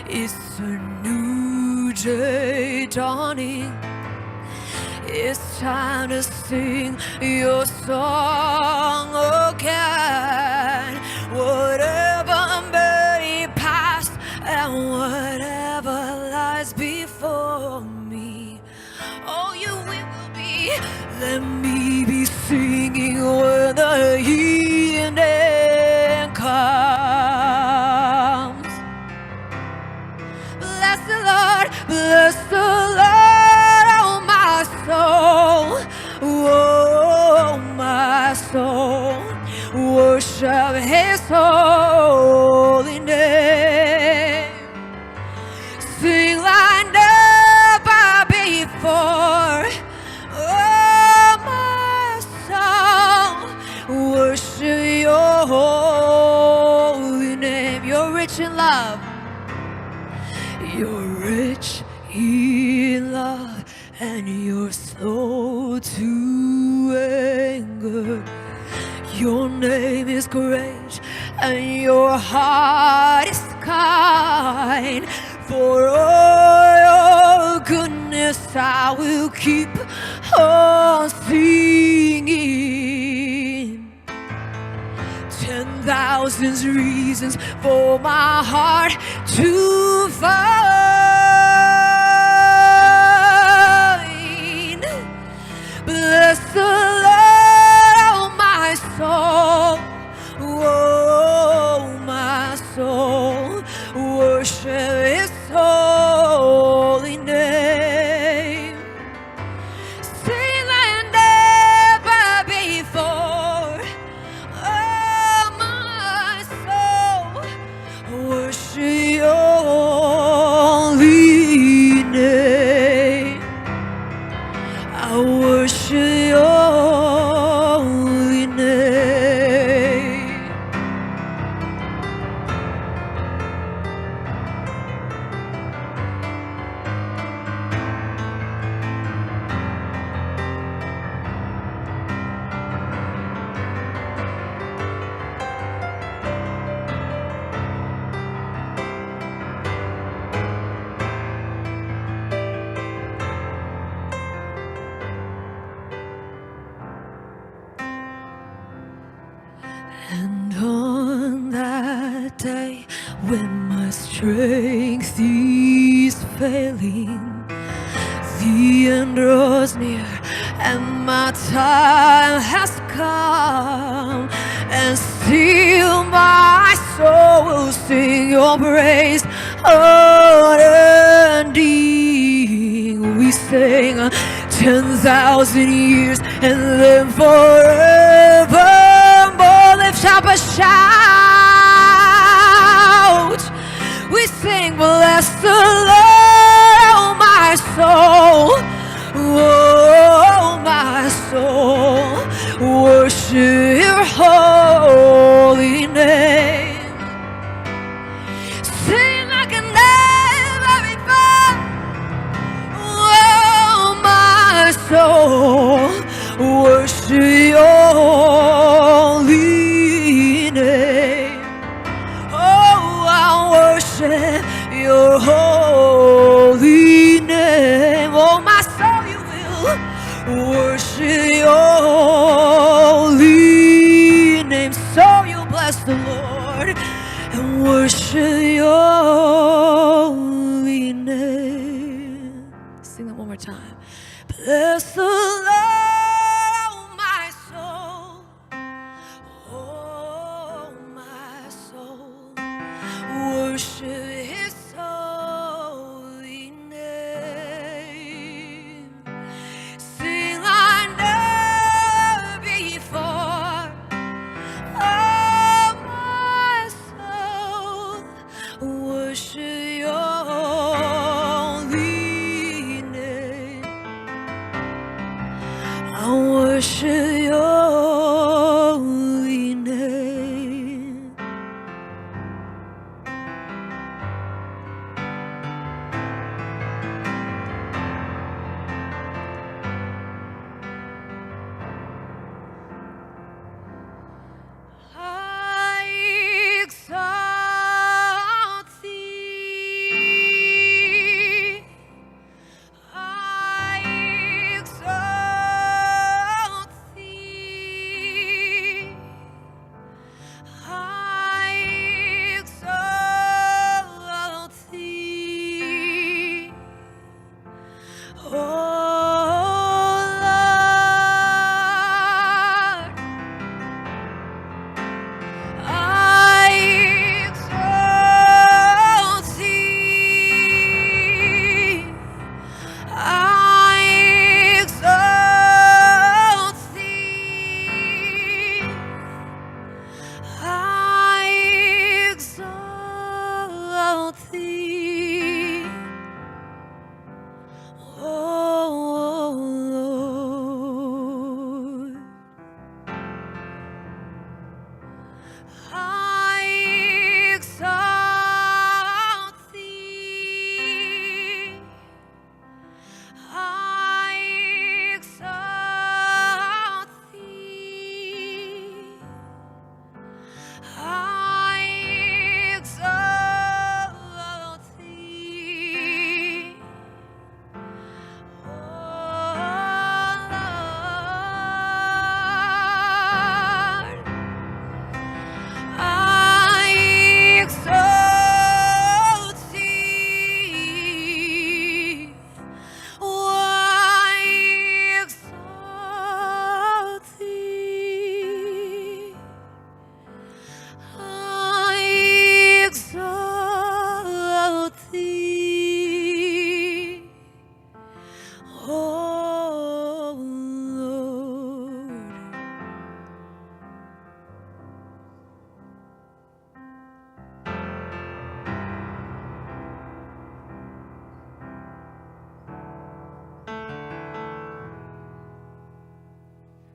It's a new day dawning. It's time to sing your song again. Whatever may pass and whatever lies before me, oh, you will be. Let me be singing when the evening comes. Bless the Lord, bless the Lord, oh my soul, oh my soul, worship His holy name. Sing like never before, oh my soul, worship Your holy name. You're rich in love. You're rich in love, and you're slow to anger. Your name is great, and your heart is kind. For all your goodness I will keep on singing. 10,000 reasons for my heart to find. Bless the Lord, oh my soul, oh my soul, worship His holy name. Sing like never before, oh my soul, worship Your holy name. I worship Your holy name. And on that day when my strength is failing, the end draws near and my time has come, and still my soul will sing Your praise unending. We sing 10,000 years and then forever. Lift up a shout. We sing, bless the Lord, oh my soul, oh my soul, worship Your holy name. Sing like a never before, oh my soul, worship Your holy name. Oh, I worship Your holy name. Oh, my soul, you will worship Your holy name. So you bless the Lord and worship Your holy name. Sing that one more time. Bless the Lord, oh my soul, oh my soul, worship His holy name. Sing like never before, oh my soul, worship Your holy name. I worship Your holy name. I exalt Thee.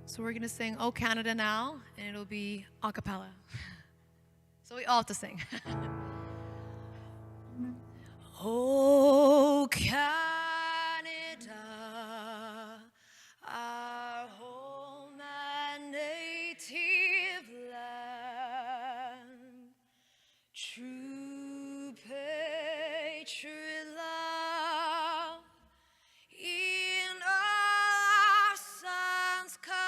So we're going to sing "Oh Canada" now, and it'll be a cappella. So we all have to sing. Oh Canada, our home and native land, true patriot love in our son's command.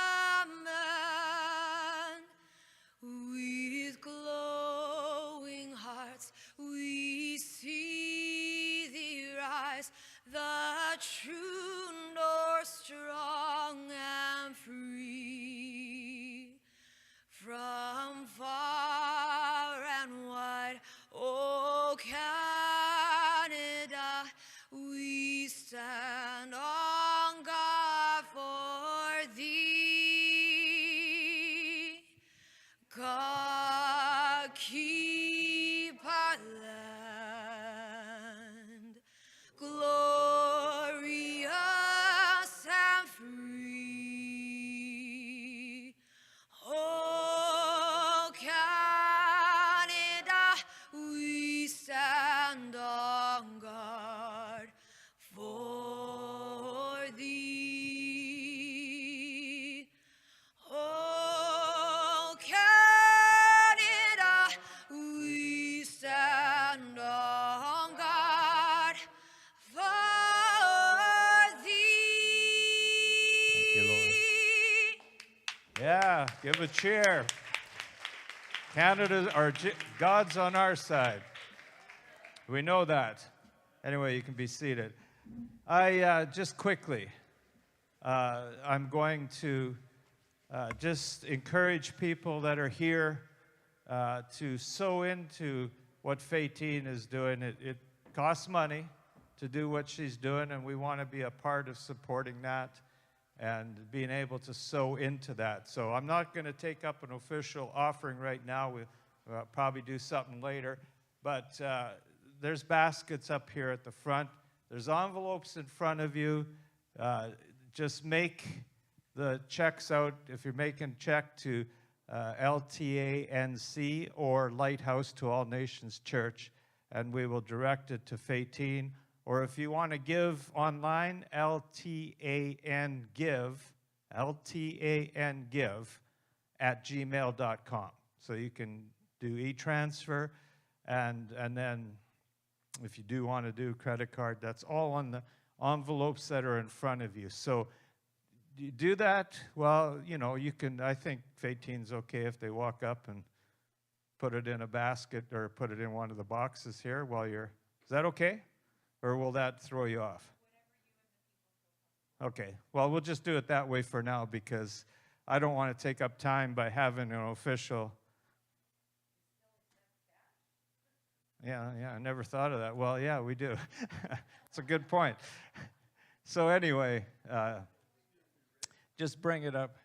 With glowing hearts we see thee rise, the true north, strong and free. From far and wide, oh Canada, we stand on guard for thee. God, keep our land glorious and free. Oh, Canada, we stand on guard for thee. Oh, Canada, we stand on guard for thee. Thank you, Lord. Yeah, give a cheer. Canada, God's on our side. We know that. Anyway, you can be seated. Just quickly, I'm going to just encourage people that are here to sow into what Fatine is doing. It costs money to do what she's doing, and we want to be a part of supporting that and being able to sow into that. So I'm not going to take up an official offering right now. We'll probably do something later. But there's baskets up here at the front. There's envelopes in front of you. Just make the checks out. If you're making check to LTANC or Lighthouse to All Nations Church, and we will direct it to Fatine. Or if you want to give online, LTAN give @gmail.com. So you can do e-transfer, and then if you do want to do credit card, that's all on the envelopes that are in front of you. So you do that. Well, you know, you can, I think Fatine's okay if they walk up and put it in a basket or put it in one of the boxes here while you're, is that okay? Or will that throw you off? Okay, well, we'll just do it that way for now because I don't want to take up time by having an official. Yeah, I never thought of that. Well, yeah, we do. It's a good point. So anyway, just bring it up.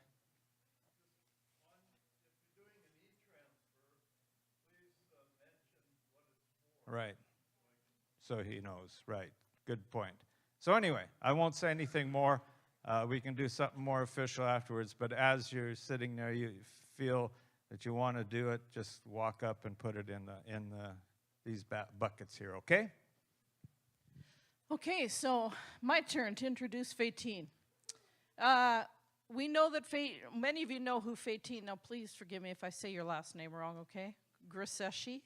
Right. So he knows, right. Good point. So anyway, I won't say anything more. We can do something more official afterwards, but as you're sitting there, you feel that you want to do it, just walk up and put it in these buckets here, okay? Okay, so my turn to introduce Fatine. We know that many of you know who Fatine, now please forgive me if I say your last name wrong, okay? Grzeski.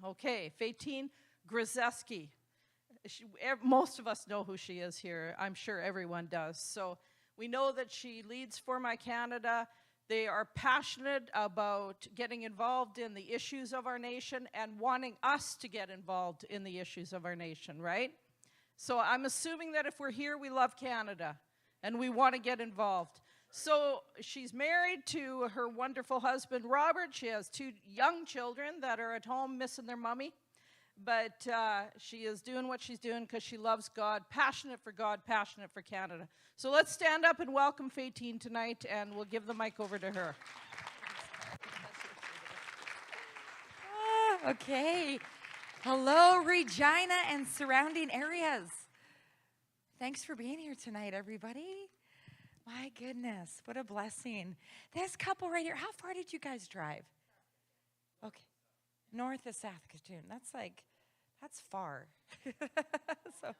Okay, Fatine Grzeski. Most of us know who she is here. I'm sure everyone does. So we know that she leads For My Canada. They are passionate about getting involved in the issues of our nation and wanting us to get involved in the issues of our nation, right? So I'm assuming that if we're here, we love Canada and we want to get involved. So she's married to her wonderful husband, Robert. She has 2 young children that are at home missing their mommy. But she is doing what she's doing because she loves God, passionate for Canada. So let's stand up and welcome Fatine tonight, and we'll give the mic over to her. Okay. Hello, Regina and surrounding areas. Thanks for being here tonight, everybody. My goodness, what a blessing. This couple right here, how far did you guys drive? Okay. North of Saskatoon. That's far. So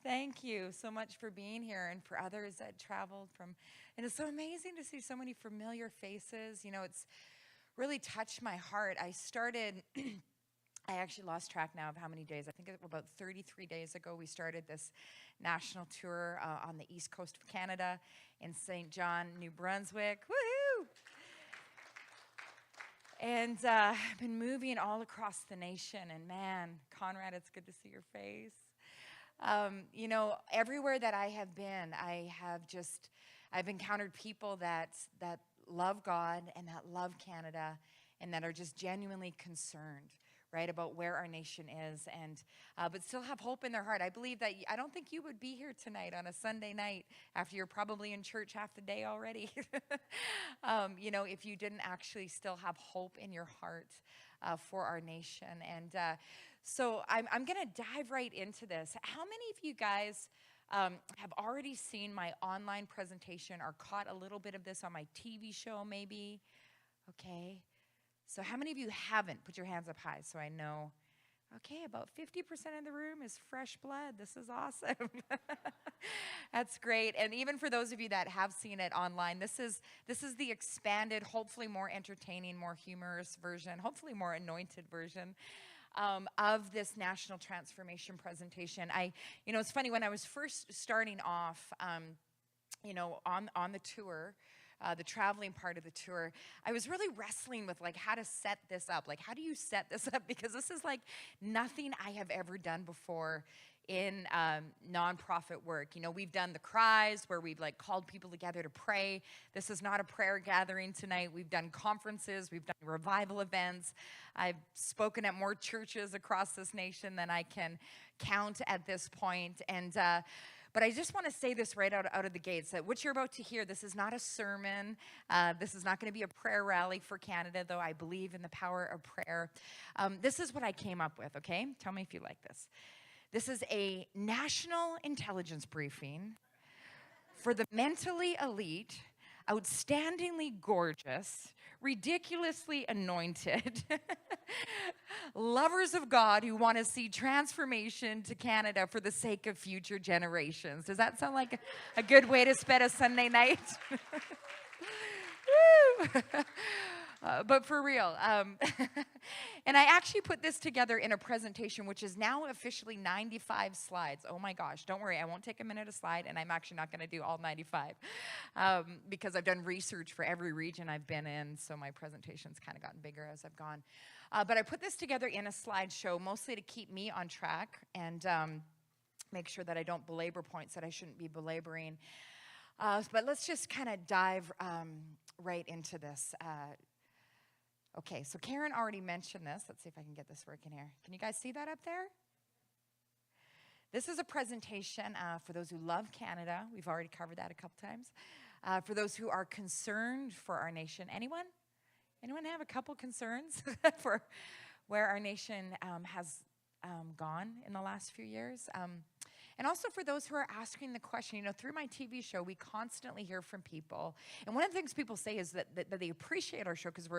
thank you so much for being here and for others that traveled from. And it's so amazing to see so many familiar faces. You know, it's really touched my heart. I actually lost track now of how many days. I think about 33 days ago, we started this national tour on the east coast of Canada in St. John, New Brunswick. Woohoo! And I've been moving all across the nation. And man, Conrad, it's good to see your face. You know, everywhere that I have been, I've encountered people that love God and that love Canada and that are just genuinely concerned, right, about where our nation is, and but still have hope in their heart. I believe that I don't think you would be here tonight on a Sunday night after you're probably in church half the day already, you know, if you didn't actually still have hope in your heart for our nation. And so I'm going to dive right into this. How many of you guys have already seen my online presentation or caught a little bit of this on my TV show maybe? Okay. So how many of you haven't? Put your hands up high so I know. Okay, about 50% of the room is fresh blood. This is awesome. That's great. And even for those of you that have seen it online, this is the expanded, hopefully more entertaining, more humorous version, hopefully more anointed version of this national transformation presentation. You know, it's funny, when I was first starting off, you know, on the tour, the traveling part of the tour, I was really wrestling with like how to set this up. Like, how do you set this up? Because this is like nothing I have ever done before in nonprofit work. You know, we've done the cries where we've like called people together to pray. This is not a prayer gathering tonight. We've done conferences, we've done revival events. I've spoken at more churches across this nation than I can count at this point. And but I just want to say this right out of the gates, that what you're about to hear, this is not a sermon. This is not going to be a prayer rally for Canada, though I believe in the power of prayer. This is what I came up with, okay? Tell me if you like this. This is a national intelligence briefing for the mentally elite, outstandingly gorgeous, ridiculously anointed, lovers of God who want to see transformation to Canada for the sake of future generations. Does that sound like a good way to spend a Sunday night? Woo! But for real, and I actually put this together in a presentation which is now officially 95 slides. Oh my gosh, don't worry, I won't take a minute a slide, and I'm actually not going to do all 95 because I've done research for every region I've been in, so my presentation's kind of gotten bigger as I've gone. But I put this together in a slideshow mostly to keep me on track and make sure that I don't belabor points that I shouldn't be belaboring. But let's just kind of dive right into this. Okay, so Karen already mentioned this. Let's see if I can get this working here. Can you guys see that up there? This is a presentation for those who love Canada. We've already covered that a couple times. For those who are concerned for our nation. Anyone? Anyone have a couple concerns for where our nation has gone in the last few years? And also for those who are asking the question, you know, through my TV show, we constantly hear from people. And one of the things people say is that they appreciate our show because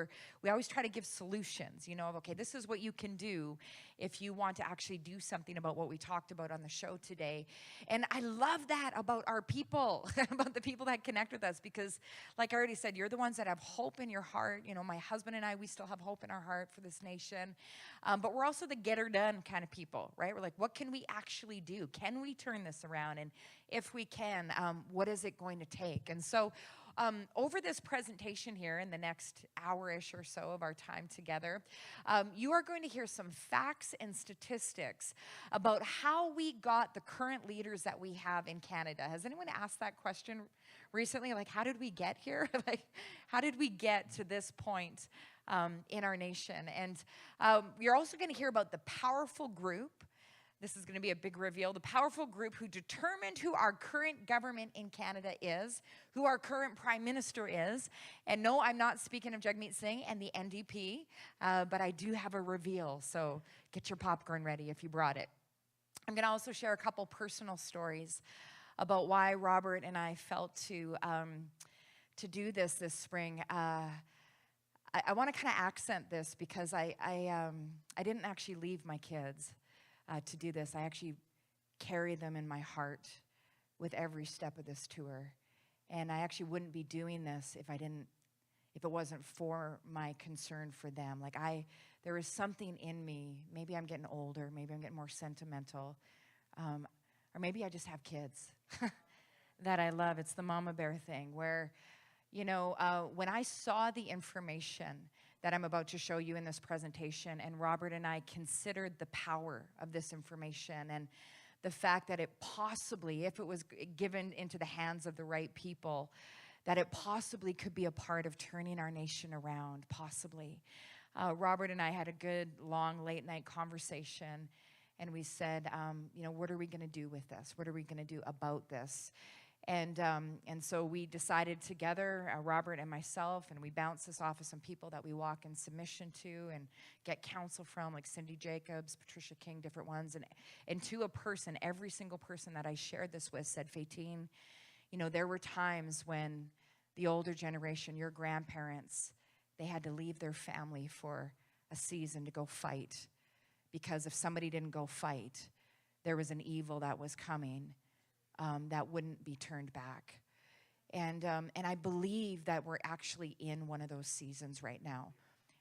we always try to give solutions, you know, of, okay, this is what you can do if you want to actually do something about what we talked about on the show today. And I love that about our people, about the people that connect with us, because like I already said, you're the ones that have hope in your heart. You know, my husband and I, we still have hope in our heart for this nation. But we're also the get her done kind of people, right? We're like, what can we actually do? Can we turn this around? And if we can, what is it going to take? And so over this presentation here in the next hour-ish or so of our time together, you are going to hear some facts and statistics about how we got the current leaders that we have in Canada. Has anyone asked that question recently? Like, how did we get here? Like, how did we get to this point in our nation? And you're also going to hear about the powerful group. This is going to be a big reveal. The powerful group who determined who our current government in Canada is, who our current prime minister is. And no, I'm not speaking of Jagmeet Singh and the NDP, but I do have a reveal. So get your popcorn ready if you brought it. I'm going to also share a couple personal stories about why Robert and I felt to do this spring. I want to kind of accent this because I didn't actually leave my kids to do this. I actually carry them in my heart with every step of this tour. And I actually wouldn't be doing this if it wasn't for my concern for them. Like there is something in me, maybe I'm getting older, maybe I'm getting more sentimental, or maybe I just have kids that I love. It's the mama bear thing where, when I saw the information that I'm about to show you in this presentation, and Robert and I considered the power of this information and the fact that it possibly, if it was given into the hands of the right people, that it possibly could be a part of turning our nation around, possibly. Robert and I had a good, long, late-night conversation, and we said, what are we going to do with this? What are we going to do about this? And so we decided together, Robert and myself, and we bounced this off of some people that we walk in submission to and get counsel from, like Cindy Jacobs, Patricia King, different ones. And to a person, every single person that I shared this with said, Faitine, there were times when the older generation, your grandparents, they had to leave their family for a season to go fight. Because if somebody didn't go fight, there was an evil that was coming that wouldn't be turned back. And I believe that we're actually in one of those seasons right now.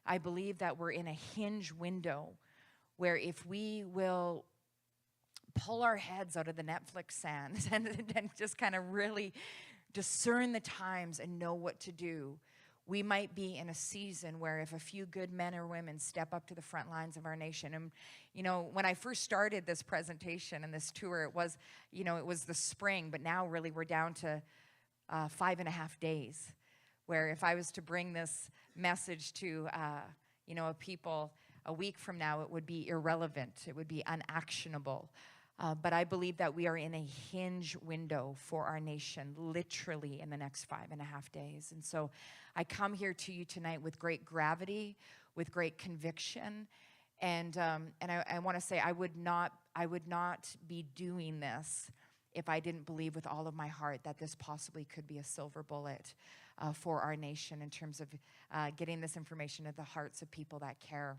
I believe that we're in a hinge window where if we will pull our heads out of the Netflix sands and just kind of really discern the times and know what to do, we might be in a season where if a few good men or women step up to the front lines of our nation. And, when I first started this presentation and this tour, it was the spring, but now really we're down to 5.5 days, where if I was to bring this message to, a people a week from now, it would be irrelevant. It would be unactionable. But I believe that we are in a hinge window for our nation, literally in the next 5.5 days. And so I come here to you tonight with great gravity, with great conviction. And I want to say I would not be doing this if I didn't believe with all of my heart that this possibly could be a silver bullet for our nation in terms of getting this information to the hearts of people that care.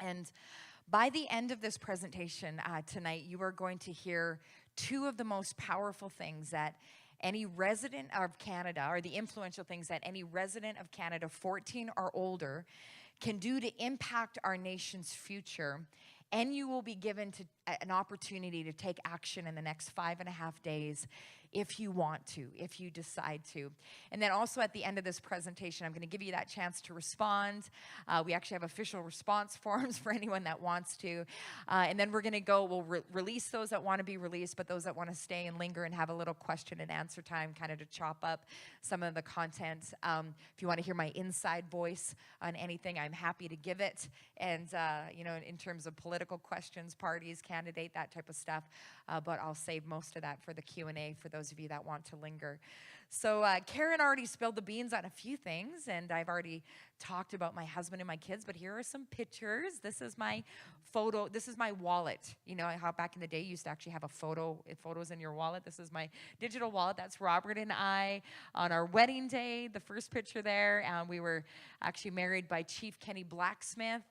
And by the end of this presentation tonight, you are going to hear two of the most powerful things that any resident of Canada, or the influential things that any resident of Canada 14 or older can do to impact our nation's future. And you will be given an opportunity to take action in the next 5.5 days if you want to, if you decide to. And then also at the end of this presentation, I'm going to give you that chance to respond. We actually have official response forms for anyone that wants to. And then we're going to we'll release those that want to be released, but those that want to stay and linger and have a little question and answer time kind of to chop up some of the content. If you want to hear my inside voice on anything, I'm happy to give it. And, in terms of political questions, parties, candidate, that type of stuff. But I'll save most of that for the Q&A for those of you that want to linger. So Karen already spilled the beans on a few things, and I've already talked about my husband and my kids, but here are some pictures. This is my photo. This is my wallet. How back in the day you used to actually have photos in your wallet. This is my digital wallet. That's Robert and I on our wedding day, the first picture there. We were actually married by Chief Kenny Blacksmith,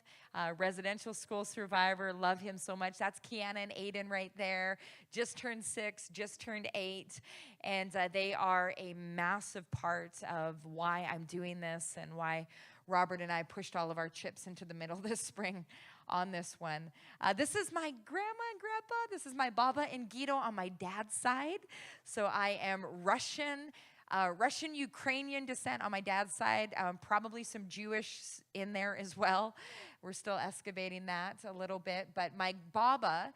residential school survivor. Love him so much. That's Kiana and Aiden right there. Just turned 6, just turned 8. And they are a massive part of why I'm doing this and why Robert and I pushed all of our chips into the middle this spring on this one. This is my grandma and grandpa. This is my Baba and Guido on my dad's side. So I am Russian-Ukrainian descent on my dad's side, probably some Jewish in there as well. We're still excavating that a little bit. But my Baba,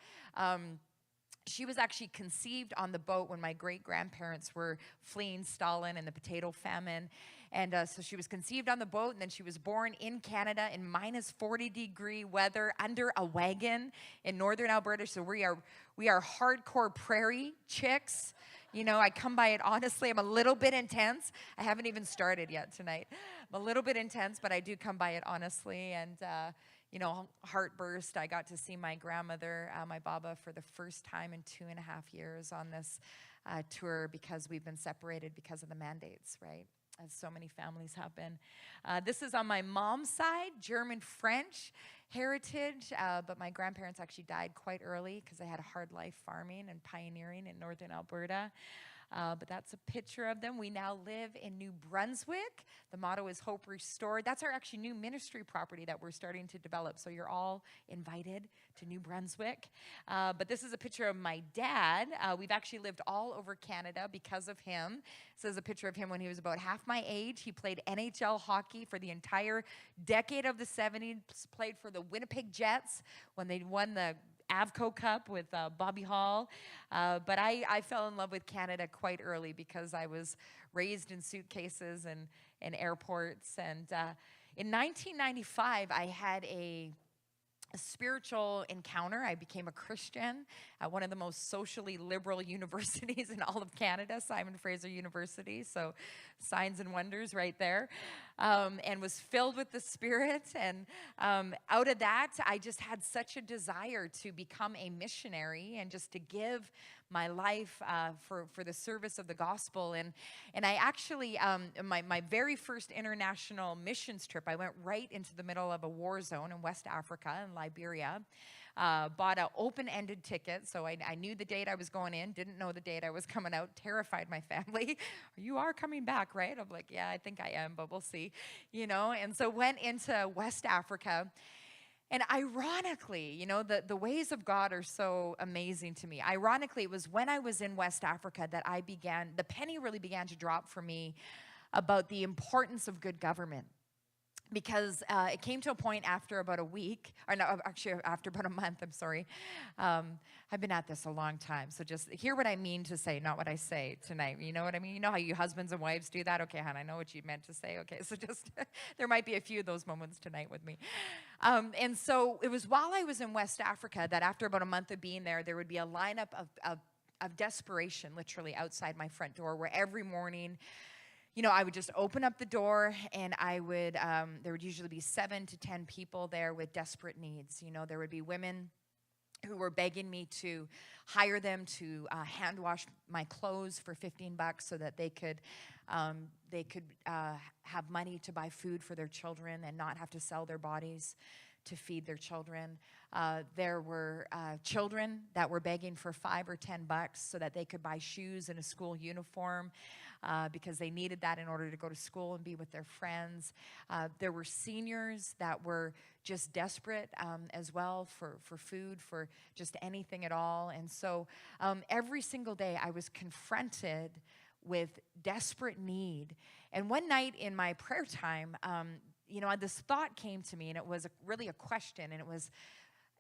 she was actually conceived on the boat when my great-grandparents were fleeing Stalin and the potato famine. And so she was conceived on the boat, and then she was born in Canada in minus 40-degree weather under a wagon in northern Alberta. So we are hardcore prairie chicks. I come by it honestly. I'm a little bit intense. I haven't even started yet tonight. I'm a little bit intense, but I do come by it honestly. And, heart burst. I got to see my grandmother, my Baba, for the first time in 2.5 years on this tour because we've been separated because of the mandates, right? As so many families have been. This is on my mom's side, German-French heritage, but my grandparents actually died quite early because they had a hard life farming and pioneering in northern Alberta. But that's a picture of them. We now live in New Brunswick. The motto is Hope Restored. That's our actually new ministry property that we're starting to develop. So you're all invited to New Brunswick. But this is a picture of my dad. We've actually lived all over Canada because of him. This is a picture of him when he was about half my age. He played NHL hockey for the entire decade of the 70s, played for the Winnipeg Jets when they won the Avco Cup with Bobby Hall. But I fell in love with Canada quite early because I was raised in suitcases and airports. And in 1995, I had a spiritual encounter. I became a Christian at one of the most socially liberal universities in all of Canada, Simon Fraser University. So signs and wonders right there. And was filled with the Spirit. And out of that, I just had such a desire to become a missionary and just to give my life for the service of the gospel. And I actually, my very first international missions trip, I went right into the middle of a war zone in West Africa, in Liberia. Bought an open-ended ticket, so I knew the date I was going in, didn't know the date I was coming out, terrified my family. You are coming back, right? I'm like, yeah, I think I am, but we'll see, you know? And so went into West Africa. And ironically, you know, the ways of God are so amazing to me. Ironically, it was when I was in West Africa that the penny really began to drop for me about the importance of good government. Because it came to a point after about a week, or no, actually after about a month, I'm sorry. I've been at this a long time, so just hear what I mean to say, not what I say tonight. You know what I mean? You know how you husbands and wives do that? Okay, hon, I know what you meant to say. Okay, so just, there might be a few of those moments tonight with me. And so it was while I was in West Africa that after about a month of being there would be a lineup of desperation literally outside my front door where every morning, you know, I would just open up the door and there would usually be 7 to 10 people there with desperate needs. You know, there would be women who were begging me to hire them to hand wash my clothes for $15 so that they could have money to buy food for their children and not have to sell their bodies to feed their children. There were children that were begging for $5 or $10 so that they could buy shoes and a school uniform because they needed that in order to go to school and be with their friends. There were seniors that were just desperate as well for food, for just anything at all. And so every single day I was confronted with desperate need. And one night in my prayer time, you know, this thought came to me, and it was really a question, and it was,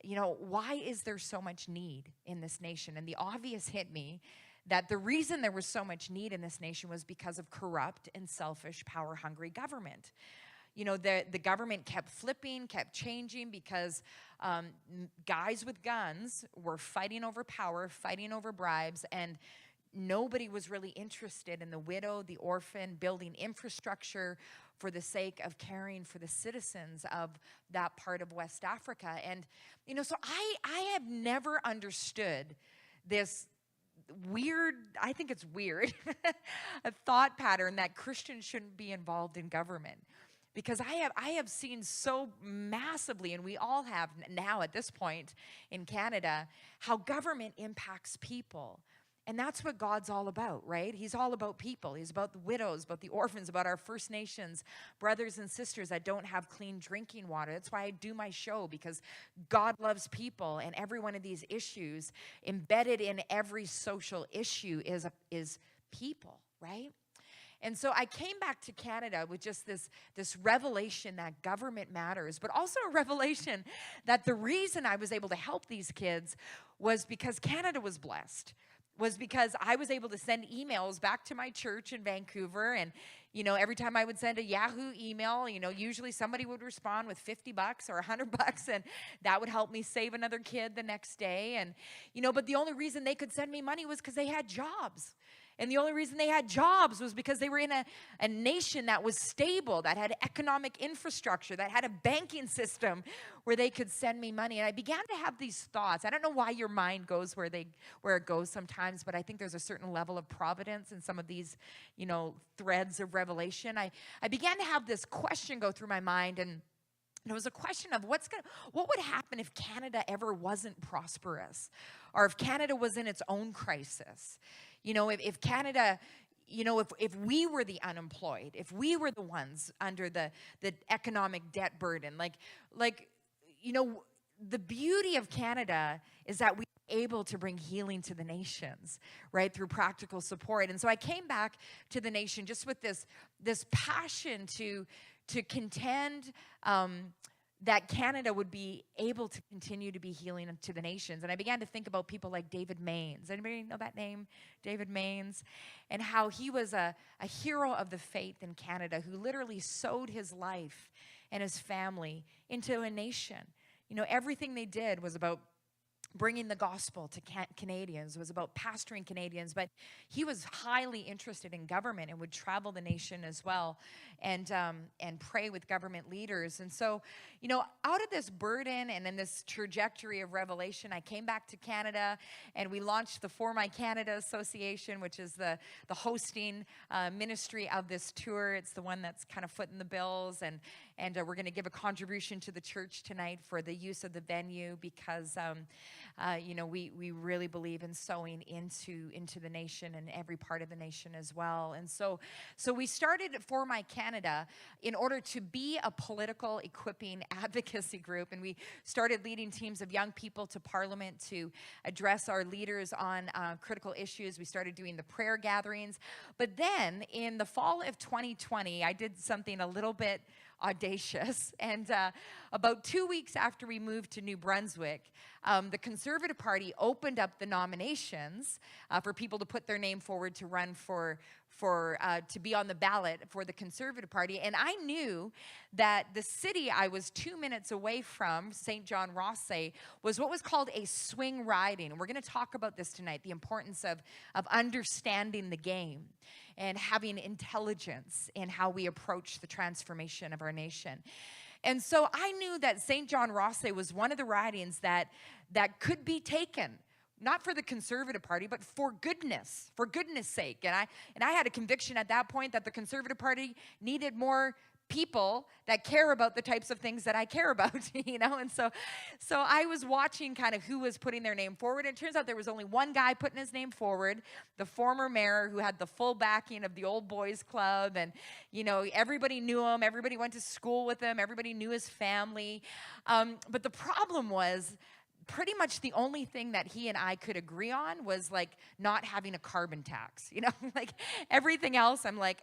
you know, why is there so much need in this nation? And the obvious hit me that the reason there was so much need in this nation was because of corrupt and selfish, power-hungry government. You know, the government kept flipping, kept changing because guys with guns were fighting over power, fighting over bribes, and nobody was really interested in the widow, the orphan, building infrastructure for the sake of caring for the citizens of that part of West Africa. And, you know, so I have never understood this weird, I think it's weird, a thought pattern that Christians shouldn't be involved in government. Because I have seen so massively, and we all have now at this point in Canada, how government impacts people. And that's what God's all about, right? He's all about people. He's about the widows, about the orphans, about our First Nations brothers and sisters that don't have clean drinking water. That's why I do my show, because God loves people, and every one of these issues, embedded in every social issue, is people, right? And so I came back to Canada with just this revelation that government matters, but also a revelation that the reason I was able to help these kids was because Canada was blessed, was because I was able to send emails back to my church in Vancouver. And, you know, every time I would send a Yahoo email, you know, usually somebody would respond with $50 or $100, and that would help me save another kid the next day. And, you know, but the only reason they could send me money was because they had jobs. And the only reason they had jobs was because they were in a nation that was stable, that had economic infrastructure, that had a banking system where they could send me money. And I began to have these thoughts. I don't know why your mind goes where it goes sometimes, but I think there's a certain level of providence in some of these, threads of revelation. I began to have this question go through my mind, and it was a question of what would happen if Canada ever wasn't prosperous, or if Canada was in its own crisis. If Canada, if we were the unemployed, if we were the ones under the economic debt burden, the beauty of Canada is that we're able to bring healing to the nations, right, through practical support. And so I came back to the nation just with this passion to contend that Canada would be able to continue to be healing to the nations. And I began to think about people like David Maines. Anybody know that name? David Maines. And how he was a hero of the faith in Canada who literally sowed his life and his family into a nation. Everything they did was about bringing the gospel to Canadians. It was about pastoring Canadians, but he was highly interested in government and would travel the nation as well and pray with government leaders. And so, out of this burden and in this trajectory of revelation, I came back to Canada and we launched the For My Canada Association, which is the hosting ministry of this tour. It's the one that's kind of footing the bills, and we're going to give a contribution to the church tonight for the use of the venue because we really believe in sowing into the nation and every part of the nation as well. And so we started For My Canada in order to be a political equipping advocacy group, and we started leading teams of young people to Parliament to address our leaders on critical issues. We started doing the prayer gatherings. But then in the fall of 2020, I did something a little bit audacious. And about 2 weeks after we moved to New Brunswick, the Conservative Party opened up the nominations for people to put their name forward to run to be on the ballot for the Conservative Party. And I knew that the city I was 2 minutes away from, St. John Rothsay, was what was called a swing riding. And we're going to talk about this tonight, the importance of understanding the game and having intelligence in how we approach the transformation of our nation. And so I knew that St. John Rothsay was one of the ridings that could be taken, not for the Conservative Party, but for goodness sake. And I had a conviction at that point that the Conservative Party needed more people that care about the types of things that I care about, And so I was watching kind of who was putting their name forward. And it turns out there was only one guy putting his name forward, the former mayor who had the full backing of the Old Boys Club. And, everybody knew him. Everybody went to school with him. Everybody knew his family. But the problem was, pretty much the only thing that he and I could agree on was not having a carbon tax, everything else. I'm like,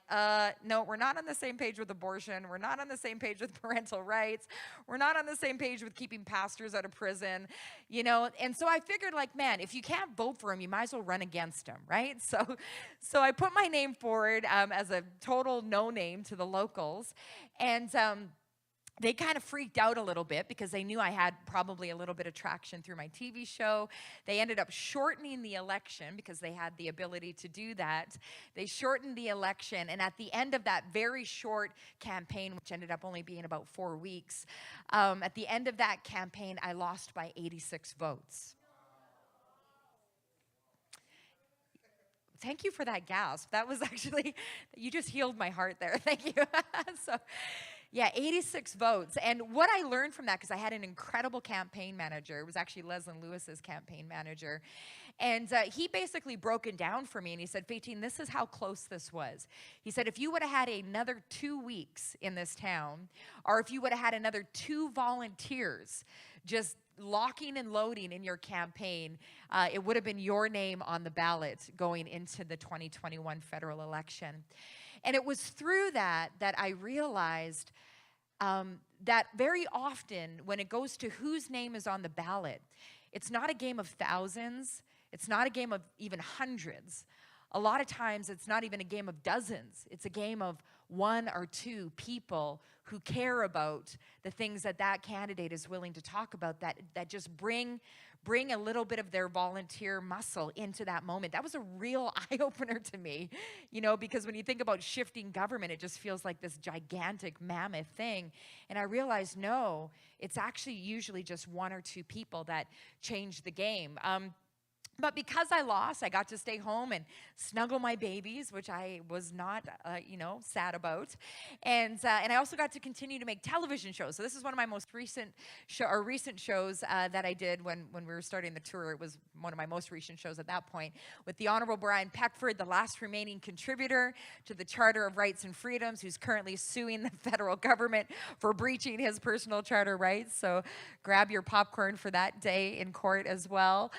no, we're not on the same page with abortion. We're not on the same page with parental rights. We're not on the same page with keeping pastors out of prison, And so I figured man, if you can't vote for him, you might as well run against him, right? So I put my name forward as a total no name to the locals. And, they kind of freaked out a little bit because they knew I had probably a little bit of traction through my TV show. They ended up shortening the election because they had the ability to do that. They shortened the election, and at the end of that very short campaign, which ended up only being about 4 weeks, at the end of that campaign, I lost by 86 votes. Thank you for that gasp. That was actually, you just healed my heart there. Thank you. Yeah, 86 votes. And what I learned from that, because I had an incredible campaign manager, it was actually Leslie Lewis's campaign manager, and he basically broke it down for me, and he said, Faitine, this is how close this was. He said, if you would have had another 2 weeks in this town, or if you would have had another 2 volunteers just locking and loading in your campaign, it would have been your name on the ballot going into the 2021 federal election. And it was through that I realized that very often when it goes to whose name is on the ballot, it's not a game of thousands. It's not a game of even hundreds. a lot of times it's not even a game of dozens. It's a game of one or two people who care about the things that that candidate is willing to talk about, that just bring a little bit of their volunteer muscle into that moment. That was a real eye-opener to me, because when you think about shifting government, it just feels like this gigantic mammoth thing. And I realized, no, it's actually usually just one or two people that change the game. But because I lost, I got to stay home and snuggle my babies, which I was not, sad about. And I also got to continue to make television shows. So this is one of my most recent shows that I did when we were starting the tour. It was one of my most recent shows at that point, with the Honorable Brian Peckford, the last remaining contributor to the Charter of Rights and Freedoms, who's currently suing the federal government for breaching his personal charter rights. So grab your popcorn for that day in court as well.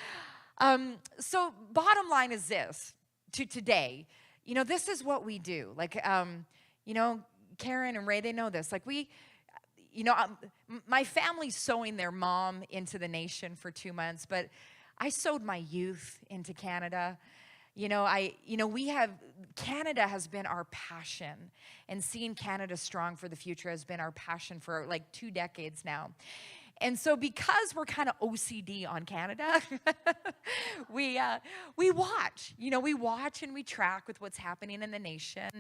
So bottom line is this, to today, this is what we do. Like, Karen and Ray, they know this. Like my family's sewing their mom into the nation for 2 months, but I sewed my youth into Canada. Canada has been our passion, and seeing Canada strong for the future has been our passion for like 2 decades now. And so because we're kind of OCD on Canada, we watch. We watch and we track with what's happening in the nation.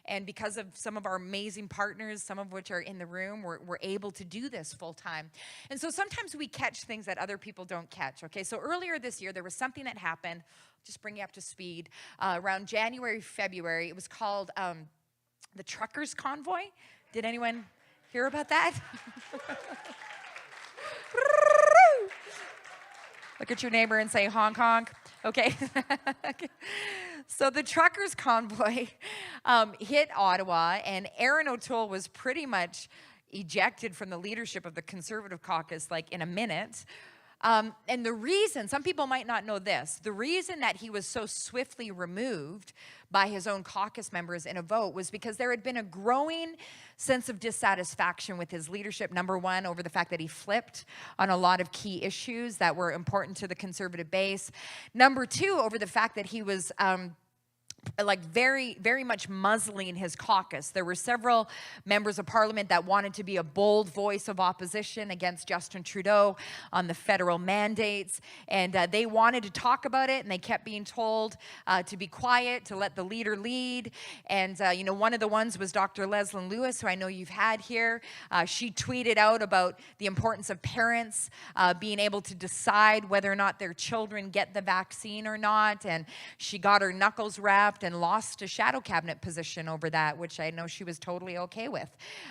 And because of some of our amazing partners, some of which are in the room, we're able to do this full time. And so sometimes we catch things that other people don't catch, okay? So earlier this year, there was something that happened, just bring you up to speed, around January, February. It was called the Truckers' Convoy. Did anyone hear about that? Look at your neighbor and say, honk, honk. Okay. So the Truckers' Convoy hit Ottawa, and Erin O'Toole was pretty much ejected from the leadership of the Conservative caucus like in a minute. And the reason, some people might not know this, the reason that he was so swiftly removed by his own caucus members in a vote was because there had been a growing sense of dissatisfaction with his leadership. Number one, over the fact that he flipped on a lot of key issues that were important to the Conservative base. Number two, over the fact that he was very, very much muzzling his caucus. There were several members of parliament that wanted to be a bold voice of opposition against Justin Trudeau on the federal mandates, and they wanted to talk about it, and they kept being told to be quiet, to let the leader lead. And one of the ones was Dr. Leslyn Lewis, who I know you've had here. She tweeted out about the importance of parents being able to decide whether or not their children get the vaccine or not, and she got her knuckles rapped and lost a shadow cabinet position over that, which I know she was totally okay with.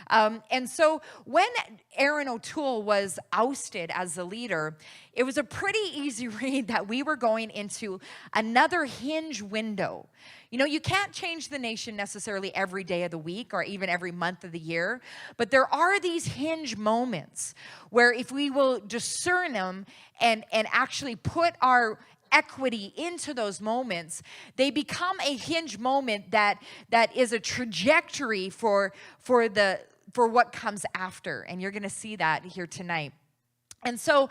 And so when Erin O'Toole was ousted as the leader, it was a pretty easy read that we were going into another hinge window. You can't change the nation necessarily every day of the week or even every month of the year, but there are these hinge moments where if we will discern them and actually put our equity into those moments, they become a hinge moment that is a trajectory for what comes after. And you're going to see that here tonight. And so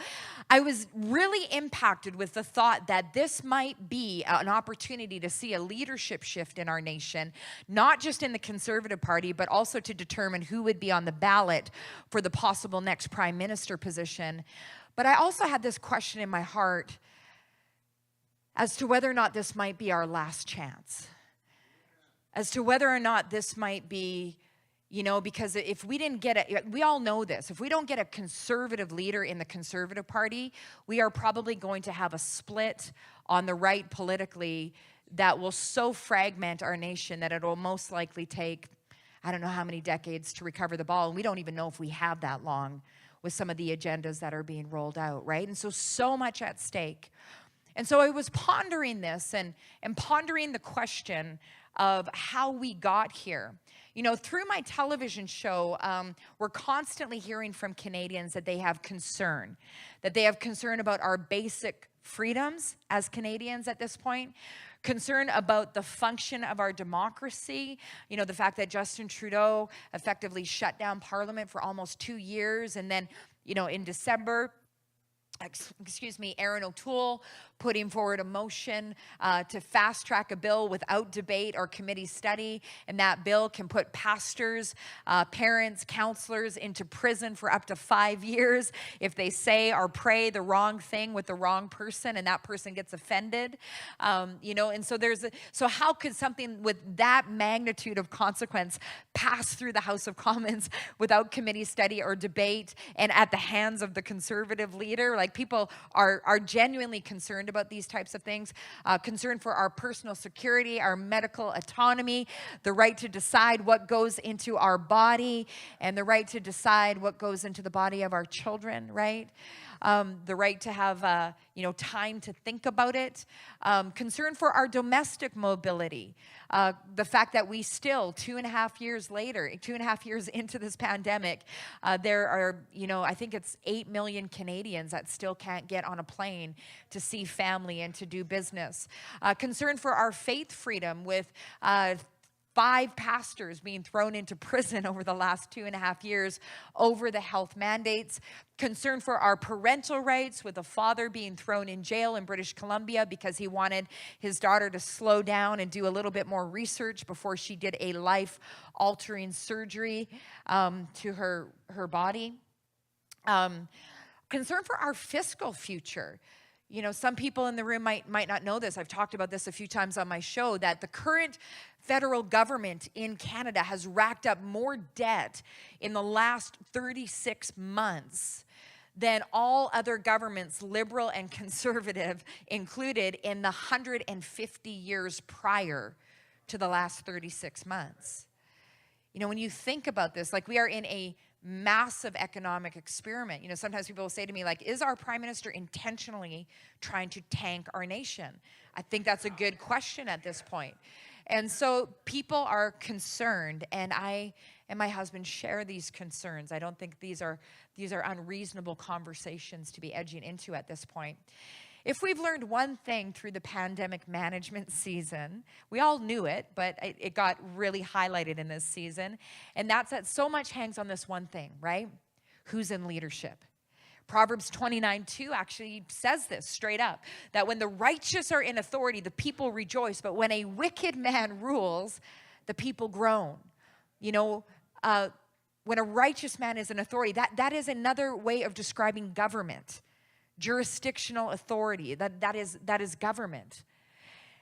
I was really impacted with the thought that this might be an opportunity to see a leadership shift in our nation, not just in the Conservative Party, but also to determine who would be on the ballot for the possible next prime minister position. But I also had this question in my heart as to whether or not this might be our last chance, as to whether or not this might be, because if we didn't get it, we all know this, if we don't get a conservative leader in the Conservative Party, we are probably going to have a split on the right politically that will so fragment our nation that it will most likely take, I don't know how many decades to recover the ball. And we don't even know if we have that long with some of the agendas that are being rolled out, right? And so much at stake. And so I was pondering this and pondering the question of how we got here. Through my television show, we're constantly hearing from Canadians that they have concern about our basic freedoms as Canadians at this point, concern about the function of our democracy, the fact that Justin Trudeau effectively shut down Parliament for almost 2 years, and then, in December, Aaron O'Toole putting forward a motion to fast track a bill without debate or committee study. And that bill can put pastors, parents, counselors into prison for up to 5 years if they say or pray the wrong thing with the wrong person and that person gets offended. And so how could something with that magnitude of consequence pass through the House of Commons without committee study or debate and at the hands of the conservative leader? Like, people are genuinely concerned about these types of things, concerned for our personal security, our medical autonomy, the right to decide what goes into our body, and the right to decide what goes into the body of our children, right? The right to have, time to think about it. Concern for our domestic mobility. The fact that we still, 2.5 years later, 2.5 years into this pandemic, there are, I think it's 8 million Canadians that still can't get on a plane to see family and to do business. Concern for our faith freedom with 5 pastors being thrown into prison over the last 2.5 years over the health mandates. Concern for our parental rights with a father being thrown in jail in British Columbia because he wanted his daughter to slow down and do a little bit more research before she did a life-altering surgery to her body. Concern for our fiscal future. Some people in the room might not know this. I've talked about this a few times on my show, that the current federal government in Canada has racked up more debt in the last 36 months than all other governments, liberal and conservative included, in the 150 years prior to the last 36 months. When you think about this, like, we are in a massive economic experiment. Sometimes people will say to me, like, is our prime minister intentionally trying to tank our nation? I think that's a good question at this point. And so people are concerned, and I and my husband share these concerns. I don't think these are unreasonable conversations to be edging into at this point. If we've learned one thing through the pandemic management season, we all knew it, but it got really highlighted in this season, and that's that so much hangs on this one thing, right? Who's in leadership? Proverbs 29:2 actually says this straight up, that when the righteous are in authority, the people rejoice, but when a wicked man rules, the people groan. When a righteous man is in authority, that is another way of describing government. Jurisdictional authority, that is government.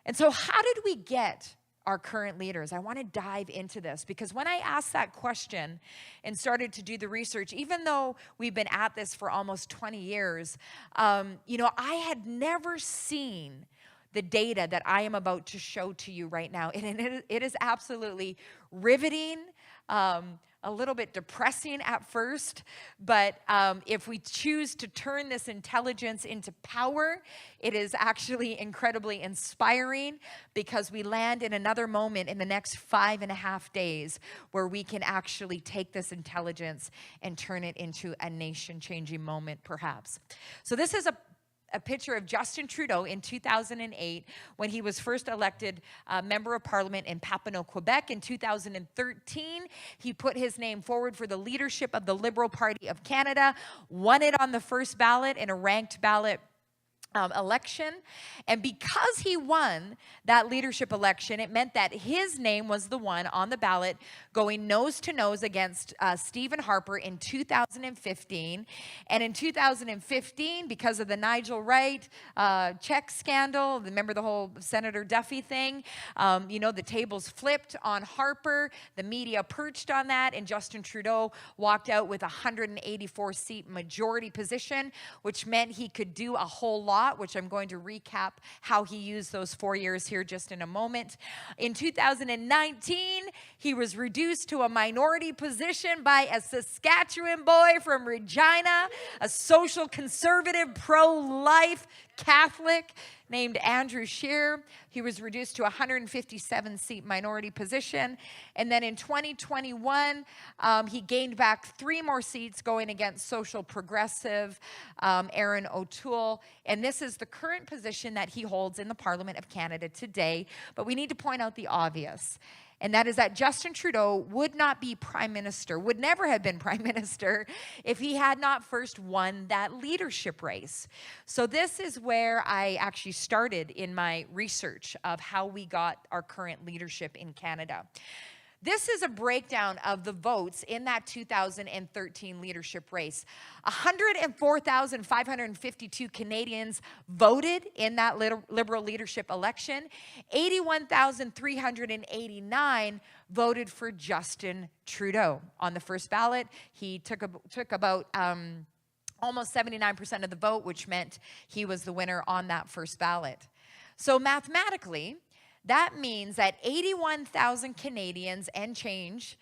And so how did we get our current leaders? I want to dive into this, because when I asked that question and started to do the research, even though we've been at this for almost 20 years, I had never seen the data that I am about to show to you right now. And it is absolutely riveting, a little bit depressing at first, but if we choose to turn this intelligence into power, it is actually incredibly inspiring, because we land in another moment in the next 5.5 days where we can actually take this intelligence and turn it into a nation-changing moment, perhaps. So this is a picture of Justin Trudeau in 2008 when he was first elected member of parliament in Papineau, Quebec. In 2013, he put his name forward for the leadership of the Liberal Party of Canada, won it on the first ballot in a ranked ballot election. And because he won that leadership election, it meant that his name was the one on the ballot going nose to nose against Stephen Harper in 2015. And in 2015, because of the Nigel Wright check scandal, remember the whole Senator Duffy thing, the tables flipped on Harper, the media perched on that, and Justin Trudeau walked out with a 184-seat majority position, which meant he could do a whole lot, which I'm going to recap how he used those 4 years here just in a moment. In 2019, he was reduced to a minority position by a Saskatchewan boy from Regina, a social conservative, pro-life Catholic named Andrew Scheer. He was reduced to a 157-seat minority position. And then in 2021, he gained back 3 more seats going against social progressive Aaron O'Toole. And this is the current position that he holds in the Parliament of Canada today. But we need to point out the obvious. And that is that Justin Trudeau would not be prime minister, would never have been prime minister if he had not first won that leadership race. So this is where I actually started in my research of how we got our current leadership in Canada. This is a breakdown of the votes in that 2013 leadership race. 104,552 Canadians voted in that Liberal leadership election. 81,389 voted for Justin Trudeau. On the first ballot, he took about almost 79% of the vote, which meant he was the winner on that first ballot. So mathematically, that means that 81,000 Canadians and change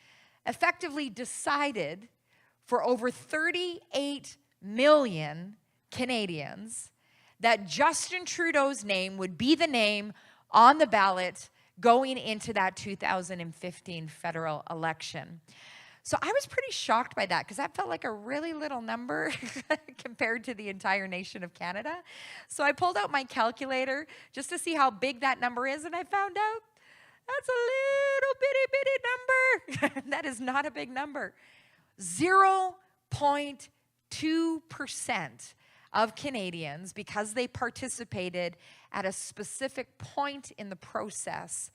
effectively decided for over 38 million Canadians that Justin Trudeau's name would be the name on the ballot going into that 2015 federal election. So I was pretty shocked by that because that felt like a really little number compared to the entire nation of Canada. So I pulled out my calculator just to see how big that number is, and I found out that's a little bitty number. That is not a big number. 0.2% of Canadians, because they participated at a specific point in the process,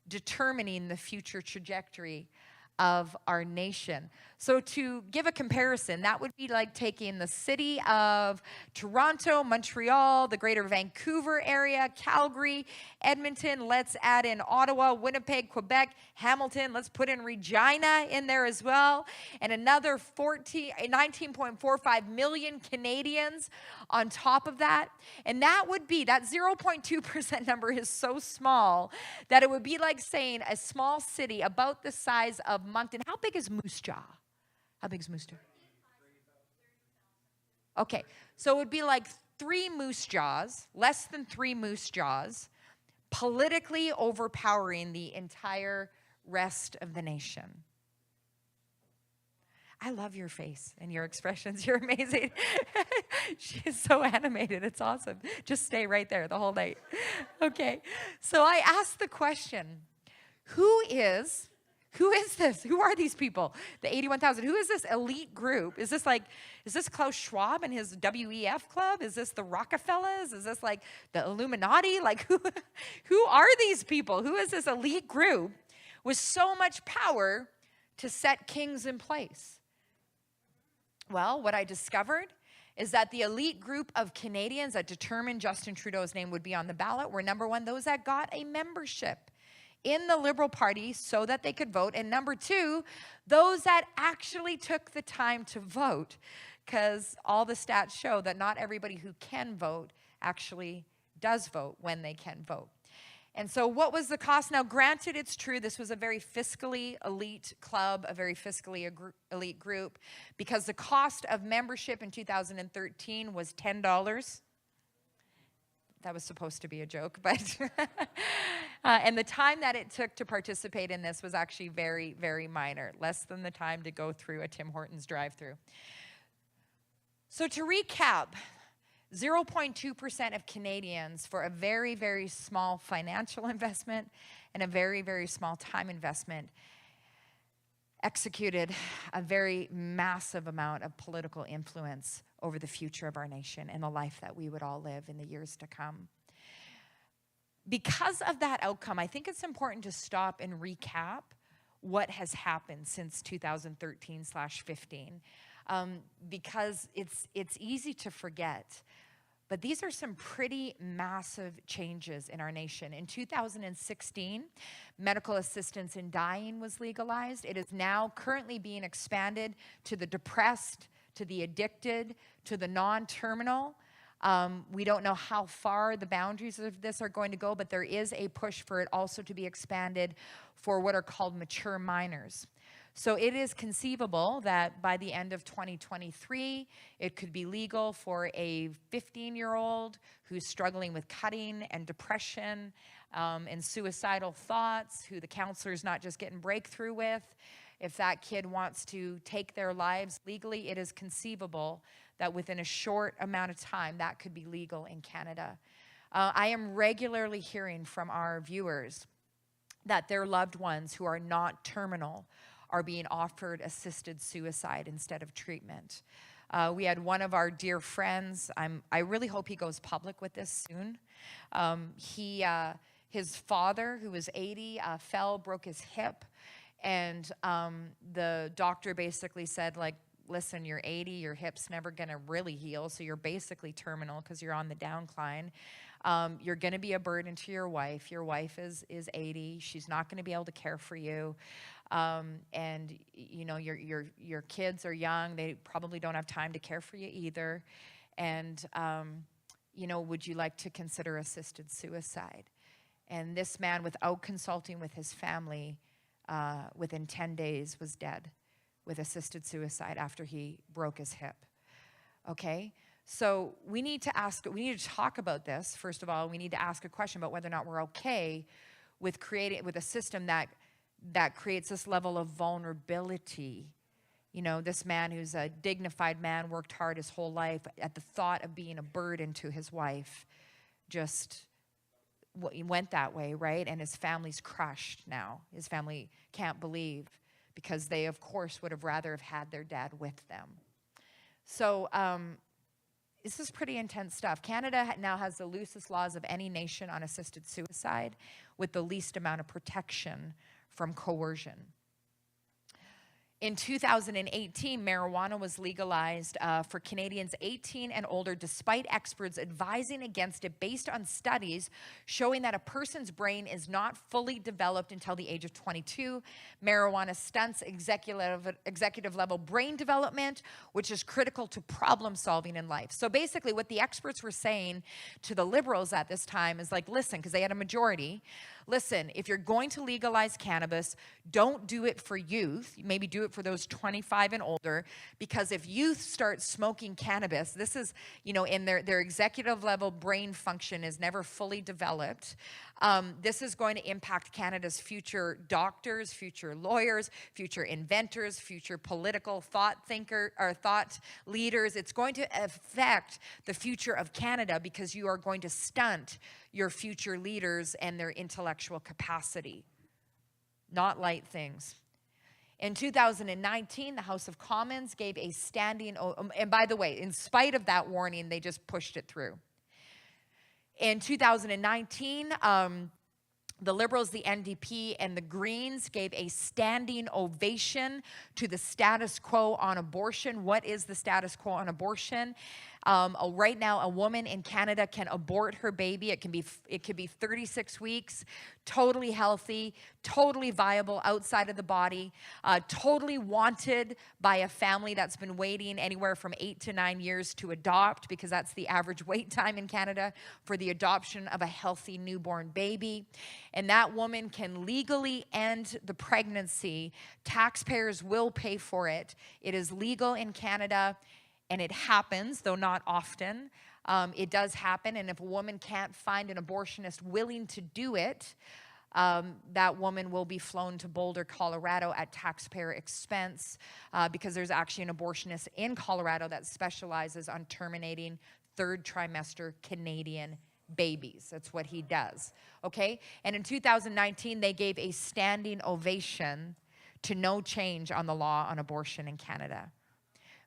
determining the future trajectory of our nation. So to give a comparison, that would be like taking the city of Toronto, Montreal, the greater Vancouver area, Calgary, Edmonton, let's add in Ottawa, Winnipeg, Quebec, Hamilton, let's put in Regina in there as well, and another 19.45 million Canadians on top of that. And that would be, that 0.2% number is so small that it would be like saying a small city about the size of Moncton. How big is Moose Jaw? How big is Moose Jaw? Okay, so it would be like 3 Moose Jaws, less than 3 Moose Jaws, politically overpowering the entire rest of the nation. I love your face and your expressions. You're amazing. She is so animated. It's awesome. Just stay right there the whole night. Okay, so I asked the question, who is this? Who are these people? The 81,000. Who is this elite group? Is this Klaus Schwab and his WEF club? Is this the Rockefellers? Is this like the Illuminati? Like who are these people? Who is this elite group with so much power to set kings in place? Well, what I discovered is that the elite group of Canadians that determined Justin Trudeau's name would be on the ballot were, number one, those that got a membership in the Liberal Party so that they could vote. And number two, those that actually took the time to vote, because all the stats show that not everybody who can vote actually does vote when they can vote. And so what was the cost? Now, granted, it's true, this was a very fiscally elite club, a very fiscally elite group, because the cost of membership in 2013 was $10. That was supposed to be a joke, but and the time that it took to participate in this was actually very, very minor, less than the time to go through a Tim Hortons drive-through. So to recap, 0.2% of Canadians for a very, very small financial investment and a very, very small time investment executed a very massive amount of political influence over the future of our nation and the life that we would all live in the years to come. Because of that outcome, I think it's important to stop and recap what has happened since 2013/15, because it's easy to forget. But these are some pretty massive changes in our nation. In 2016, medical assistance in dying was legalized. It is now currently being expanded to the depressed, to the addicted, to the non-terminal. We don't know how far the boundaries of this are going to go, but there is a push for it also to be expanded for what are called mature minors. So it is conceivable that by the end of 2023, it could be legal for a 15-year-old who's struggling with cutting and depression and suicidal thoughts, who the counselor's not just getting breakthrough with. If that kid wants to take their lives legally, it is conceivable that within a short amount of time, that could be legal in Canada. I am regularly hearing from our viewers that their loved ones who are not terminal are being offered assisted suicide instead of treatment. We had one of our dear friends, I really hope he goes public with this soon. His father, who was 80, fell, broke his hip, and the doctor basically said, like, listen, you're 80, your hip's never gonna really heal, so you're basically terminal because you're on the downcline. You're gonna be a burden to your wife. Your wife is 80, she's not gonna be able to care for you. And you know, your kids are young, they probably don't have time to care for you either. And you know, would you like to consider assisted suicide? And this man, without consulting with his family, within 10 days was dead with assisted suicide after he broke his hip. Okay? So we need to talk about this. First of all, we need to ask a question about whether or not we're okay with a system that creates this level of vulnerability. You know, this man who's a dignified man, worked hard his whole life, at the thought of being a burden to his wife, just went that way, right? And his family's crushed now. His family can't believe, because they, of course, would have rather have had their dad with them. So this is pretty intense stuff. Canada now has the loosest laws of any nation on assisted suicide, with the least amount of protection from coercion. In 2018, marijuana was legalized for Canadians 18 and older, despite experts advising against it based on studies showing that a person's brain is not fully developed until the age of 22. Marijuana stunts executive level brain development, which is critical to problem solving in life. So basically what the experts were saying to the Liberals at this time is like, listen, because they had a majority, listen, if you're going to legalize cannabis, don't do it for youth. Maybe do it for those 25 and older, because if youth start smoking cannabis, this is, you know, in their executive level brain function is never fully developed. This is going to impact Canada's future doctors, future lawyers, future inventors, future political thought leaders. It's going to affect the future of Canada, because you are going to stunt your future leaders and their intellectual capacity. Not light things. In 2019, the House of Commons gave a standing, and by the way, in spite of that warning, they just pushed it through. In 2019, the Liberals, the NDP, and the Greens gave a standing ovation to the status quo on abortion. What is the status quo on abortion? Right now, a woman in Canada can abort her baby. It could be 36 weeks, totally healthy, totally viable outside of the body, totally wanted by a family that's been waiting anywhere from 8 to 9 years to adopt, because that's the average wait time in Canada for the adoption of a healthy newborn baby. And that woman can legally end the pregnancy. Taxpayers will pay for it. It is legal in Canada. And it happens, though not often. It does happen, and if a woman can't find an abortionist willing to do it, that woman will be flown to Boulder, Colorado at taxpayer expense, because there's actually an abortionist in Colorado that specializes on terminating third trimester Canadian babies. That's what he does, okay? And in 2019, they gave a standing ovation to no change on the law on abortion in Canada.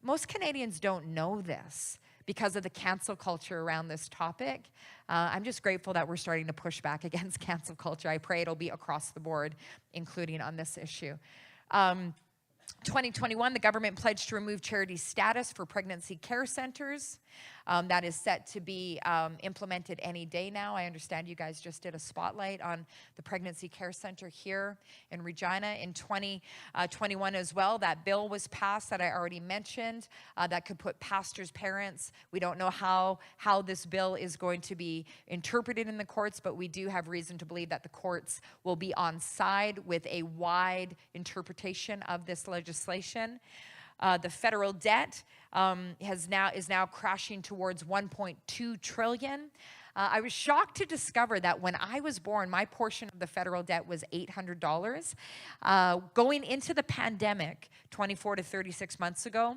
Most Canadians don't know this because of the cancel culture around this topic. I'm just grateful that we're starting to push back against cancel culture. I pray it'll be across the board, including on this issue. 2021, the government pledged to remove charity status for pregnancy care centers. That is set to be implemented any day now. I understand you guys just did a spotlight on the pregnancy care center here in Regina. In 2021 as well, that bill was passed that I already mentioned that could put pastors' parents. We don't know how this bill is going to be interpreted in the courts, but we do have reason to believe that the courts will be on side with a wide interpretation of this legislation. The federal debt is now crashing towards $1.2 trillion. I was shocked to discover that when I was born, my portion of the federal debt was $800. Going into the pandemic 24 to 36 months ago,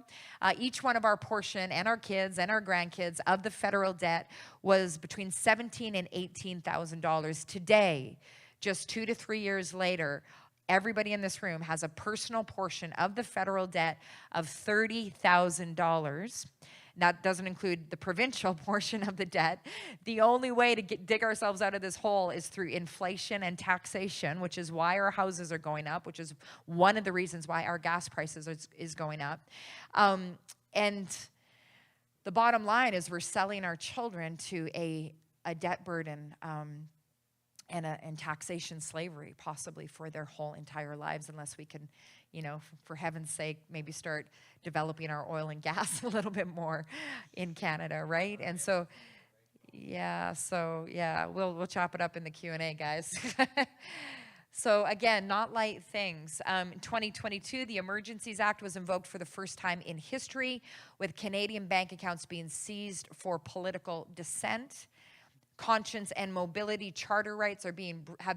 each one of our portion, and our kids and our grandkids, of the federal debt was between $17,000 and $18,000. Today, just 2 to 3 years later, everybody in this room has a personal portion of the federal debt of $30,000. That doesn't include the provincial portion of the debt. The only way to dig ourselves out of this hole is through inflation and taxation, which is why our houses are going up, which is one of the reasons why our gas prices is going up. And the bottom line is we're selling our children to a debt burden and taxation slavery, possibly for their whole entire lives, unless we can, for heaven's sake, maybe start developing our oil and gas a little bit more in Canada, right? And so, we'll chop it up in the Q&A, guys. So again, not light things. In 2022, the Emergencies Act was invoked for the first time in history, with Canadian bank accounts being seized for political dissent. Conscience and mobility charter rights have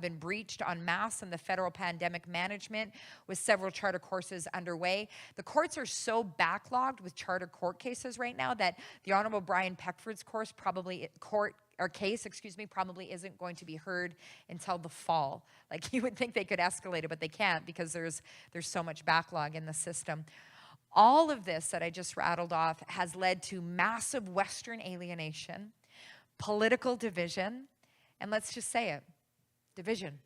been breached en masse in the federal pandemic management, with several charter courses underway. The courts are so backlogged with charter court cases right now that the Honorable Brian Peckford's case probably isn't going to be heard until the fall. Like, you would think they could escalate it, but they can't, because there's so much backlog in the system. All of this that I just rattled off has led to massive Western alienation, political division, and let's just say it, division,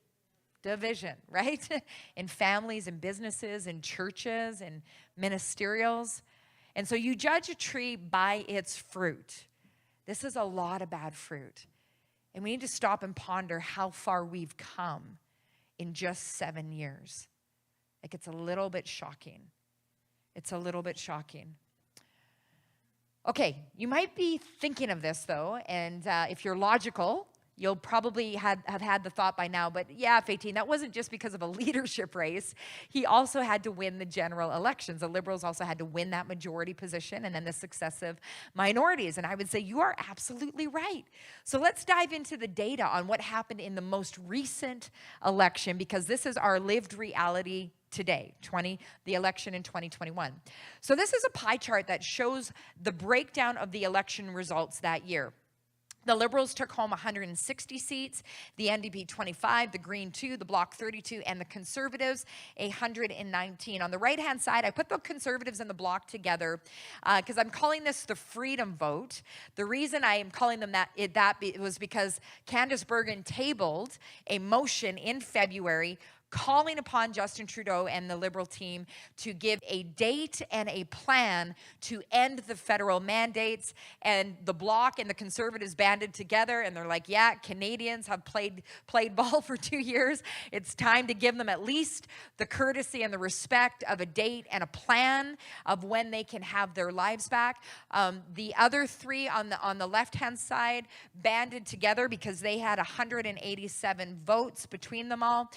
right? In families and businesses and churches and ministerials. And so you judge a tree by its fruit. This is a lot of bad fruit. And we need to stop and ponder how far we've come in just 7 years. Like, it's a little bit shocking. It's a little bit shocking. Okay, you might be thinking of this, though, and if you're logical, you'll probably have had the thought by now, but yeah, F-18, that wasn't just because of a leadership race. He also had to win the general elections. The Liberals also had to win that majority position, and then the successive minorities. And I would say you are absolutely right. So let's dive into the data on what happened in the most recent election, because this is our lived reality today, the election in 2021. So this is a pie chart that shows the breakdown of the election results that year. The Liberals took home 160 seats, the NDP 25, the Green 2, the Bloc 32, and the Conservatives 119. On the right-hand side, I put the Conservatives and the Bloc together because I'm calling this the freedom vote. The reason I am calling them that was because Candace Bergen tabled a motion in February calling upon Justin Trudeau and the Liberal team to give a date and a plan to end the federal mandates. And the Bloc and the Conservatives banded together, and they're like, yeah, Canadians have played ball for 2 years. It's time to give them at least the courtesy and the respect of a date and a plan of when they can have their lives back. The other three on the left-hand side banded together because they had 187 votes between them all,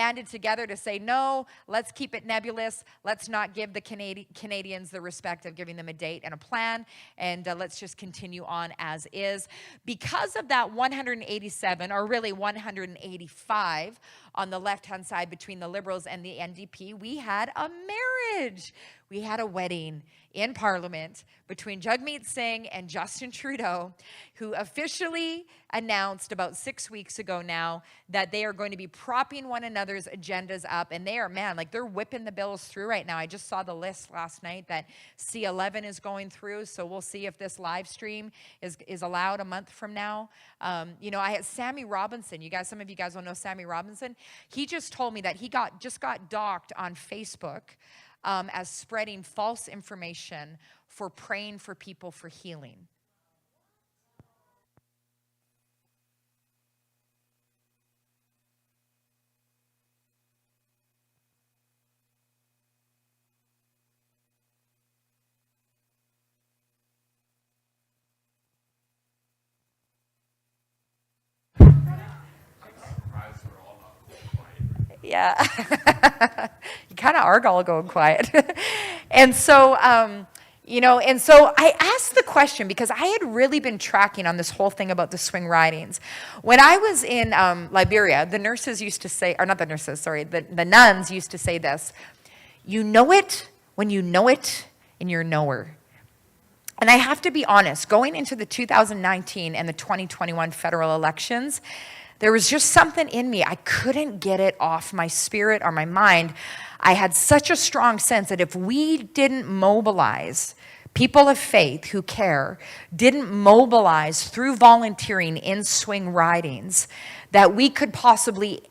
banded together to say, no, let's keep it nebulous. Let's not give the Canadians the respect of giving them a date and a plan, and let's just continue on as is. Because of that 187, or really 185, on the left-hand side between the Liberals and the NDP, we had a marriage. We had a wedding in Parliament between Jagmeet Singh and Justin Trudeau, who officially announced about 6 weeks ago now that they are going to be propping one another's agendas up. And they are, they're whipping the bills through right now. I just saw the list last night that C11 is going through, so we'll see if this live stream is allowed a month from now. I had Sammy Robinson. Some of you guys will know Sammy Robinson. He just told me that he just got docked on Facebook as spreading false information for praying for people for healing. Yeah. You kind of are all going quiet. And so, I asked the question because I had really been tracking on this whole thing about the swing ridings. When I was in Liberia, the nurses used to say, or not the nurses, sorry, the nuns used to say this: you know it when you know it and you're knower. And I have to be honest, going into the 2019 and the 2021 federal elections, there was just something in me. I couldn't get it off my spirit or my mind. I had such a strong sense that if we didn't mobilize, people of faith who care, didn't mobilize through volunteering in swing ridings, that we could possibly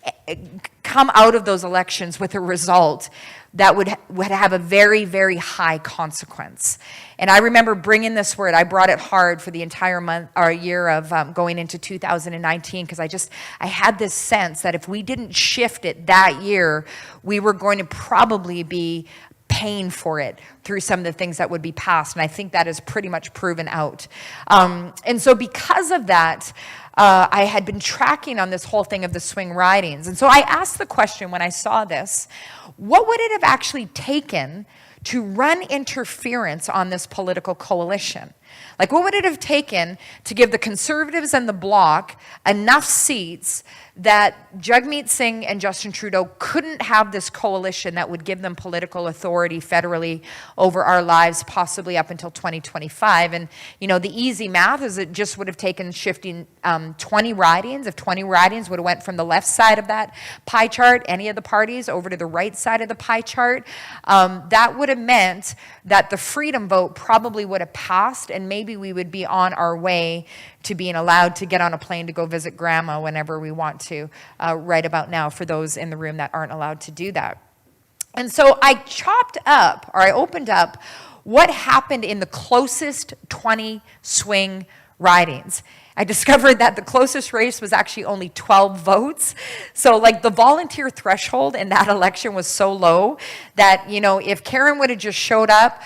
come out of those elections with a result that would have a very, very high consequence. And I remember bringing this word. I brought it hard for the entire month or year of going into 2019 because I had this sense that if we didn't shift it that year, we were going to probably be paying for it through some of the things that would be passed. And I think that is pretty much proven out. And so because of that, I had been tracking on this whole thing of the swing ridings. And so I asked the question when I saw this, what would it have actually taken to run interference on this political coalition? Like, what would it have taken to give the Conservatives and the Bloc enough seats that Jagmeet Singh and Justin Trudeau couldn't have this coalition that would give them political authority federally over our lives, possibly up until 2025? And, you know, the easy math is it just would have taken shifting 20 ridings. If 20 ridings would have went from the left side of that pie chart, any of the parties, over to the right side of the pie chart, that would have meant that the freedom vote probably would have passed, and maybe we would be on our way to being allowed to get on a plane to go visit grandma whenever we want to, right about now, for those in the room that aren't allowed to do that. And so I I opened up what happened in the closest 20 swing ridings. I discovered that the closest race was actually only 12 votes. So like the volunteer threshold in that election was so low that, you know, if Karen would have just showed up,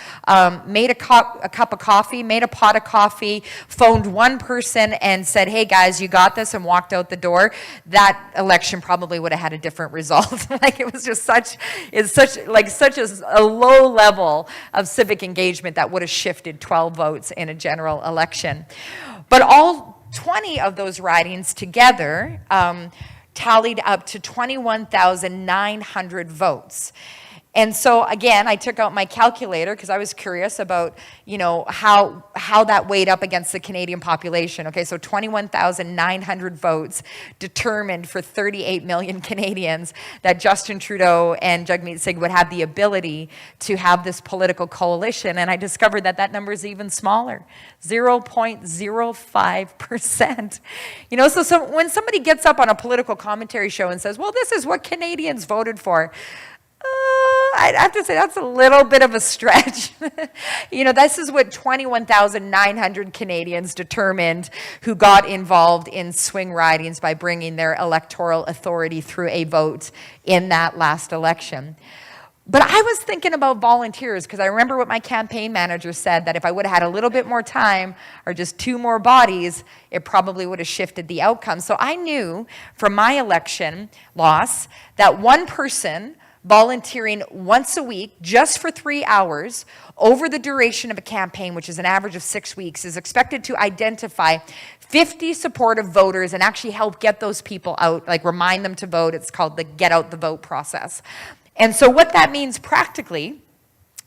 made a cup of coffee, made a pot of coffee, phoned one person and said, hey guys, you got this, and walked out the door, that election probably would have had a different result. Like it was just such a low level of civic engagement that would have shifted 12 votes in a general election. But all 20 of those ridings together tallied up to 21,900 votes. And so again, I took out my calculator because I was curious about, you know, how that weighed up against the Canadian population. Okay, so 21,900 votes determined for 38 million Canadians that Justin Trudeau and Jagmeet Singh would have the ability to have this political coalition. And I discovered that that number is even smaller, 0.05%. You know, so when somebody gets up on a political commentary show and says, well, this is what Canadians voted for, I'd have to say that's a little bit of a stretch. You know, this is what 21,900 Canadians determined who got involved in swing ridings by bringing their electoral authority through a vote in that last election. But I was thinking about volunteers because I remember what my campaign manager said, that if I would have had a little bit more time or just 2 more bodies, it probably would have shifted the outcome. So I knew from my election loss that one person volunteering once a week just for 3 hours over the duration of a campaign, which is an average of 6 weeks, is expected to identify 50 supportive voters and actually help get those people out, like remind them to vote. It's called the get out the vote process. And so what that means practically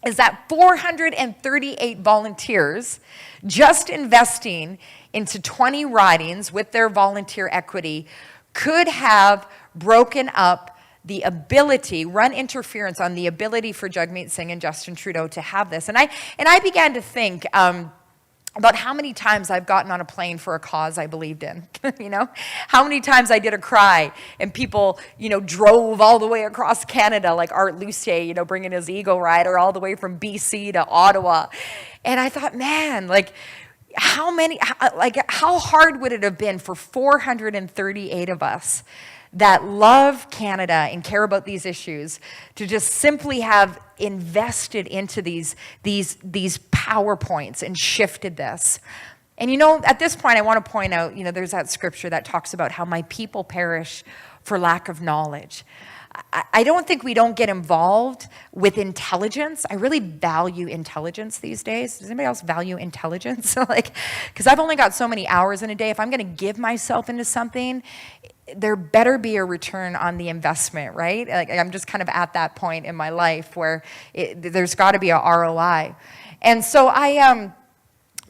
is that 438 volunteers just investing into 20 ridings with their volunteer equity could have broken up the ability, run interference on the ability for Jagmeet Singh and Justin Trudeau to have this. And I began to think about how many times I've gotten on a plane for a cause I believed in, you know? How many times I did a cry and people, you know, drove all the way across Canada, like Art Lucier, you know, bringing his Eagle Rider all the way from BC to Ottawa. And I thought, man, like, how hard would it have been for 438 of us that love Canada and care about these issues to just simply have invested into these PowerPoints and shifted this. And you know, at this point I want to point out, you know, there's that scripture that talks about how my people perish for lack of knowledge. I don't think we don't get involved with intelligence. I really value intelligence these days. Does anybody else value intelligence? Like, because I've only got so many hours in a day. If I'm going to give myself into something, there better be a return on the investment, right? Like, I'm just kind of at that point in my life where there's got to be a ROI. And so I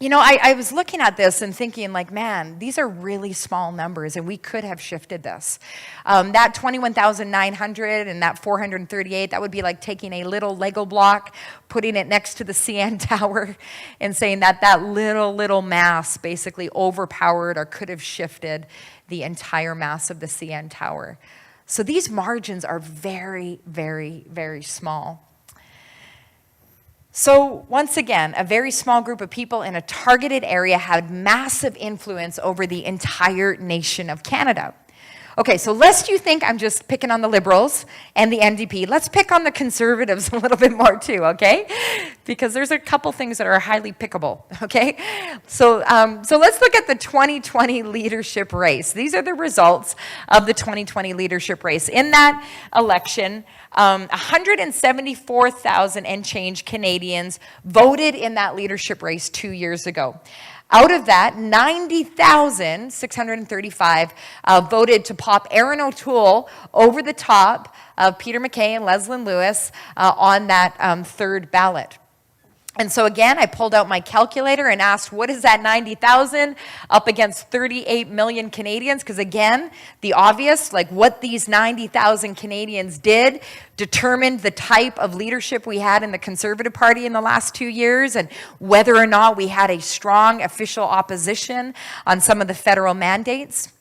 You know, I was looking at this and thinking, like, man, these are really small numbers, and we could have shifted this. That 21,900 and that 438, that would be like taking a little Lego block, putting it next to the CN Tower, and saying that that little mass basically overpowered or could have shifted the entire mass of the CN Tower. So these margins are very, very, very small. So once again, a very small group of people in a targeted area had massive influence over the entire nation of Canada. Okay, so lest you think I'm just picking on the Liberals and the NDP, let's pick on the Conservatives a little bit more too, okay? Because there's a couple things that are highly pickable, okay? So let's look at the 2020 leadership race. These are the results of the 2020 leadership race. In that election, 174,000 and change Canadians voted in that leadership race 2 years ago. Out of that, 90,635 voted to pop Erin O'Toole over the top of Peter MacKay and Leslyn Lewis on that third ballot. And so again, I pulled out my calculator and asked, what is that 90,000 up against 38 million Canadians? Because again, the obvious, like what these 90,000 Canadians did determined the type of leadership we had in the Conservative Party in the last 2 years and whether or not we had a strong official opposition on some of the federal mandates.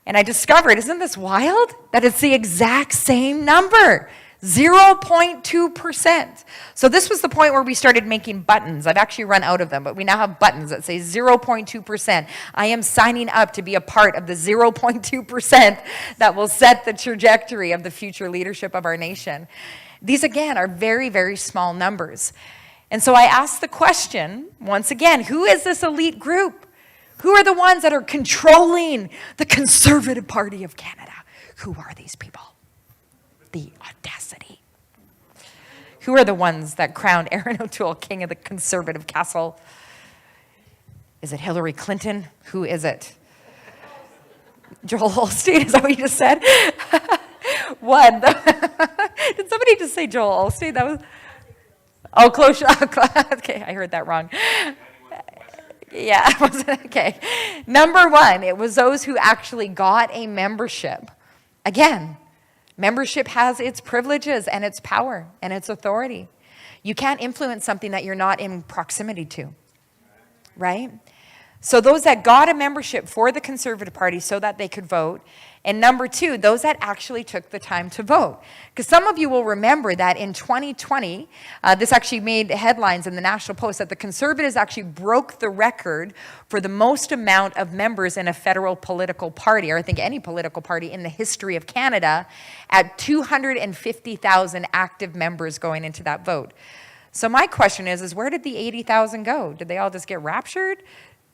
And I discovered, isn't this wild? That it's the exact same number. 0.2%. So this was the point where we started making buttons. I've actually run out of them, but we now have buttons that say 0.2%. I am signing up to be a part of the 0.2% that will set the trajectory of the future leadership of our nation. These, again, are very, very small numbers. And so I asked the question, once again, who is this elite group? Who are the ones that are controlling the Conservative Party of Canada? Who are these people? The audacity. Who are the ones that crowned Erin O'Toole king of the Conservative castle? Is it Hillary Clinton? Who is it? Joel Osteen, is that what you just said? One. Did somebody just say Joel Osteen? That was, oh, close. Okay, I heard that wrong. Yeah, okay. Number one, it was those who actually got a membership. Again, membership has its privileges and its power and its authority. You can't influence something that you're not in proximity to, right? So those that got a membership for the Conservative Party so that they could vote. And number two, those that actually took the time to vote. Because some of you will remember that in 2020, this actually made headlines in the National Post, that the Conservatives actually broke the record for the most amount of members in a federal political party, or I think any political party in the history of Canada, at 250,000 active members going into that vote. So my question is where did the 80,000 go? Did they all just get raptured?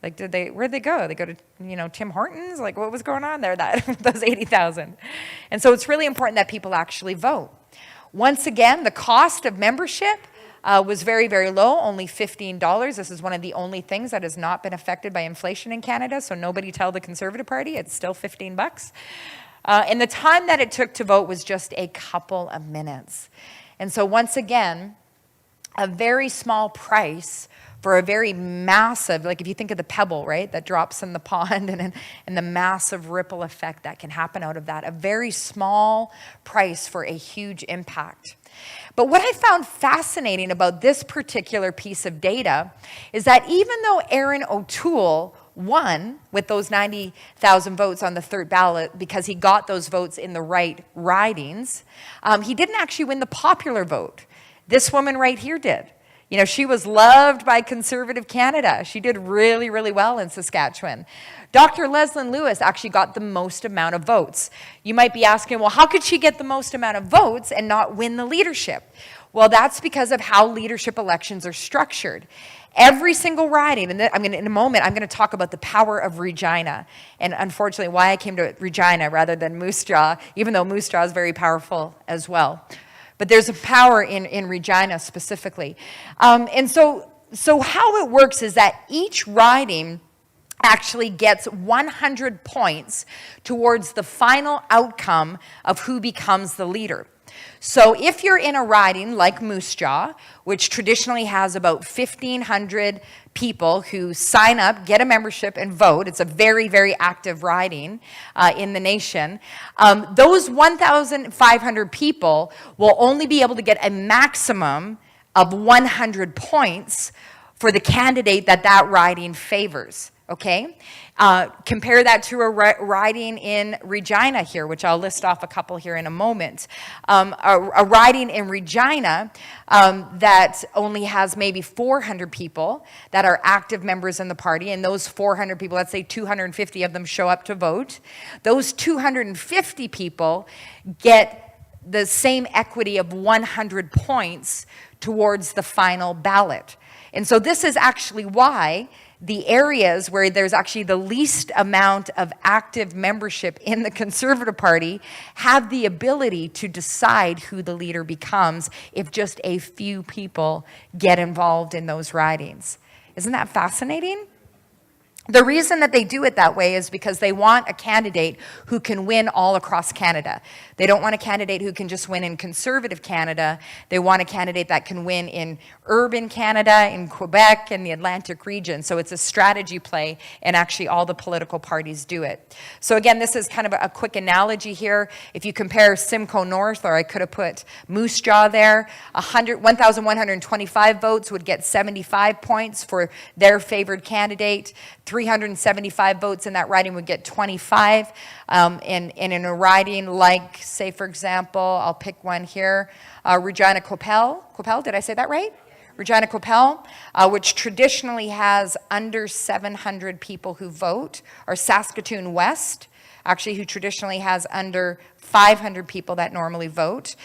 Like, where'd they go? They go to, Tim Hortons? Like, what was going on there, those 80,000? And so it's really important that people actually vote. Once again, the cost of membership was very, very low, only $15. This is one of the only things that has not been affected by inflation in Canada, so nobody tell the Conservative Party, it's still $15. And the time that it took to vote was just a couple of minutes. And so once again, a very small price for a very massive, like if you think of the pebble, right, that drops in the pond and the massive ripple effect that can happen out of that, a very small price for a huge impact. But what I found fascinating about this particular piece of data is that even though Erin O'Toole won with those 90,000 votes on the third ballot because he got those votes in the right ridings, he didn't actually win the popular vote. This woman right here did. She was loved by Conservative Canada. She did really, really well in Saskatchewan. Dr. Leslyn Lewis actually got the most amount of votes. You might be asking, well, how could she get the most amount of votes and not win the leadership? Well, that's because of how leadership elections are structured. Every single riding, and in a moment, I'm going to talk about the power of Regina, and unfortunately, why I came to Regina rather than Moose Jaw, even though Moose Jaw is very powerful as well. But there's a power in Regina specifically. And so how it works is that each riding actually gets 100 points towards the final outcome of who becomes the leader. So if you're in a riding like Moose Jaw, which traditionally has about 1,500 people who sign up, get a membership, and vote, it's a very, very active riding in the nation, those 1,500 people will only be able to get a maximum of 100 points for the candidate that riding favors, okay? Compare that to a riding in Regina here, which I'll list off a couple here in a moment. A riding in Regina that only has maybe 400 people that are active members in the party, and those 400 people, let's say 250 of them show up to vote. Those 250 people get the same equity of 100 points towards the final ballot. And so this is actually why the areas where there's actually the least amount of active membership in the Conservative Party have the ability to decide who the leader becomes if just a few people get involved in those ridings. Isn't that fascinating? The reason that they do it that way is because they want a candidate who can win all across Canada. They don't want a candidate who can just win in Conservative Canada. They want a candidate that can win in urban Canada, in Quebec, and the Atlantic region. So it's a strategy play, and actually all the political parties do it. So again, this is kind of a quick analogy here. If you compare Simcoe North, or I could have put Moose Jaw there, 1,125 votes would get 75 points for their favored candidate. 375 votes in that riding would get 25. And in a riding like, say, for example, I'll pick one here, Regina Coppell. Coppell, did I say that right? Regina Coppell, which traditionally has under 700 people who vote, or Saskatoon West, actually, who traditionally has under 500 people that normally vote.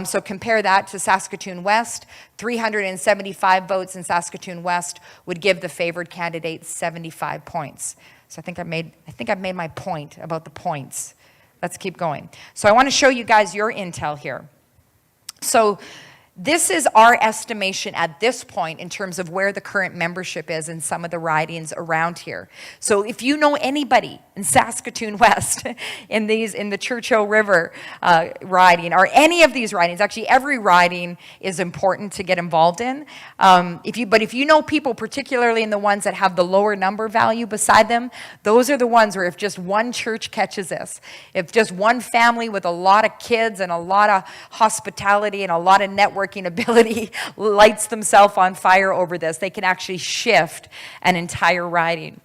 So compare that to Saskatoon West. 375 votes in Saskatoon West would give the favored candidate 75 points. So I think I've made my point about the points. Let's keep going. So I want to show you guys your intel here. So this is our estimation at this point in terms of where the current membership is in some of the ridings around here. So if you know anybody in Saskatoon West, in the Churchill River riding, or any of these ridings, actually every riding is important to get involved in. But if you know people, particularly in the ones that have the lower number value beside them, those are the ones where if just one church catches this, if just one family with a lot of kids and a lot of hospitality and a lot of networking ability lights themselves on fire over this, they can actually shift an entire riding.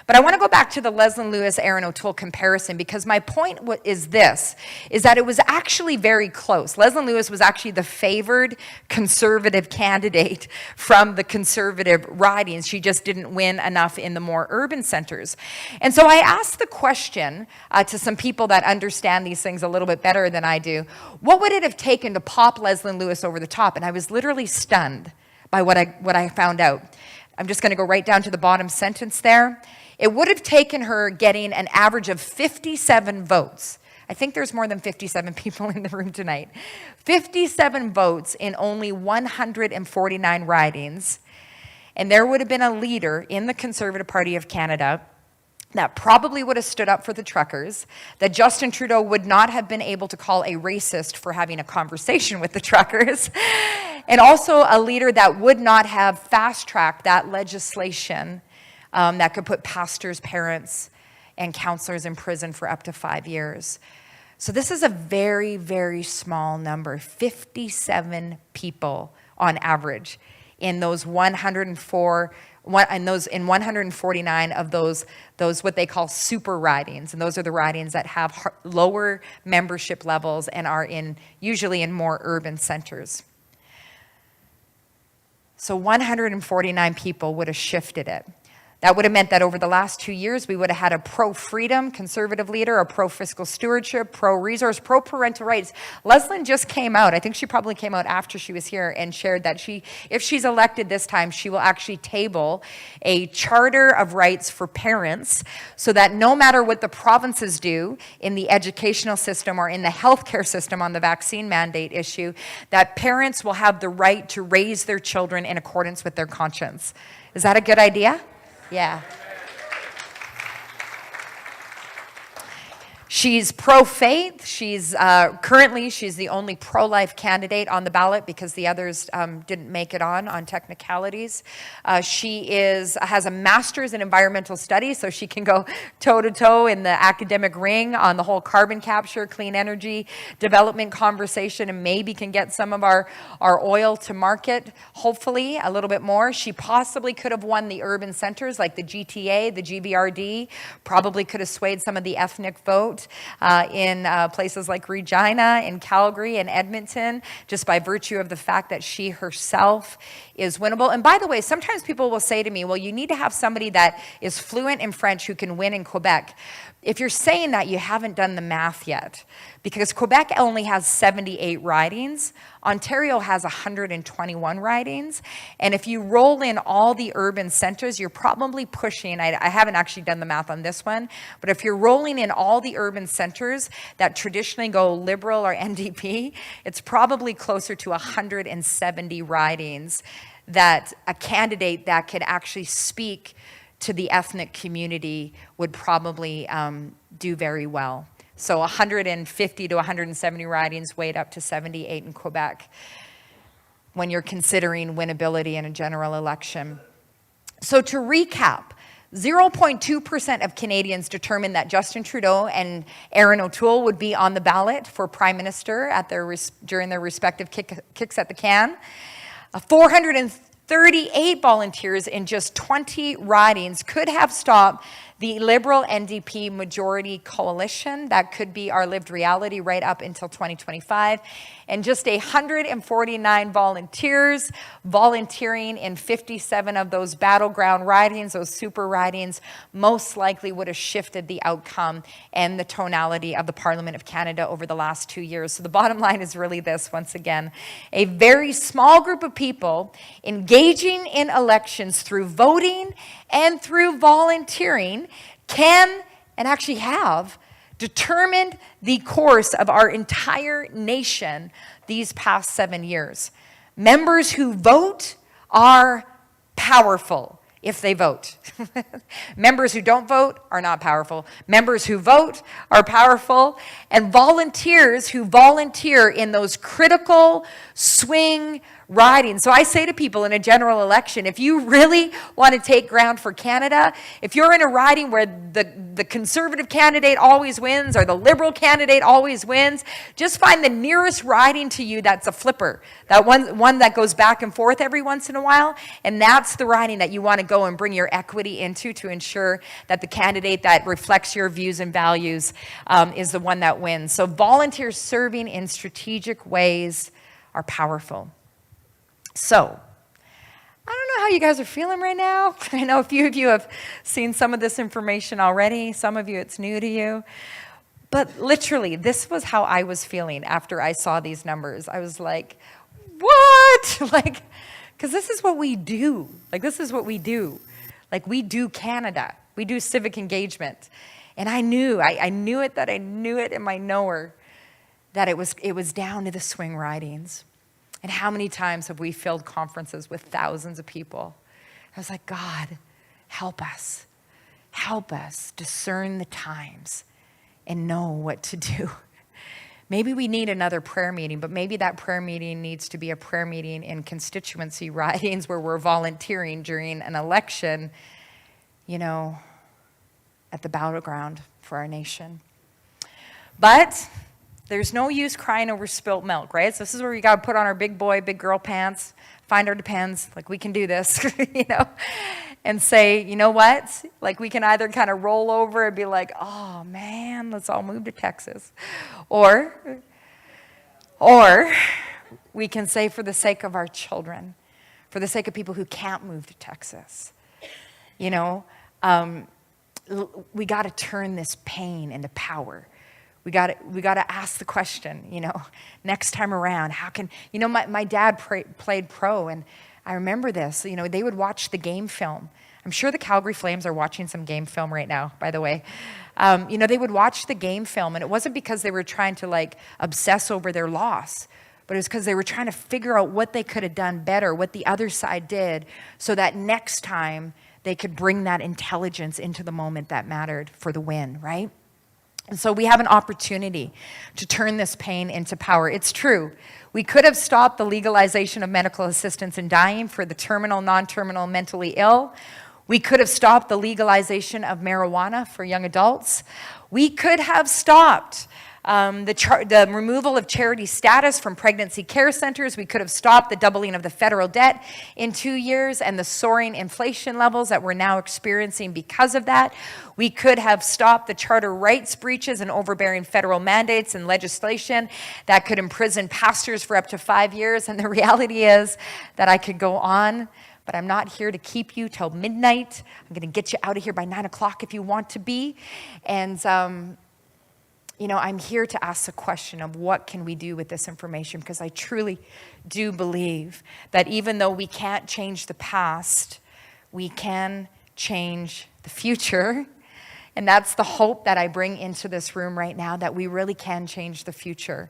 But I want to go back to the Leslyn Lewis, Aaron O'Toole comparison, because my point is that it was actually very close. Leslyn Lewis was actually the favored Conservative candidate from the Conservative ridings. She just didn't win enough in the more urban centers. And so I asked the question to some people that understand these things a little bit better than I do, what would it have taken to pop Leslyn Lewis over the top? And I was literally stunned by what I found out. I'm just going to go right down to the bottom sentence there. It would have taken her getting an average of 57 votes. I think there's more than 57 people in the room tonight. 57 votes in only 149 ridings. And there would have been a leader in the Conservative Party of Canada that probably would have stood up for the truckers, that Justin Trudeau would not have been able to call a racist for having a conversation with the truckers, and also a leader that would not have fast-tracked that legislation that could put pastors, parents, and counselors in prison for up to 5 years. So this is a very, very small number, 57 people on average in those 149 of those what they call super ridings, and those are the ridings that have lower membership levels and are usually in more urban centers. So 149 people would have shifted it. That would have meant that over the last 2 years, we would have had a pro-freedom Conservative leader, a pro-fiscal stewardship, pro-resource, pro-parental rights. Leslyn just came out, I think she probably came out after she was here, and shared that if she's elected this time, she will actually table a charter of rights for parents so that no matter what the provinces do in the educational system or in the healthcare system on the vaccine mandate issue, that parents will have the right to raise their children in accordance with their conscience. Is that a good idea? Yeah. She's pro-faith. She's currently she's the only pro-life candidate on the ballot because the others didn't make it on technicalities. She has a master's in environmental studies, so she can go toe-to-toe in the academic ring on the whole carbon capture, clean energy development conversation, and maybe can get some of our oil to market, hopefully a little bit more. She possibly could have won the urban centers like the GTA, the GBRD, probably could have swayed some of the ethnic vote in places like Regina, in Calgary, and Edmonton, just by virtue of the fact that she herself is winnable. And by the way, sometimes people will say to me, well, you need to have somebody that is fluent in French who can win in Quebec. If you're saying that, you haven't done the math yet, because Quebec only has 78 ridings. Ontario has 121 ridings. And if you roll in all the urban centers, you're probably pushing, I haven't actually done the math on this one, but if you're rolling in all the urban centers that traditionally go Liberal or NDP, it's probably closer to 170 ridings that a candidate that could actually speak to the ethnic community would probably do very well. So 150 to 170 ridings weighed up to 78 in Quebec when you're considering winnability in a general election. So to recap, 0.2% of Canadians determined that Justin Trudeau and Erin O'Toole would be on the ballot for Prime Minister at during their respective kicks at the can. 438 volunteers in just 20 ridings could have stopped the Liberal NDP majority coalition. That could be our lived reality right up until 2025. And just 149 volunteers volunteering in 57 of those battleground ridings, those super ridings, most likely would have shifted the outcome and the tonality of the Parliament of Canada over the last 2 years. So the bottom line is really this, once again, a very small group of people engaging in elections through voting and through volunteering can, and actually have, determined the course of our entire nation these past 7 years. Members who vote are powerful if they vote. Members who don't vote are not powerful. Members who vote are powerful. And volunteers who volunteer in those critical swing ridings. So I say to people in a general election, if you really want to take ground for Canada, if you're in a riding where the Conservative candidate always wins or the Liberal candidate always wins, just find the nearest riding to you that's a flipper, that one that goes back and forth every once in a while, and that's the riding that you want to go and bring your equity into to ensure that the candidate that reflects your views and values is the one that wins. So volunteers serving in strategic ways are powerful. So, I don't know how you guys are feeling right now. I know a few of you have seen some of this information already. Some of you, it's new to you. But literally, this was how I was feeling after I saw these numbers. I was like, what? Like, because this is what we do. Like, this is what we do. Like, we do Canada. We do civic engagement. And I knew it in my knower that it was down to the swing ridings. And how many times have we filled conferences with thousands of people? I was like, God, help us. Help us discern the times and know what to do. Maybe we need another prayer meeting, but maybe that prayer meeting needs to be a prayer meeting in constituency ridings where we're volunteering during an election, at the battleground for our nation. But there's no use crying over spilt milk, right? So this is where we got to put on our big boy, big girl pants, find our depends, like we can do this, and say, you know what? Like we can either kind of roll over and be like, oh man, let's all move to Texas. Or we can say for the sake of our children, for the sake of people who can't move to Texas, we got to turn this pain into power. We got to ask the question, next time around, how can, my dad played pro, and I remember this, they would watch the game film. I'm sure the Calgary Flames are watching some game film right now, by the way. They would watch the game film, and it wasn't because they were trying to obsess over their loss, but it was because they were trying to figure out what they could have done better, what the other side did, so that next time they could bring that intelligence into the moment that mattered for the win, right? And so we have an opportunity to turn this pain into power. It's true. We could have stopped the legalization of medical assistance in dying for the terminal, non-terminal, mentally ill. We could have stopped the legalization of marijuana for young adults. We could have stopped the removal of charity status from pregnancy care centers. We could have stopped the doubling of the federal debt in 2 years and the soaring inflation levels that we're now experiencing because of that. We could have stopped the charter rights breaches and overbearing federal mandates and legislation that could imprison pastors for up to 5 years. And the reality is that I could go on, but I'm not here to keep you till midnight. I'm going to get you out of here by 9 o'clock if you want to be. And you know, I'm here to ask the question of what can we do with this information, because I truly do believe that even though we can't change the past, we can change the future. And that's the hope that I bring into this room right now, that we really can change the future.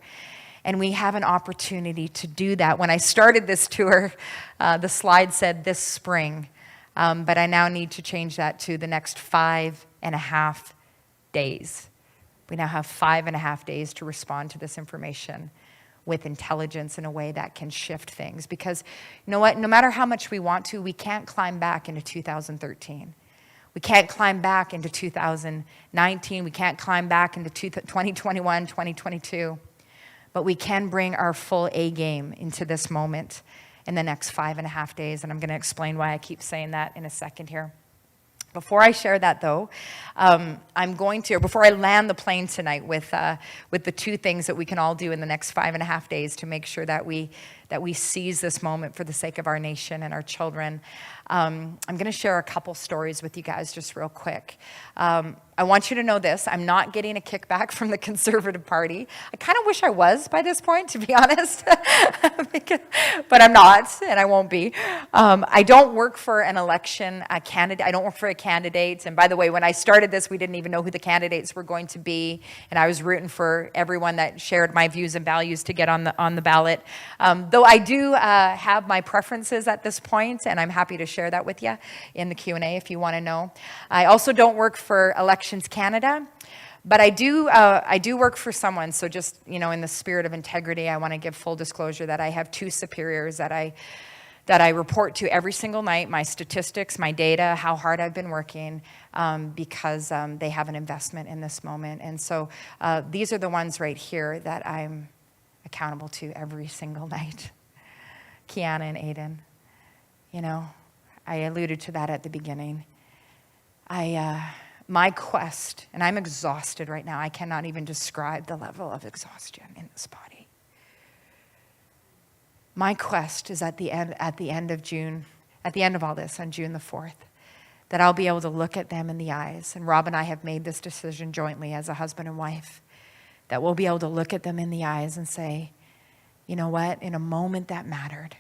And we have an opportunity to do that. When I started this tour, the slide said this spring, but I now need to change that to the next 5.5 days. We now have 5.5 days to respond to this information with intelligence in a way that can shift things. Because you know what? No matter how much we want to, we can't climb back into 2013. We can't climb back into 2019. We can't climb back into 2021, 2022. But we can bring our full A game into this moment in the next 5.5 days. And I'm going to explain why I keep saying that in a second here. Before I share that, though, before I land the plane tonight with the 2 things that we can all do in the next 5.5 days to make sure that we seize this moment for the sake of our nation and our children, I'm going to share a couple stories with you guys just real quick. I want you to know this. I'm not getting a kickback from the Conservative Party. I kind of wish I was by this point, to be honest, but I'm not, and I won't be. I don't work for an election candidate. I don't work for a candidate. And by the way, when I started this, we didn't even know who the candidates were going to be, and I was rooting for everyone that shared my views and values to get on the ballot. Though I do have my preferences at this point, and I'm happy to share that with you in the Q&A if you want to know. I also don't work for Elections Canada, but I do work for someone. So just, you know, in the spirit of integrity, I want to give full disclosure that I have 2 superiors that I report to every single night, my statistics, my data, how hard I've been working, because they have an investment in this moment. And so these are the ones right here that I'm accountable to every single night. Kiana and Aiden. You know, I alluded to that at the beginning. My quest, and I'm exhausted right now. I cannot even describe the level of exhaustion in this body. My quest is at the end of June, at the end of all this, on June the 4th, that I'll be able to look at them in the eyes. And Rob and I have made this decision jointly as a husband and wife, that we'll be able to look at them in the eyes and say, you know what? In a moment that mattered,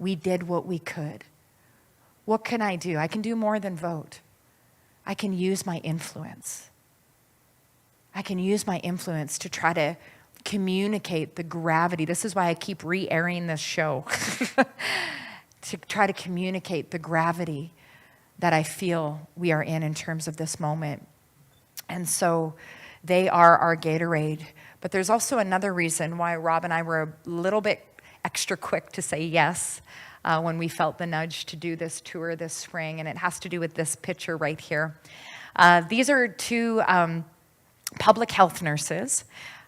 we did what we could. What can I do? I can do more than vote. I can use my influence. I can use my influence to try to communicate the gravity. This is why I keep re-airing this show. To try to communicate the gravity that I feel we are in terms of this moment. And so they are our Gatorade. But there's also another reason why Rob and I were a little bit extra quick to say yes when we felt the nudge to do this tour this spring, and it has to do with this picture right here. These are 2 public health nurses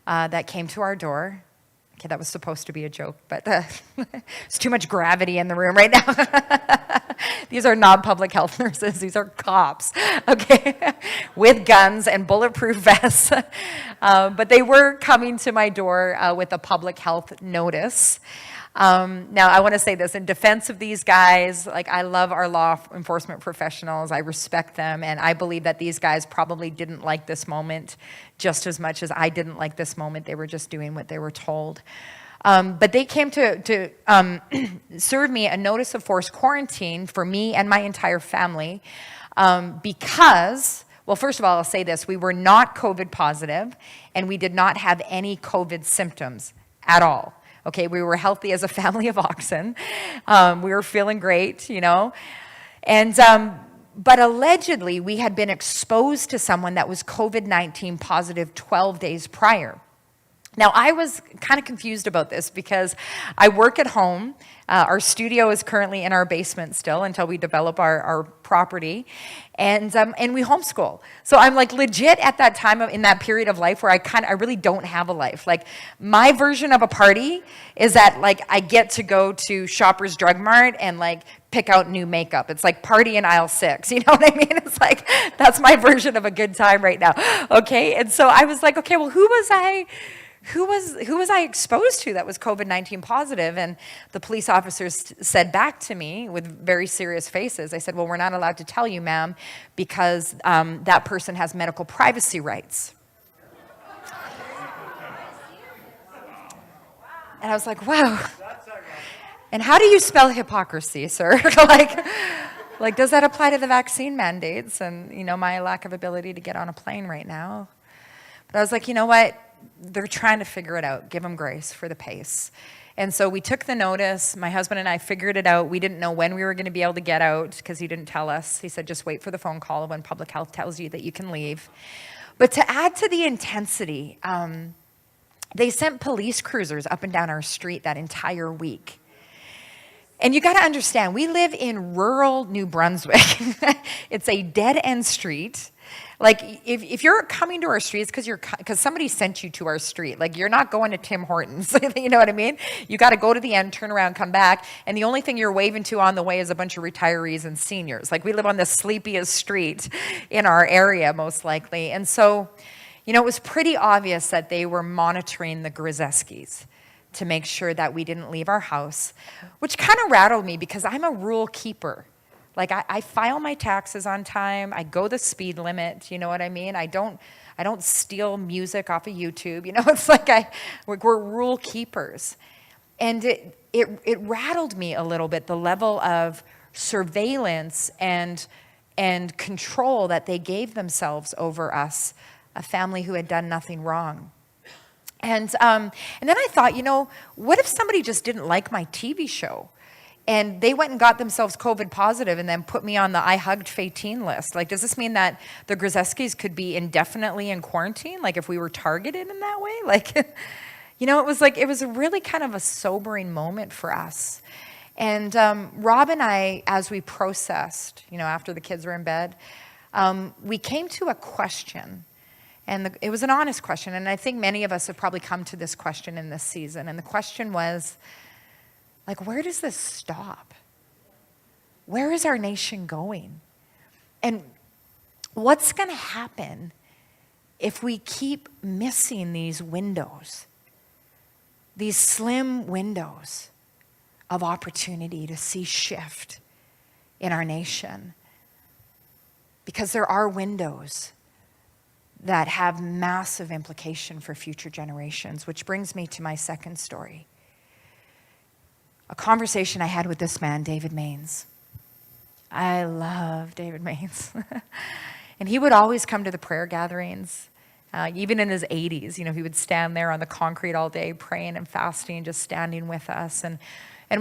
that came to our door. Okay, that was supposed to be a joke, but there's too much gravity in the room right now. These are not public health nurses. These are cops, okay, with guns and bulletproof vests. But they were coming to my door with a public health notice. Now, I want to say this in defense of these guys. Like, I love our law enforcement professionals. I respect them, and I believe that these guys probably didn't like this moment just as much as I didn't like this moment. They were just doing what they were told. But they came to serve me a notice of forced quarantine for me and my entire family because, well, first of all, I'll say this. We were not COVID positive, and we did not have any COVID symptoms at all. Okay, we were healthy as a family of oxen. We were feeling great, you know. And But allegedly, we had been exposed to someone that was COVID-19 positive 12 days prior. Now, I was kind of confused about this because I work at home. Our studio is currently in our basement still until we develop our property. And we homeschool. So I'm like legit at that time in that period of life where I really don't have a life. Like my version of a party is that like I get to go to Shoppers Drug Mart and like pick out new makeup. It's like party in aisle 6. You know what I mean? It's like, that's my version of a good time right now. Okay. And so I was like, okay, well, who was I exposed to that was COVID-19 positive? And the police officers said back to me with very serious faces, I said, well, we're not allowed to tell you, ma'am, because that person has medical privacy rights. And I was like, wow. And how do you spell hypocrisy, sir? like, does that apply to the vaccine mandates and, you know, my lack of ability to get on a plane right now? But I was like, you know what? They're trying to figure it out. Give them grace for the pace. And so we took the notice. My husband and I figured it out. We didn't know when we were going to be able to get out because he didn't tell us. He said, just wait for the phone call when public health tells you that you can leave. But to add to the intensity, they sent police cruisers up and down our street that entire week. And you got to understand, we live in rural New Brunswick. It's a dead-end street. Like, if you're coming to our streets because somebody sent you to our street, like you're not going to Tim Hortons, you know what I mean? You got to go to the end, turn around, come back, and the only thing you're waving to on the way is a bunch of retirees and seniors. Like we live on the sleepiest street in our area, most likely. And so, you know, it was pretty obvious that they were monitoring the Grzeskis to make sure that we didn't leave our house, which kind of rattled me because I'm a rule keeper. Like I file my taxes on time. I go the speed limit. You know what I mean? I don't steal music off of YouTube. You know, it's like we're rule keepers. And it rattled me a little bit, the level of surveillance and control that they gave themselves over us, a family who had done nothing wrong. And then I thought, you know, what if somebody just didn't like my TV show? And they went and got themselves COVID positive and then put me on the I hugged Fatine list. Like, does this mean that the Grzeskis could be indefinitely in quarantine? Like, if we were targeted in that way? Like, you know, it was a really kind of a sobering moment for us. And Rob and I, as we processed, you know, after the kids were in bed, we came to a question. And it was an honest question. And I think many of us have probably come to this question in this season. And the question was, like, where does this stop? Where is our nation going? And what's going to happen if we keep missing these windows, these slim windows of opportunity to see shift in our nation? Because there are windows that have massive implication for future generations, which brings me to my second story. A conversation I had with this man, David Maines. I love David Maines. And he would always come to the prayer gatherings, even in his 80s. You know, he would stand there on the concrete all day praying and fasting, just standing with us. And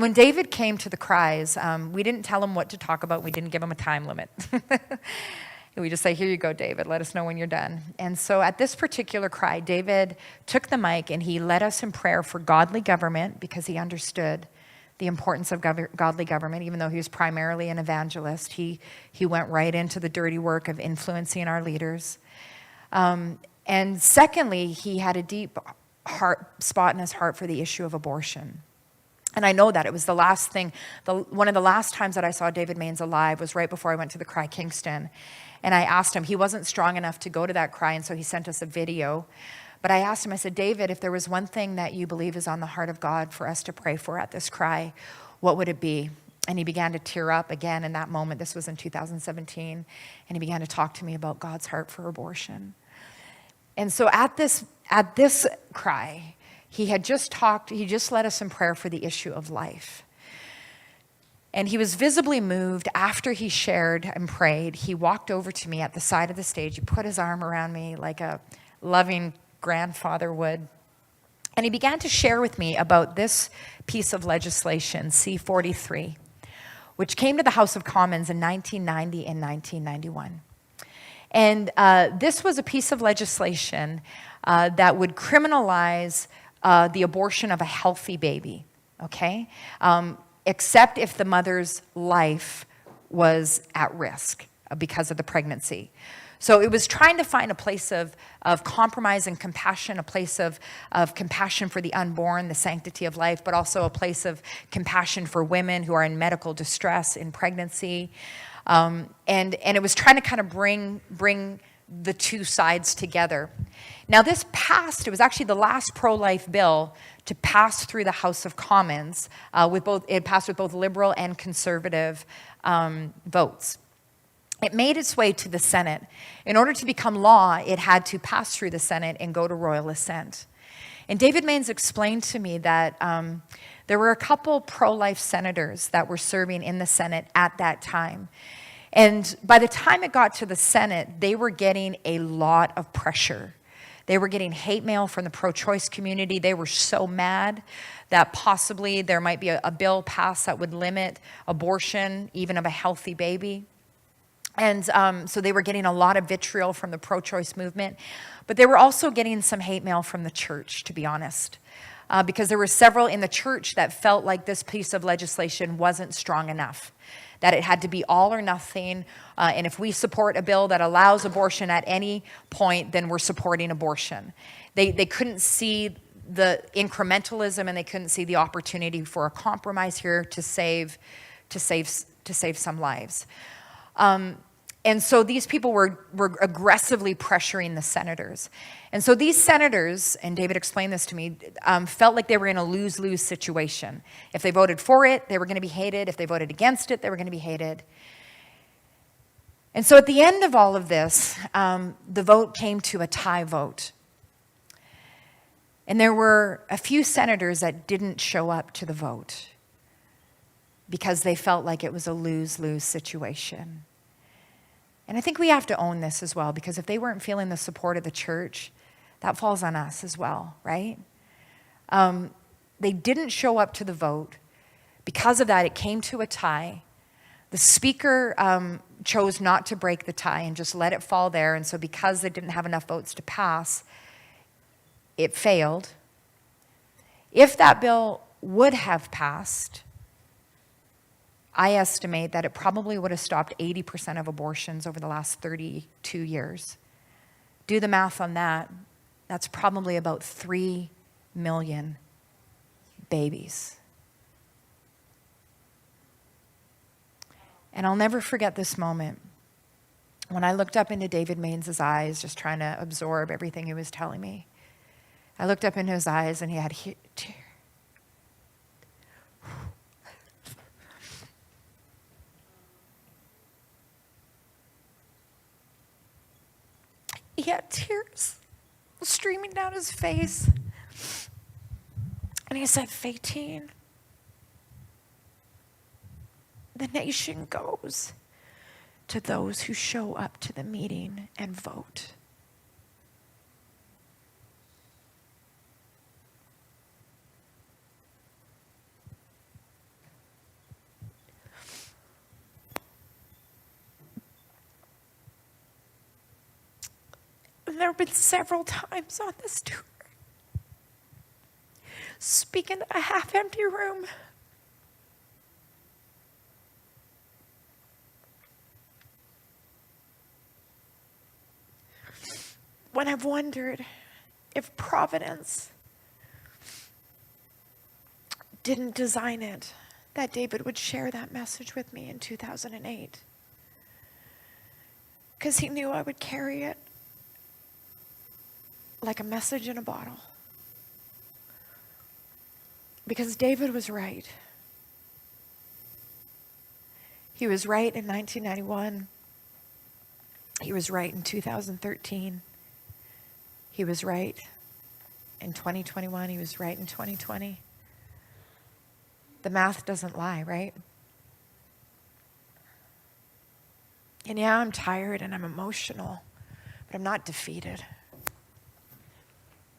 when David came to the cries, we didn't tell him what to talk about. We didn't give him a time limit. We just say, here you go, David. Let us know when you're done. And so at this particular cry, David took the mic and he led us in prayer for godly government because he understood the importance of godly government. Even though he was primarily an evangelist, he went right into the dirty work of influencing our leaders. And secondly, he had a deep spot in his heart for the issue of abortion. And I know that it was the last thing, one of the last times that I saw David Maines alive was right before I went to the Cry Kingston. And I asked him, he wasn't strong enough to go to that cry, and so he sent us a video. But I asked him, I said, David, if there was one thing that you believe is on the heart of God for us to pray for at this cry, what would it be? And he began to tear up again in that moment. This was in 2017. And he began to talk to me about God's heart for abortion. And so at this cry, he just led us in prayer for the issue of life. And he was visibly moved after he shared and prayed. He walked over to me at the side of the stage. He put his arm around me like a loving grandfather would. And he began to share with me about this piece of legislation, C-43, which came to the House of Commons in 1990 and 1991. And this was a piece of legislation that would criminalize the abortion of a healthy baby, okay? Except if the mother's life was at risk because of the pregnancy. So it was trying to find a place of compromise and compassion, a place of compassion for the unborn, the sanctity of life, but also a place of compassion for women who are in medical distress in pregnancy. And it was trying to kind of bring the two sides together. Now this passed, it was actually the last pro-life bill to pass through the House of Commons. It passed with both liberal and conservative votes. It made its way to the Senate. In order to become law, it had to pass through the Senate and go to royal assent. And David Maines explained to me that there were a couple pro-life senators that were serving in the Senate at that time. And by the time it got to the Senate, they were getting a lot of pressure. They were getting hate mail from the pro-choice community. They were so mad that possibly there might be a bill passed that would limit abortion, even of a healthy baby. And so they were getting a lot of vitriol from the pro-choice movement. But they were also getting some hate mail from the church, to be honest. Because there were several in the church that felt like this piece of legislation wasn't strong enough. That it had to be all or nothing. And if we support a bill that allows abortion at any point, then we're supporting abortion. They couldn't see the incrementalism, and they couldn't see the opportunity for a compromise here to save some lives. And so these people were aggressively pressuring the senators. And so these senators, and David explained this to me, felt like they were in a lose-lose situation. If they voted for it, they were going to be hated. If they voted against it, they were going to be hated. And so at the end of all of this, the vote came to a tie vote. And there were a few senators that didn't show up to the vote because they felt like it was a lose-lose situation. And I think we have to own this as well, because if they weren't feeling the support of the church, that falls on us as well, right? They didn't show up to the vote. Because of that, it came to a tie. The speaker chose not to break the tie and just let it fall there. And so because they didn't have enough votes to pass, it failed. If that bill would have passed, I estimate that it probably would have stopped 80% of abortions over the last 32 years. Do the math on that. That's probably about 3 million babies. And I'll never forget this moment when I looked up into David Maines' eyes, just trying to absorb everything he was telling me. I looked up into his eyes and he had tears. He had tears streaming down his face. And he said, "Fatine, the nation goes to those who show up to the meeting and vote." And there have been several times on this tour speaking to a half-empty room. When I've wondered if Providence didn't design it, that David would share that message with me in 2008. Because he knew I would carry it like a message in a bottle. Because David was right. He was right in 1991. He was right in 2013. He was right in 2021. He was right in 2020. The math doesn't lie, right? And yeah, I'm tired and I'm emotional, but I'm not defeated.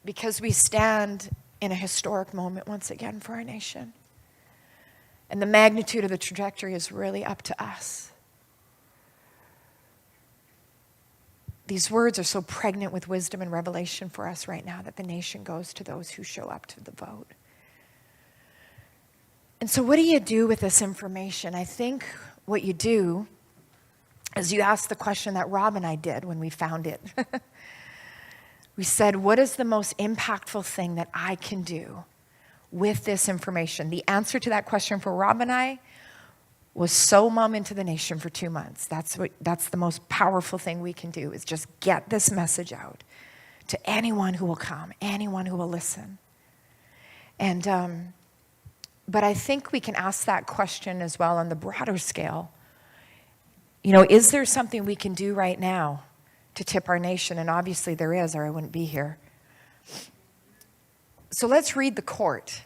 Because we stand in a historic moment once again for our nation. And the magnitude of the trajectory is really up to us. These words are so pregnant with wisdom and revelation for us right now that the nation goes to those who show up to the vote. And so what do you do with this information? I think what you do is you ask the question that Rob and I did when we found it. We said, what is the most impactful thing that I can do with this information? The answer to that question for Rob and I was sow Mom into the nation for 2 months. That's the most powerful thing we can do, is just get this message out to anyone who will come, anyone who will listen. And but I think we can ask that question as well on the broader scale. You know, is there something we can do right now to tip our nation? And obviously there is, or I wouldn't be here. So let's read the court.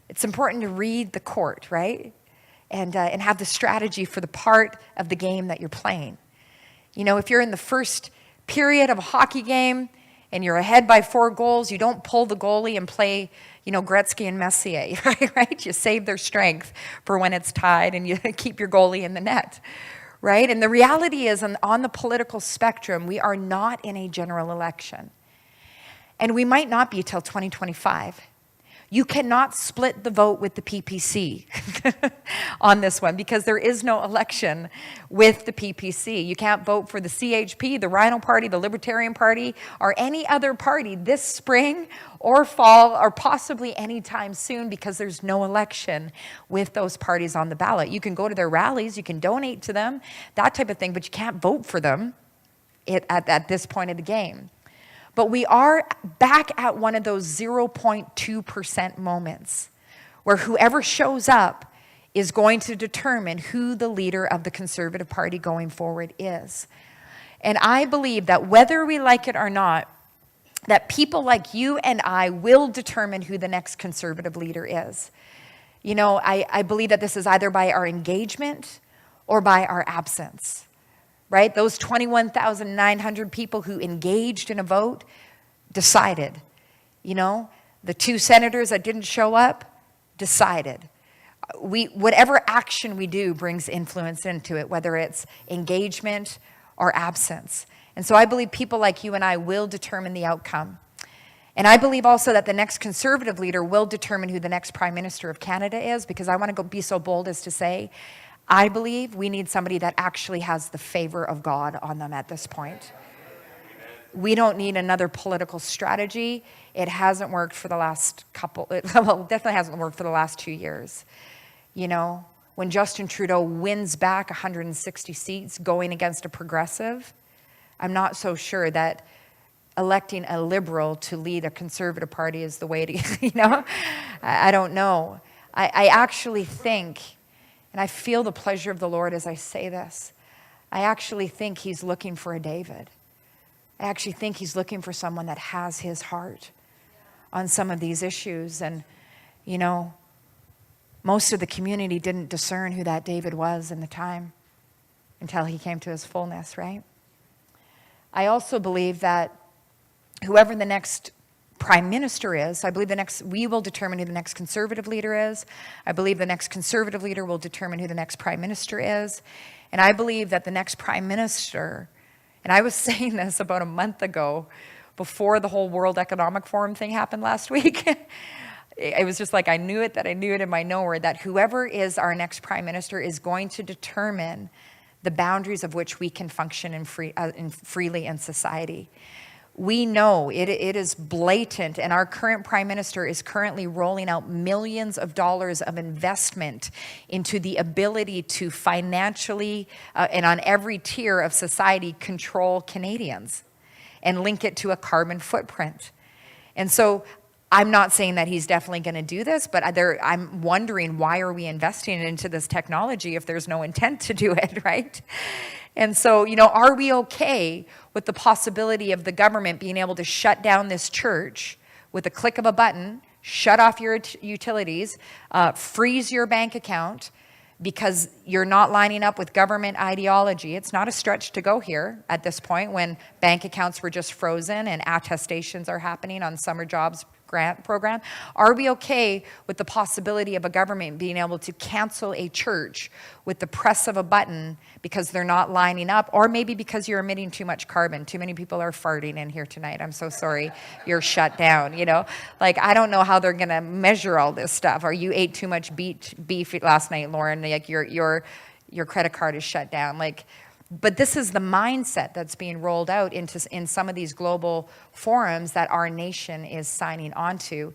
It's important to read the court, right? And have the strategy for the part of the game that you're playing. You know, if you're in the first period of a hockey game and you're ahead by 4 goals, you don't pull the goalie and play, you know, Gretzky and Messier, right? You save their strength for when it's tied and you keep your goalie in the net, right? And the reality is on the political spectrum, we are not in a general election. And we might not be till 2025. You cannot split the vote with the PPC on this one because there is no election with the PPC. You can't vote for the CHP, the Rhino Party, the Libertarian Party, or any other party this spring or fall or possibly anytime soon because there's no election with those parties on the ballot. You can go to their rallies, you can donate to them, that type of thing, but you can't vote for them at this point of the game. But we are back at one of those 0.2% moments where whoever shows up is going to determine who the leader of the Conservative Party going forward is. And I believe that whether we like it or not, that people like you and I will determine who the next Conservative leader is. You know, I believe that this is either by our engagement or by our absence. Right? Those 21,900 people who engaged in a vote decided. You know, the 2 senators that didn't show up decided. Whatever action we do brings influence into it, whether it's engagement or absence. And so I believe people like you and I will determine the outcome. And I believe also that the next Conservative leader will determine who the next Prime Minister of Canada is, because I want to be so bold as to say, I believe we need somebody that actually has the favor of God on them at this point. We don't need another political strategy. It hasn't worked for the last well, definitely hasn't worked for the last 2 years. You know, when Justin Trudeau wins back 160 seats going against a progressive, I'm not so sure that electing a liberal to lead a Conservative Party is the way to, you know, I don't know. I actually think, and I feel the pleasure of the Lord as I say this, I actually think he's looking for a David. I actually think he's looking for someone that has his heart on some of these issues. And, you know, most of the community didn't discern who that David was in the time until he came to his fullness, right? I also believe that whoever the next Prime Minister is, I believe we will determine who the next Conservative leader is. I believe the next Conservative leader will determine who the next Prime Minister is. And I believe that the next Prime Minister, and I was saying this about a month ago before the whole World Economic Forum thing happened last week. It was just like I knew it in my knower, that whoever is our next Prime Minister is going to determine the boundaries of which we can function freely in society. We know it is blatant, and our current Prime Minister is currently rolling out millions of dollars of investment into the ability to financially and on every tier of society control Canadians and link it to a carbon footprint. And so I'm not saying that he's definitely going to do this, but I'm wondering, why are we investing into this technology if there's no intent to do it, right? And so, you know, are we okay with the possibility of the government being able to shut down this church with a click of a button, shut off your utilities, freeze your bank account because you're not lining up with government ideology? It's not a stretch to go here at this point when bank accounts were just frozen and attestations are happening on summer jobs grant program? Are we okay with the possibility of a government being able to cancel a church with the press of a button because they're not lining up, or maybe because you're emitting too much carbon? Too many people are farting in here tonight. I'm so sorry. You're shut down, you know? Like, I don't know how they're going to measure all this stuff. Or you ate too much beef last night, Lauren. Like, your credit card is shut down. Like, but this is the mindset that's being rolled out in some of these global forums that our nation is signing onto.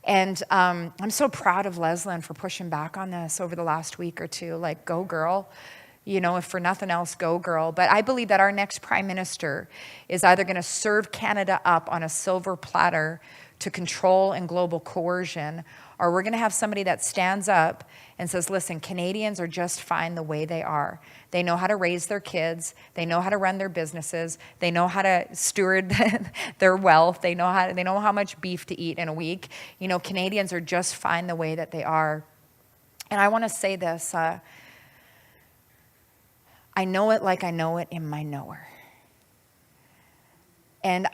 And I'm so proud of Leslyn for pushing back on this over the last week or two. Like, go girl. You know, if for nothing else, go girl. But I believe that our next prime minister is either going to serve Canada up on a silver platter to control and global coercion, or we're going to have somebody that stands up and says, listen, Canadians are just fine the way they are. They know how to raise their kids. They know how to run their businesses. They know how to steward their wealth. They know how much beef to eat in a week. You know, Canadians are just fine the way that they are. And I want to say this. I know it like I know it in my knower. And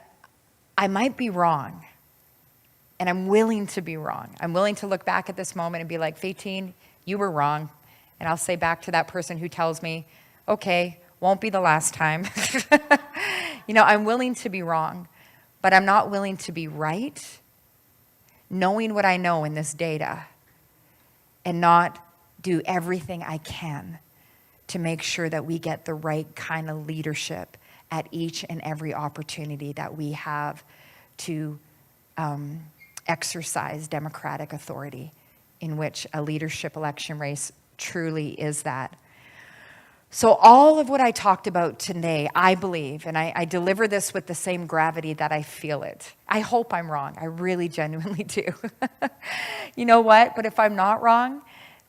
I might be wrong. And I'm willing to be wrong. I'm willing to look back at this moment and be like, Faitine, you were wrong. And I'll say back to that person who tells me, okay, won't be the last time. You know, I'm willing to be wrong, but I'm not willing to be right, knowing what I know in this data, and not do everything I can to make sure that we get the right kind of leadership at each and every opportunity that we have to exercise democratic authority, in which a leadership election race truly is that. So all of what I talked about today, I believe, and I deliver this with the same gravity that I feel it. I hope I'm wrong. I really genuinely do. You know what? But if I'm not wrong,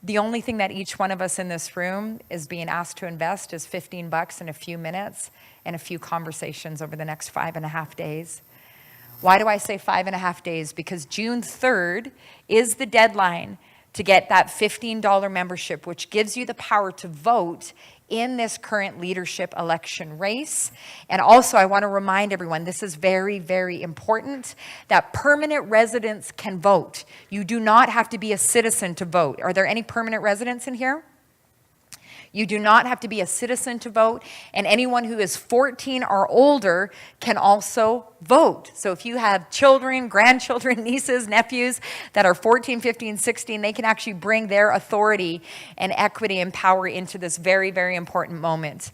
the only thing that each one of us in this room is being asked to invest is $15 in a few minutes and a few conversations over the next 5.5 days. Why do I say 5.5 days? Because June 3rd is the deadline to get that $15 membership, which gives you the power to vote in this current leadership election race. And also, I want to remind everyone, this is very, very important, that permanent residents can vote. You do not have to be a citizen to vote. Are there any permanent residents in here? You do not have to be a citizen to vote, and anyone who is 14 or older can also vote. So if you have children, grandchildren, nieces, nephews that are 14, 15, 16, they can actually bring their authority and equity and power into this very, very important moment.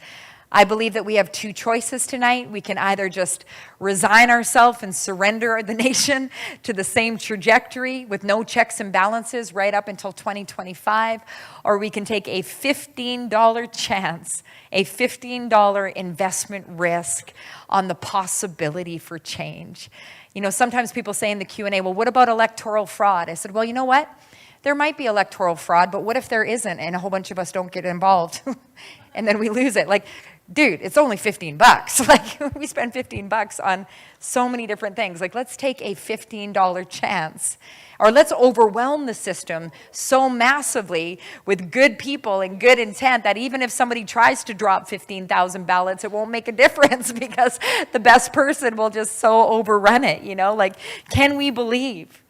I believe that we have two choices tonight. We can either just resign ourselves and surrender the nation to the same trajectory with no checks and balances right up until 2025, or we can take a $15 chance, a $15 investment risk on the possibility for change. You know, sometimes people say in the Q&A, well, what about electoral fraud? I said, well, you know what? There might be electoral fraud, but what if there isn't and a whole bunch of us don't get involved and then we lose it? Like, dude, it's only $15. Like, we spend $15 on so many different things. Like, let's take a $15 chance, or let's overwhelm the system so massively with good people and good intent that even if somebody tries to drop 15,000 ballots, it won't make a difference because the best person will just so overrun it, you know? Like, can we believe?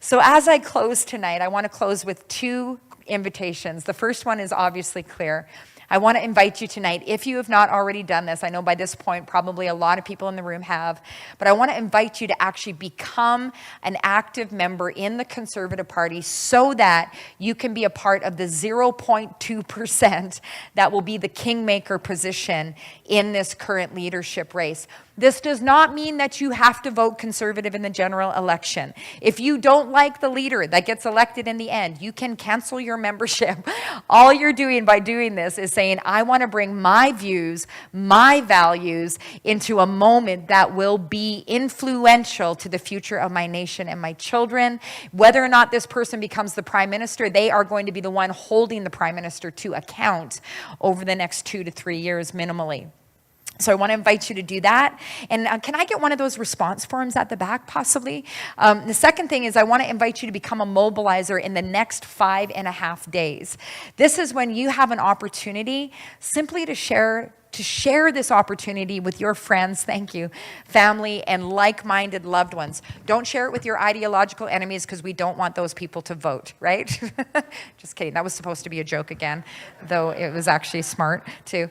So as I close tonight, I want to close with two invitations. The first one is obviously clear. I want to invite you tonight, if you have not already done this, I know by this point probably a lot of people in the room have, but I want to invite you to actually become an active member in the Conservative Party so that you can be a part of the 0.2% that will be the kingmaker position in this current leadership race. This does not mean that you have to vote Conservative in the general election. If you don't like the leader that gets elected in the end, you can cancel your membership. All you're doing by doing this is saying, I want to bring my views, my values into a moment that will be influential to the future of my nation and my children. Whether or not this person becomes the prime minister, they are going to be the one holding the prime minister to account over the next 2 to 3 years minimally. So I want to invite you to do that. And can I get one of those response forms at the back, possibly? The second thing is I want to invite you to become a mobilizer in the next 5.5 days. This is when you have an opportunity simply to share to share this opportunity with your friends, thank you, family, and like-minded loved ones. Don't share it with your ideological enemies because we don't want those people to vote, right? Just kidding. That was supposed to be a joke again, though it was actually smart too.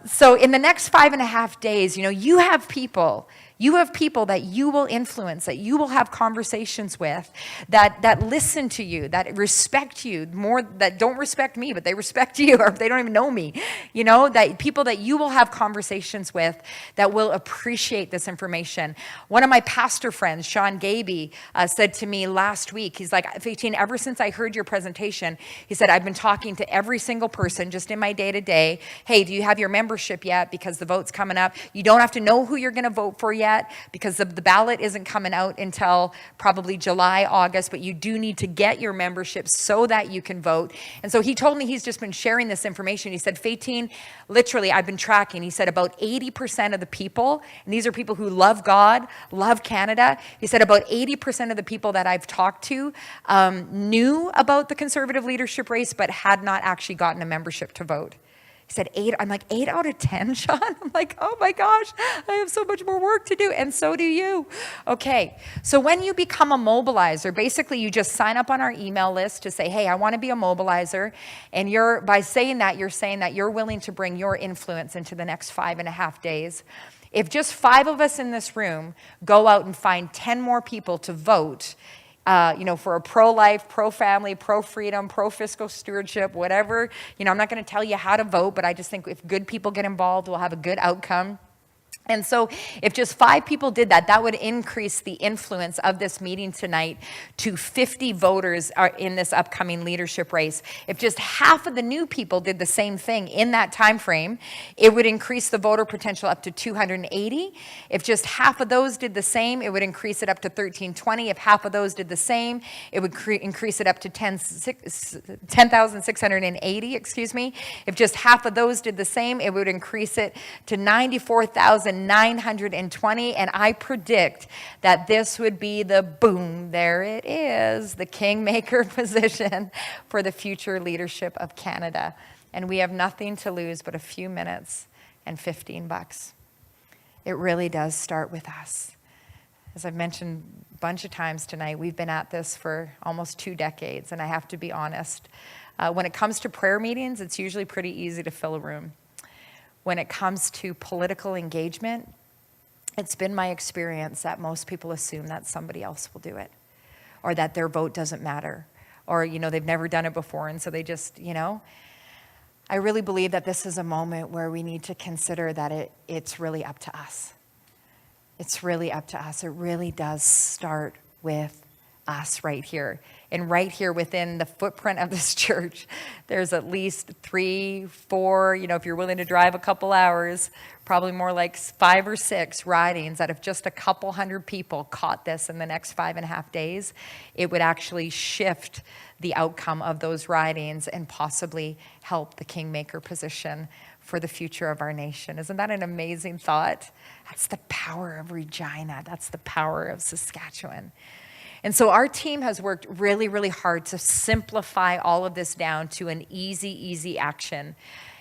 So in the next 5.5 days, you have people that you will influence, that you will have conversations with, that listen to you, that respect you more, that don't respect me, but they respect you, or they don't even know me. That people that you will have conversations with that will appreciate this information. One of my pastor friends, Sean Gaby, said to me last week, he's like, Faitine, ever since I heard your presentation, he said, I've been talking to every single person just in my day-to-day. Hey, do you have your membership yet? Because the vote's coming up. You don't have to know who you're going to vote for yet, because the ballot isn't coming out until probably July, August, but you do need to get your membership so that you can vote. And so he told me he's just been sharing this information. He said, Faitine, literally, I've been tracking. He said about 80% of the people, and these are people who love God, love Canada. He said about 80% of the people that I've talked to knew about the Conservative leadership race, but had not actually gotten a membership to vote. He said 8. I'm like, 8 out of 10, Sean? I'm like, oh my gosh, I have so much more work to do, and so do you. Okay, so when you become a mobilizer, basically you just sign up on our email list to say, hey, I want to be a mobilizer, and by saying that, you're saying that you're willing to bring your influence into the next 5.5 days. If just 5 of us in this room go out and find 10 more people to vote, for a pro-life, pro-family, pro-freedom, pro-fiscal stewardship, whatever. I'm not going to tell you how to vote, but I just think if good people get involved, we'll have a good outcome. And so if just 5 people did that, that would increase the influence of this meeting tonight to 50 voters are in this upcoming leadership race. If just half of the new people did the same thing in that time frame, it would increase the voter potential up to 280. If just half of those did the same, it would increase it up to 1320. If half of those did the same, it would increase it up to 10,680, excuse me. If just half of those did the same, it would increase it to 94,920, and I predict that this would be the boom, there it is, the kingmaker position for the future leadership of Canada. And we have nothing to lose but a few minutes and $15. It really does start with us. As I've mentioned a bunch of times tonight, we've been at this for almost 2 decades, and I have to be honest. When it comes to prayer meetings, it's usually pretty easy to fill a room. When it comes to political engagement, it's been my experience that most people assume that somebody else will do it, or that their vote doesn't matter, or, they've never done it before, and so they just, I really believe that this is a moment where we need to consider that it's really up to us. It's really up to us. It really does start with us right here. And right here within the footprint of this church, there's at least 3, 4, if you're willing to drive a couple hours, probably more like 5 or 6 ridings that if just a couple hundred people caught this in the next 5.5 days, it would actually shift the outcome of those ridings and possibly help the kingmaker position for the future of our nation. Isn't that an amazing thought? That's the power of Regina. That's the power of Saskatchewan. And so our team has worked really, really hard to simplify all of this down to an easy action.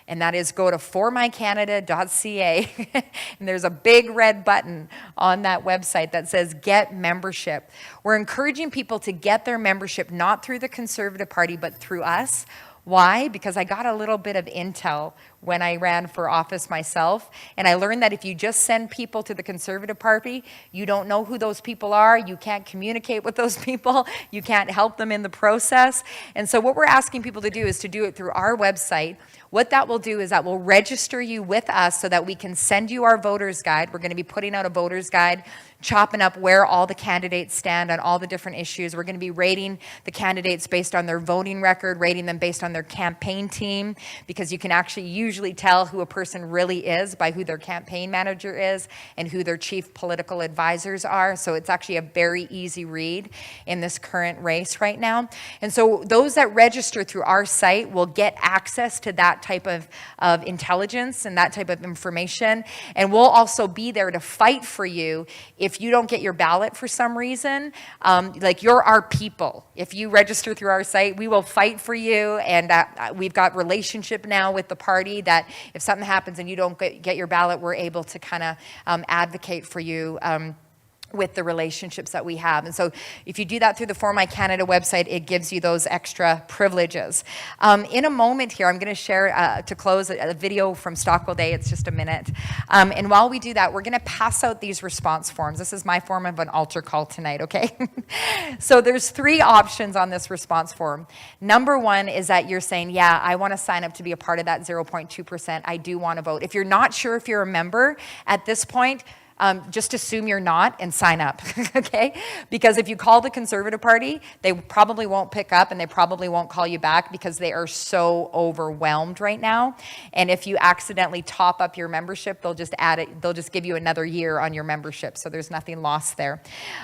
And that is go to formycanada.ca, and there's a big red button on that website that says Get Membership. We're encouraging people to get their membership not through the Conservative Party, but through us. Why? Because I got a little bit of intel when I ran for office myself, and I learned that if you just send people to the Conservative Party, you don't know who those people are, you can't communicate with those people, you can't help them in the process. And so what we're asking people to do is to do it through our website. What that will do is that will register you with us so that we can send you our voter's guide. We're going to be putting out a voter's guide, chopping up where all the candidates stand on all the different issues. We're going to be rating the candidates based on their voting record, rating them based on their campaign team, because you can actually usually tell who a person really is by who their campaign manager is and who their chief political advisors are. So it's actually a very easy read in this current race right now. And so those that register through our site will get access to that type of intelligence and that type of information. And we'll also be there to fight for you if you don't get your ballot for some reason. Like, you're our people. If you register through our site, we will fight for you, and we've got relationship now with the party that if something happens and you don't get your ballot, we're able to kind of advocate for you with the relationships that we have. And so if you do that through the For My Canada website, it gives you those extra privileges. In a moment here, I'm going to share, to close, a video from Stockwell Day. It's just a minute. And while we do that, we're going to pass out these response forms. This is my form of an altar call tonight, okay? So there's 3 options on this response form. Number 1 is that you're saying, yeah, I want to sign up to be a part of that 0.2%. I do want to vote. If you're not sure if you're a member at this point, just assume you're not and sign up, okay? Because if you call the Conservative Party, they probably won't pick up and they probably won't call you back because they are so overwhelmed right now. And if you accidentally top up your membership, they'll just add it, they'll just give you another year on your membership. So there's nothing lost there.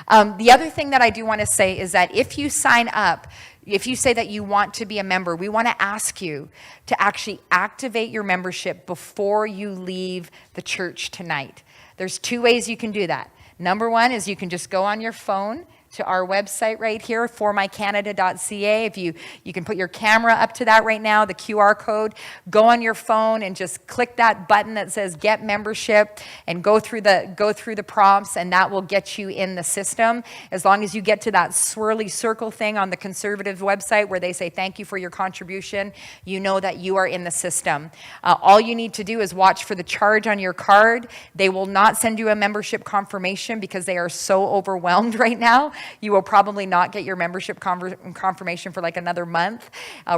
The other thing that I do want to say is that if you sign up, if you say that you want to be a member, we want to ask you to actually activate your membership before you leave the church tonight. There's 2 ways you can do that. Number 1 is you can just go on your phone to our website right here, formycanada.ca. If you can put your camera up to that right now, the QR code, go on your phone and just click that button that says get membership and go through the prompts, and that will get you in the system. As long as you get to that swirly circle thing on the Conservative website where they say thank you for your contribution, you know that you are in the system. All you need to do is watch for the charge on your card. They will not send you a membership confirmation because they are so overwhelmed right now. You will probably not get your membership confirmation for like another month.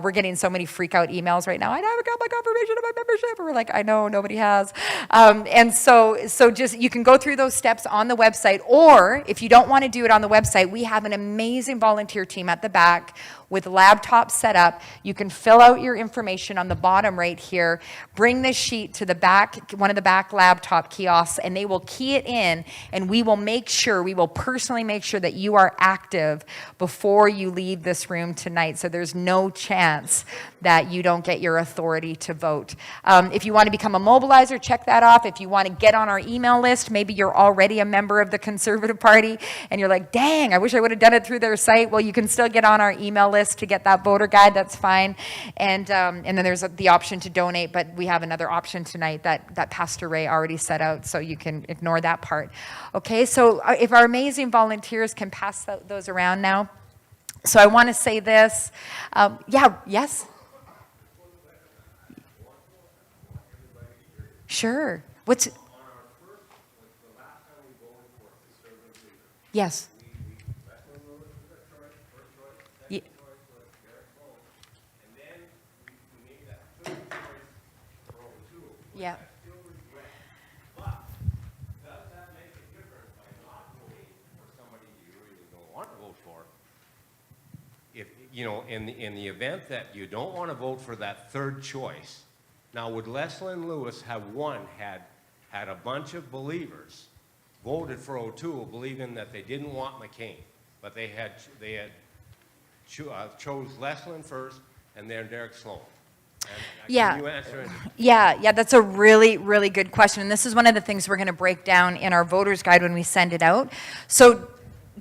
We're getting so many freak out emails right now. I haven't got my confirmation of my membership. And we're like, I know, nobody has. And so just, you can go through those steps on the website, or if you don't want to do it on the website, we have an amazing volunteer team at the back with laptops set up. You can fill out your information on the bottom right here, bring this sheet to the back, one of the back laptop kiosks, and they will key it in, and we will personally make sure that you are active before you leave this room tonight, so there's no chance that you don't get your authority to vote. If you want to become a mobilizer, check that off. If you want to get on our email list, maybe you're already a member of the Conservative Party, and you're like, dang, I wish I would have done it through their site. Well, you can still get on our email list to get that voter guide. That's fine. And then there's the option to donate, but we have another option tonight that Pastor Ray already set out, so you can ignore that part. Okay, so if our amazing volunteers can pass those around now. So I want to say this. Yes? Sure. Yes. Yeah. If, you know, in the event that you don't want to vote for that third choice, now would Leslyn Lewis have had a bunch of believers voted for O'Toole believing that they didn't want McCain, but they had chose Leslyn first and then Derek Sloan? Yeah. Can you answer it? Yeah, that's a really, really good question. And this is one of the things we're going to break down in our voter's guide when we send it out. So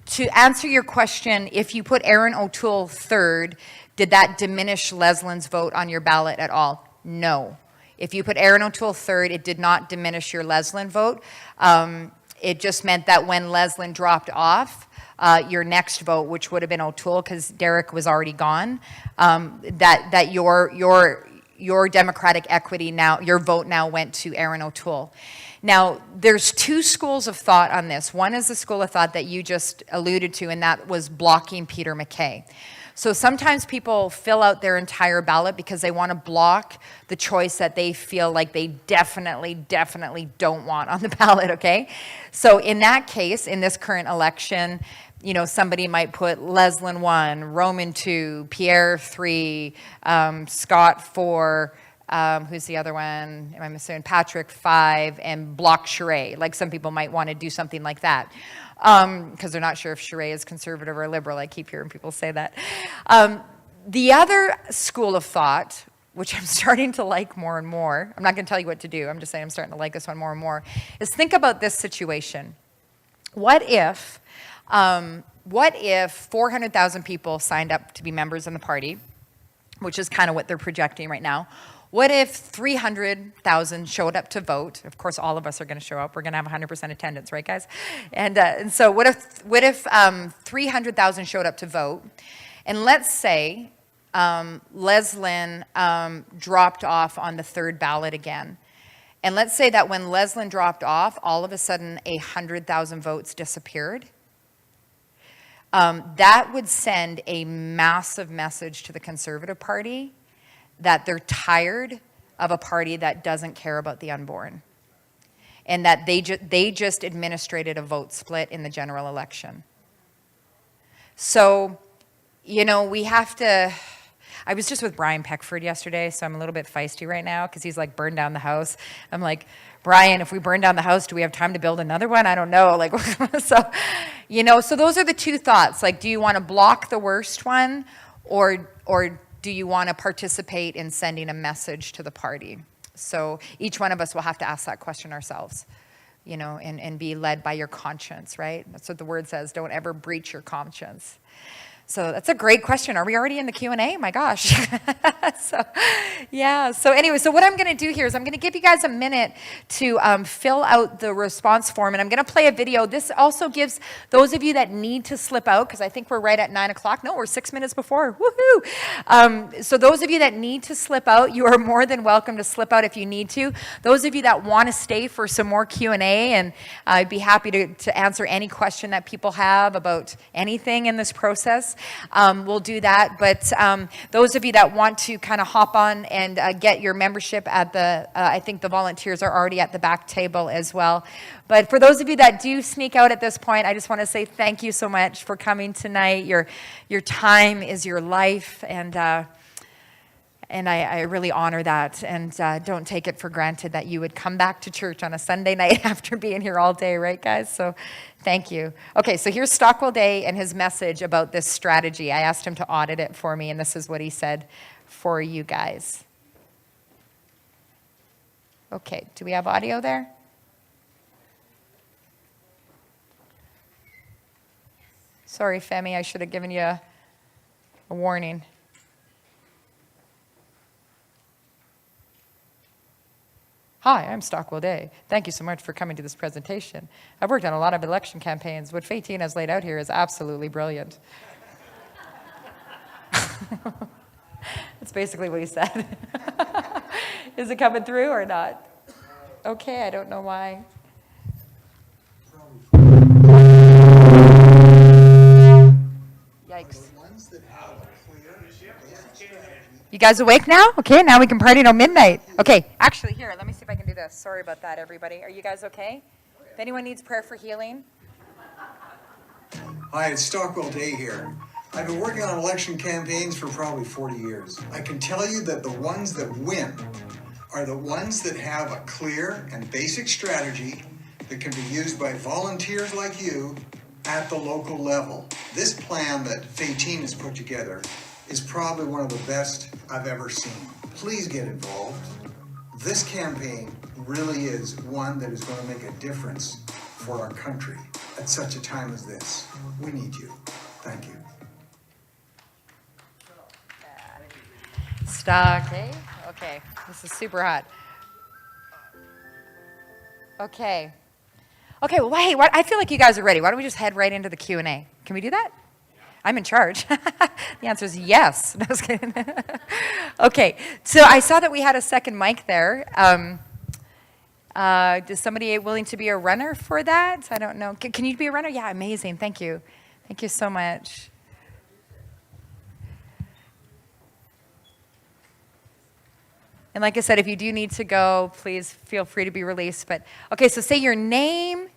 to answer your question, if you put Erin O'Toole third, did that diminish Leslyn's vote on your ballot at all? No. If you put Erin O'Toole third, it did not diminish your Leslyn vote. It just meant that when Leslyn dropped off, your next vote, which would have been O'Toole because Derek was already gone, that your Democratic equity now, your vote now went to Erin O'Toole. Now, there's 2 schools of thought on this. One is the school of thought that you just alluded to, and that was blocking Peter MacKay. So sometimes people fill out their entire ballot because they want to block the choice that they feel like they definitely don't want on the ballot, okay? So in that case, in this current election, you know, somebody might put Leslyn 1, Roman 2, Pierre 3, Scott 4, who's the other one? Am I missing? Patrick 5, and block Charest. Like some people might want to do something like that because they're not sure if Charest is conservative or liberal. I keep hearing people say that. The other school of thought, which I'm starting to like more and more, I'm not going to tell you what to do, I'm just saying I'm starting to like this one more and more, is think about this situation. What if 400,000 people signed up to be members in the party? which is kind of what they're projecting right now. What if 300,000 showed up to vote? Of course, all of us are going to show up. We're going to have 100% attendance, right, guys? And so what if 300,000 showed up to vote? And let's say Leslyn dropped off on the third ballot again. And let's say that when Leslyn dropped off, all of a sudden 100,000 votes disappeared. That would send a massive message to the Conservative Party that they're tired of a party that doesn't care about the unborn, and that they just administrated a vote split in the general election. So, you know, we have to. I was just with Brian Peckford yesterday, so I'm a little bit feisty right now because he's like, burn down the house. I'm like, Brian, if we burn down the house, do we have time to build another one? I don't know. Like, so, you know, so those are the two thoughts. Like, do you want to block the worst one, or do you want to participate in sending a message to the party? So each one of us will have to ask that question ourselves, you know, and be led by your conscience, right? That's what the word says. Don't ever breach your conscience. So that's a great question. Are we already in the Q&A? My gosh. So, yeah. So anyway, so what I'm going to do here is I'm going to give you guys a minute to fill out the response form, and I'm going to play a video. This also gives those of you that need to slip out, because I think we're right at 9 o'clock. No, we're 6 minutes before. Woohoo! So those of you that need to slip out, you are more than welcome to slip out if you need to. Those of you that want to stay for some more Q&A, and I'd be happy to answer any question that people have about anything in this process. We'll do that, but those of you that want to kind of hop on and get your membership at the, I think the volunteers are already at the back table as well. But for those of you that do sneak out at this point, I just want to say thank you so much for coming tonight. Your time is your life, and I really honor that, and don't take it for granted that you would come back to church on a Sunday night after being here all day, right, guys? So thank you. Okay, so here's Stockwell Day and his message about this strategy. I asked him to audit it for me, and this is what he said for you guys. Okay, do we have audio there? Sorry, Femi, I should have given you a warning. Hi, I'm Stockwell Day. Thank you so much for coming to this presentation. I've worked on a lot of election campaigns. What Faitine has laid out here is absolutely brilliant. That's basically what he said. Is it coming through or not? Okay, I don't know why. Yikes. You guys awake now? Okay, now we can party till midnight. Okay, actually, here, let me see if I can do this. Sorry about that, everybody. Are you guys okay? If anyone needs prayer for healing. Hi, it's Stockwell Day here. I've been working on election campaigns for probably 40 years. I can tell you that the ones that win are the ones that have a clear and basic strategy that can be used by volunteers like you at the local level. This plan that Faitine has put together is probably one of the best I've ever seen. Please get involved. This campaign really is one that is going to make a difference for our country at such a time as this. We need you. Thank you. Stock, eh? Okay, this is super hot. Okay. Okay, well, hey, I feel like you guys are ready. Why don't we just head right into the Q&A? Can we do that? I'm in charge. The answer is yes. No, I was kidding. Okay, so I saw that we had a second mic there. Is somebody willing to be a runner for that? I don't know. Can you be a runner? Yeah, amazing. Thank you. Thank you so much. And like I said, if you do need to go, please feel free to be released. But okay, so say your name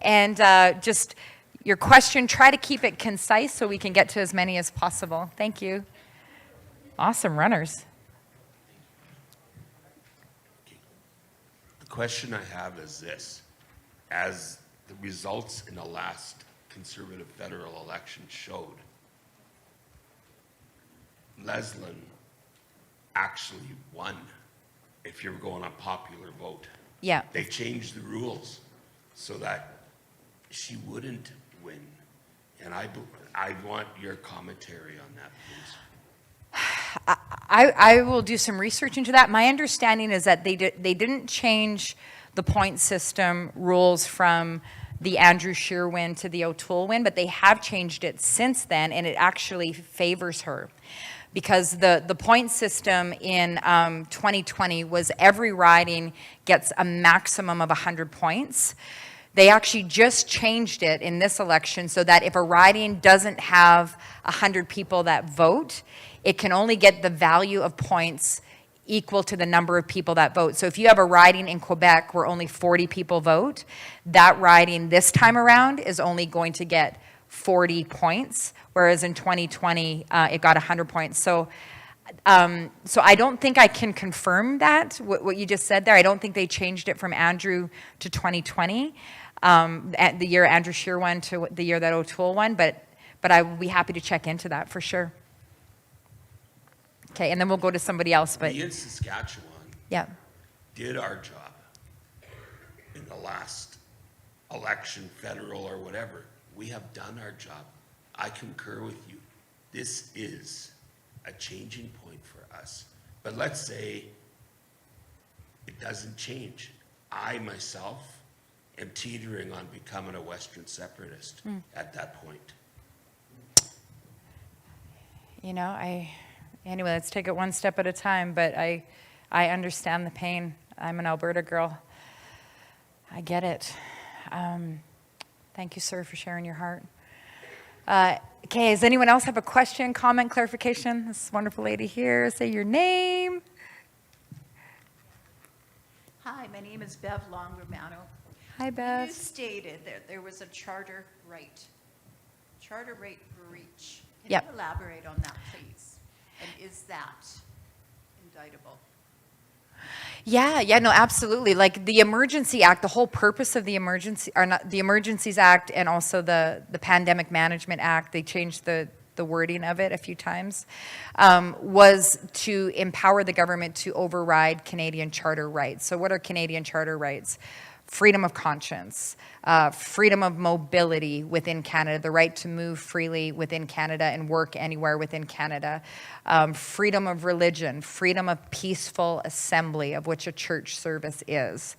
and just your question. Try to keep it concise so we can get to as many as possible. Thank you. Awesome runners. The question I have is this. As the results in the last Conservative federal election showed, Leslyn actually won if you're going on popular vote. Yeah. They changed the rules so that she wouldn't win. And I want your commentary on that, please. I will do some research into that. My understanding is that they didn't change the point system rules from the Andrew Scheer win to the O'Toole win, but they have changed it since then, and it actually favors her. Because the point system in 2020 was every riding gets a maximum of 100 points. They actually just changed it in this election so that if a riding doesn't have 100 people that vote, it can only get the value of points equal to the number of people that vote. So if you have a riding in Quebec where only 40 people vote, that riding this time around is only going to get 40 points, whereas in 2020, it got 100 points. So I don't think I can confirm that, what you just said there. I don't think they changed it from Andrew to 2020, at the year Andrew Scheer won to the year that O'Toole won, but I would be happy to check into that for sure. Okay, and then we'll go to somebody else. But we in Saskatchewan yeah, did our job in the last election, federal or whatever. We have done our job. I concur with you. This is a changing point for us. But let's say it doesn't change. I myself am teetering on becoming a Western separatist at that point. you know, anyway, let's take it one step at a time, but I understand the pain. I'm an Alberta girl. I get it. Thank you, sir, for sharing your heart. Okay, does anyone else have a question, comment, clarification? This wonderful lady here, say your name. Hi, my name is Bev Long-Romano. Hi, Bev. You stated that there was a charter right breach. Can Yep. you elaborate on that, please? And is that indictable? Yeah, no, absolutely. Like the Emergency Act, the whole purpose of the Emergency, or not the Emergencies Act, and also the Pandemic Management Act, they changed the wording of it a few times, was to empower the government to override Canadian charter rights. So what are Canadian charter rights? Freedom of conscience, freedom of mobility within Canada, the right to move freely within Canada and work anywhere within Canada, freedom of religion, freedom of peaceful assembly, of which a church service is.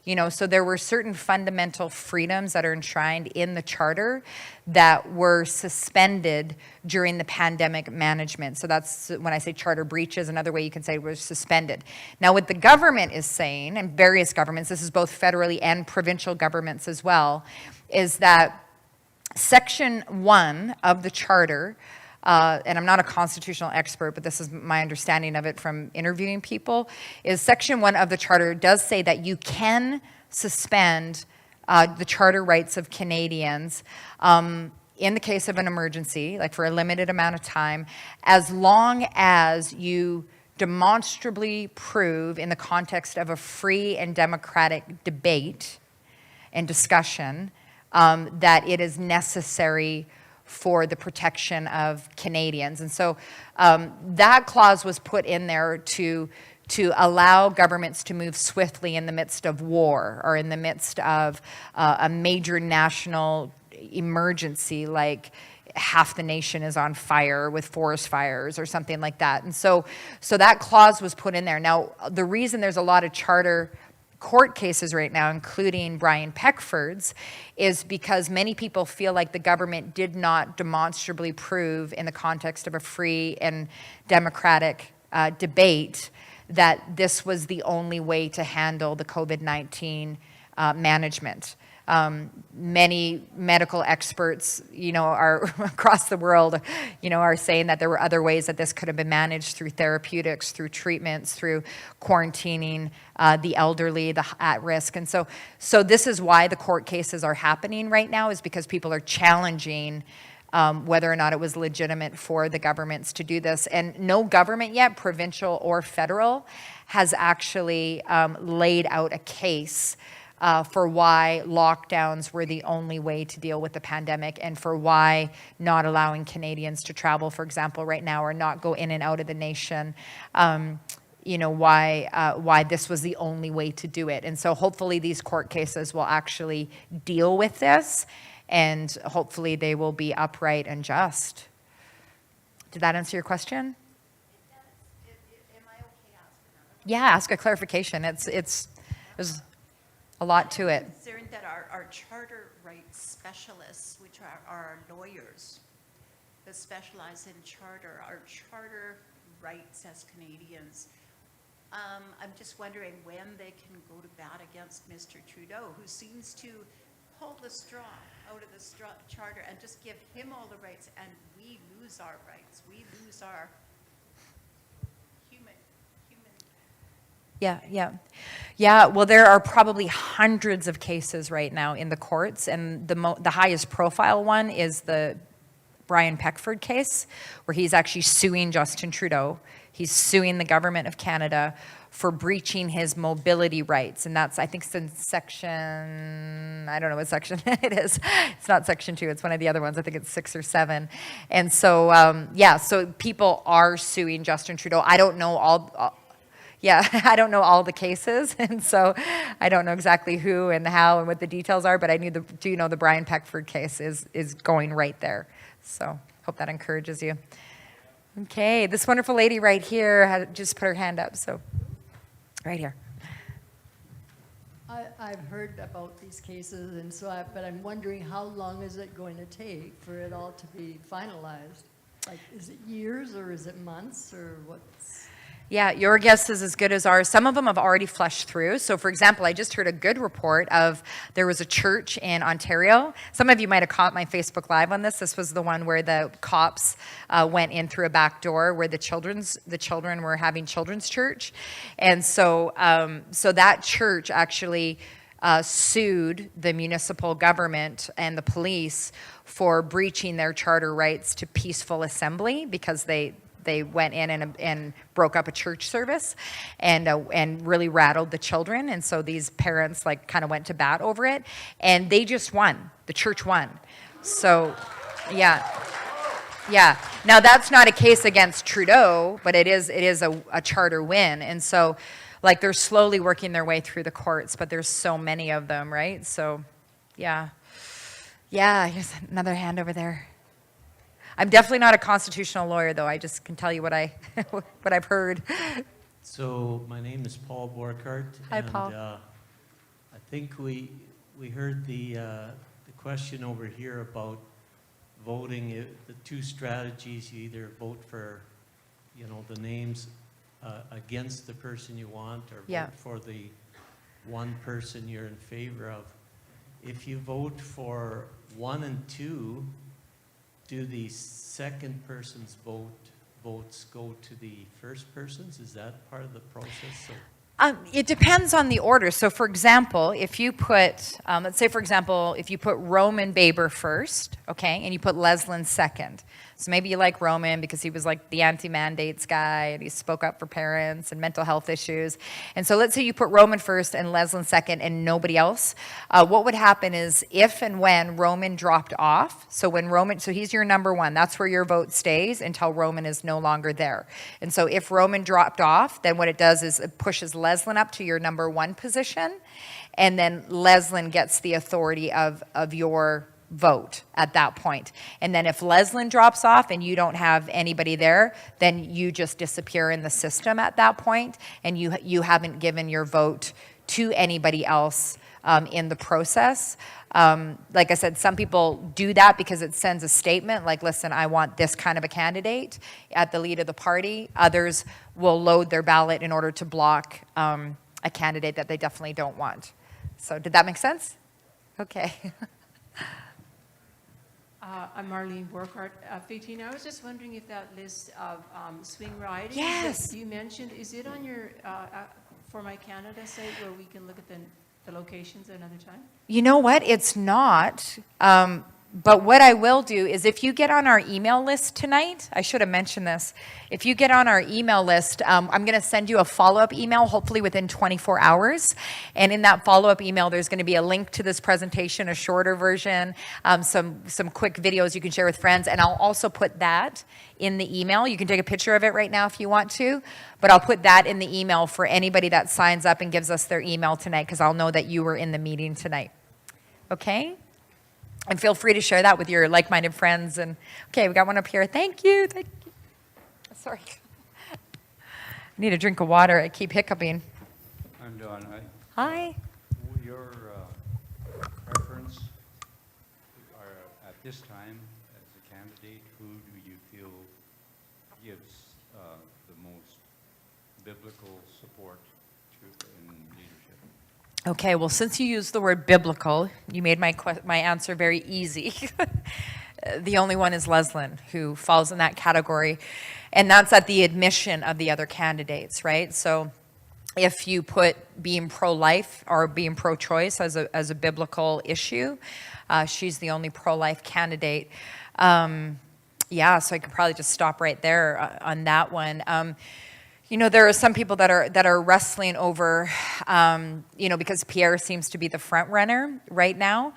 You know, so there were certain fundamental freedoms that are enshrined in the charter that were suspended during the pandemic management. So that's when I say charter breaches, another way you can say it was suspended. Now what the government is saying, and various governments, this is both federally and provincial governments as well, is that Section 1 of the charter, and I'm not a constitutional expert, but this is my understanding of it from interviewing people, is Section 1 of the charter does say that you can suspend the charter rights of Canadians in the case of an emergency, like for a limited amount of time, as long as you demonstrably prove in the context of a free and democratic debate and discussion that it is necessary for the protection of Canadians. And so that clause was put in there to allow governments to move swiftly in the midst of war or in the midst of a major national emergency, like half the nation is on fire with forest fires or something like that. And so that clause was put in there. Now, the reason there's a lot of charter court cases right now, including Brian Peckford's, is because many people feel like the government did not demonstrably prove in the context of a free and democratic debate that this was the only way to handle the COVID-19 management. Many medical experts, you know, are across the world, you know, are saying that there were other ways that this could have been managed through therapeutics, through treatments, through quarantining the elderly, the at risk. And so this is why the court cases are happening right now, is because people are challenging whether or not it was legitimate for the governments to do this. And no government yet, provincial or federal, has actually laid out a case for why lockdowns were the only way to deal with the pandemic, and for why not allowing Canadians to travel, for example, right now, or not go in and out of the nation, you know, why this was the only way to do it. And so hopefully these court cases will actually deal with this, and hopefully they will be upright and just. Did that answer your question? It Yeah, ask a clarification. There's a lot to it. Considering that our charter rights specialists, which are our lawyers that specialize in charter, our charter rights as Canadians, I'm just wondering when they can go to bat against Mr. Trudeau, who seems to pull the straw out of the charter and just give him all the rights, and we lose our rights. We lose our human. Yeah, well, there are probably hundreds of cases right now in the courts, and the highest profile one is the Brian Peckford case, where he's actually suing Justin Trudeau. He's suing the government of Canada for breaching his mobility rights. And that's, I think, it's in section, I don't know what section it is. It's not section 2, it's one of the other ones. I think it's 6 or 7. And so, so people are suing Justin Trudeau. I don't know I don't know all the cases, and so I don't know exactly who and how and what the details are, but I do know the Brian Peckford case is going right there. So hope that encourages you. Okay, this wonderful lady right here had just put her hand up, so right here. I've heard about these cases, and so but I'm wondering, how long is it going to take for it all to be finalized? Like, is it years or is it months or what's? Yeah, your guess is as good as ours. Some of them have already flushed through. So, for example, I just heard a good report of there was a church in Ontario. Some of you might have caught my Facebook Live on this. This was the one where the cops went in through a back door where the children were having children's church. And so, so that church actually sued the municipal government and the police for breaching their charter rights to peaceful assembly, because they went in and broke up a church service and really rattled the children. And so these parents kind of went to bat over it, and they just won. The church won. So, yeah. Now that's not a case against Trudeau, but it is a charter win. And so, they're slowly working their way through the courts, but there's so many of them, right? So, yeah. Here's another hand over there. I'm definitely not a constitutional lawyer, though. I just can tell you what I've heard. So my name is Paul Borkart. Hi, Paul. I think we heard the question over here about voting. The two strategies: you either vote for, the names against the person you want, or vote for the one person you're in favor of. If you vote for 1 and 2. Do the second person's votes go to the first person's? Is that part of the process? It depends on the order. So, for example, if you put, let's say, for example, if you put Roman Baber first, okay, and you put Leslin second. So maybe you like Roman because he was the anti-mandates guy, and he spoke up for parents and mental health issues. And so let's say you put Roman first and Leslin second and nobody else. What would happen is if and when Roman dropped off, so he's your number 1, that's where your vote stays until Roman is no longer there. And so if Roman dropped off, then what it does is it pushes Leslin up to your number 1 position, and then Leslin gets the authority of your vote at that point. And then if Leslin drops off and you don't have anybody there, then you just disappear in the system at that point, and you haven't given your vote to anybody else in the process. Like I said, some people do that because it sends a statement like, listen, I want this kind of a candidate at the lead of the party. Others will load their ballot in order to block a candidate that they definitely don't want. So did that make sense? Okay. I'm Marlene Borkart, 15. I was just wondering if that list of swing ridings Yes. that you mentioned, is it on your For My Canada site where we can look at the locations another time? You know what? It's not. But what I will do is if you get on our email list tonight, I should have mentioned this. If you get on our email list, I'm going to send you a follow-up email, hopefully within 24 hours. And in that follow-up email, there's going to be a link to this presentation, a shorter version, some quick videos you can share with friends. And I'll also put that in the email. You can take a picture of it right now if you want to. But I'll put that in the email for anybody that signs up and gives us their email tonight, because I'll know that you were in the meeting tonight. Okay? And feel free to share that with your like-minded friends. And okay, we got one up here. Thank you. Sorry. need a drink of water. I keep hiccuping. I'm Don. Hi. Your preference at this time as a candidate, who do you feel gives the most biblical support in leadership? Okay, well, since you used the word biblical, you made my answer very easy. The only one is Leslyn, who falls in that category, and that's at the admission of the other candidates, right? So if you put being pro-life or being pro-choice as a biblical issue, she's the only pro-life candidate. Yeah, so I could probably just stop right there on that one. You know, there are some people that are wrestling over, you know, because Pierre seems to be the front runner right now.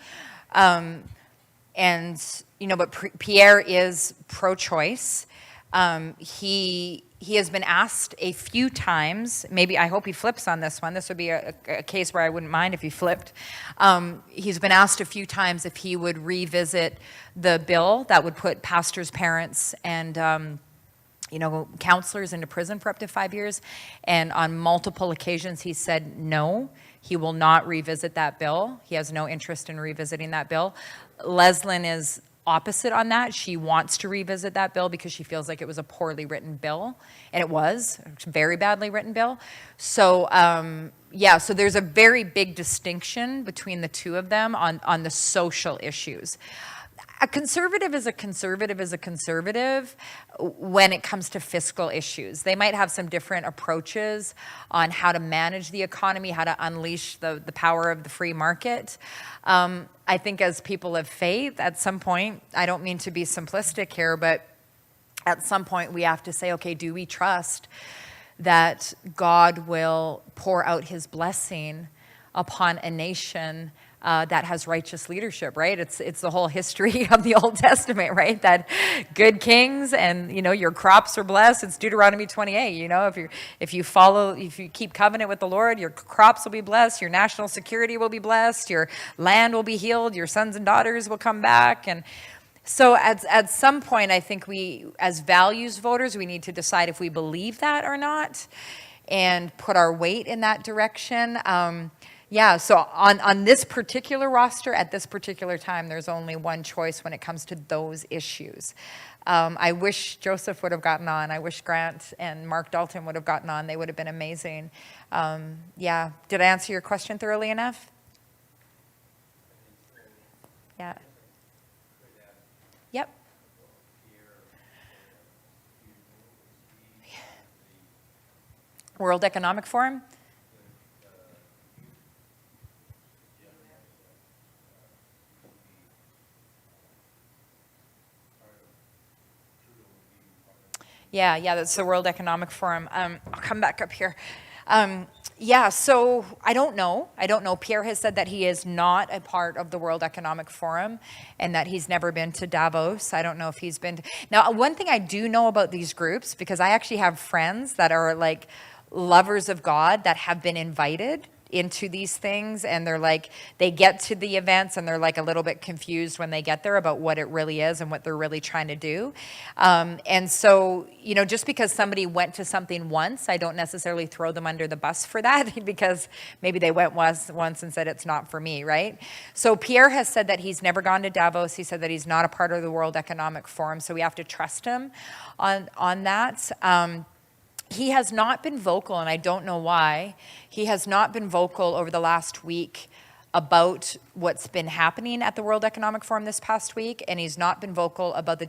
And, you know, but Pierre is pro-choice. He has been asked a few times, maybe I hope he flips on this one. This would be a case where I wouldn't mind if he flipped. He's been asked a few times if he would revisit the bill that would put pastors' parents and you know, counselors into prison for up to 5 years. And on multiple occasions, he said no, he will not revisit that bill. He has no interest in revisiting that bill. Leslyn is opposite on that. She wants to revisit that bill because she feels like it was a poorly written bill. And it was a very badly written bill. So, yeah, so there's a very big distinction between the two of them on the social issues. A conservative is a conservative is a conservative when it comes to fiscal issues. They might have some different approaches on how to manage the economy, how to unleash the power of the free market. I think as people of faith, at some point, I don't mean to be simplistic here, but at some point we have to say, okay, do we trust that God will pour out his blessing upon a nation that has righteous leadership, right? It's the whole history of the Old Testament, right? That good kings and, you know, your crops are blessed. It's Deuteronomy 28, you know, if you keep covenant with the Lord, your crops will be blessed, your national security will be blessed, your land will be healed, your sons and daughters will come back. And so at some point, I think we, as values voters, we need to decide if we believe that or not and put our weight in that direction. Yeah, so on this particular roster, at this particular time, there's only one choice when it comes to those issues. I wish Joseph would have gotten on. I wish Grant and Mark Dalton would have gotten on. They would have been amazing. Yeah, did I answer your question thoroughly enough? Yeah. Yep. World Economic Forum? Yeah, that's the World Economic Forum. I'll come back up here. Yeah, so I don't know. Pierre has said that he is not a part of the World Economic Forum and that he's never been to Davos. I don't know if he's been. Now, one thing I do know about these groups, because I actually have friends that are like lovers of God that have been invited into these things, and they're like, they get to the events and they're like a little bit confused when they get there about what it really is and what they're really trying to do. And so, you know, just because somebody went to something once, I don't necessarily throw them under the bus for that because maybe they went once and said it's not for me, right? So Pierre has said that he's never gone to Davos. He said that he's not a part of the World Economic Forum, so we have to trust him on that. He has not been vocal, and I don't know why. He has not been vocal over the last week about what's been happening at the World Economic Forum this past week, and he's not been vocal about the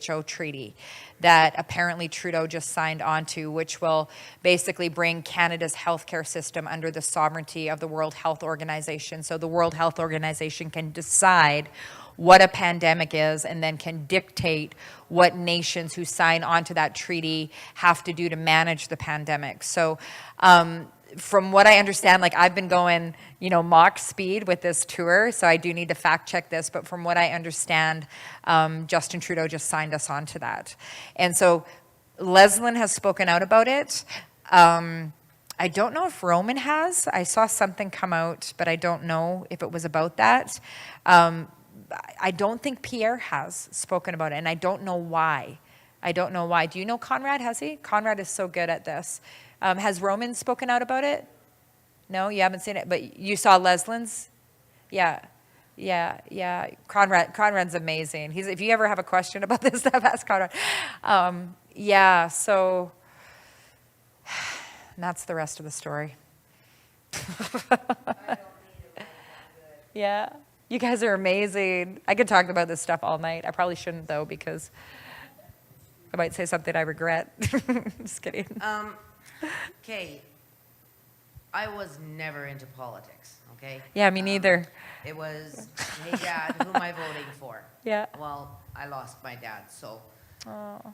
WHO treaty that apparently Trudeau just signed onto, which will basically bring Canada's healthcare system under the sovereignty of the World Health Organization. So the World Health Organization can decide what a pandemic is and then can dictate what nations who sign onto that treaty have to do to manage the pandemic. So from what I understand, like I've been going, you know, Mach speed with this tour, so I do need to fact check this, but from what I understand, Justin Trudeau just signed us onto that. And so Leslyn has spoken out about it. I don't know if Roman has. I saw something come out, but I don't know if it was about that. I don't think Pierre has spoken about it, and I don't know why. Do you know Conrad? Has he? Conrad is so good at this. Has Roman spoken out about it? No, you haven't seen it, but you saw Leslie's? Yeah. Yeah. Conrad's amazing. If you ever have a question about this stuff, ask Conrad. Yeah, so that's the rest of the story. Yeah, you guys are amazing. I could talk about this stuff all night. I probably shouldn't, though, because I might say something I regret. Just kidding. Okay, I was never into politics, okay? Yeah, me neither. It was, hey, Dad, who am I voting for? Yeah. Well, I lost my dad, so Oh.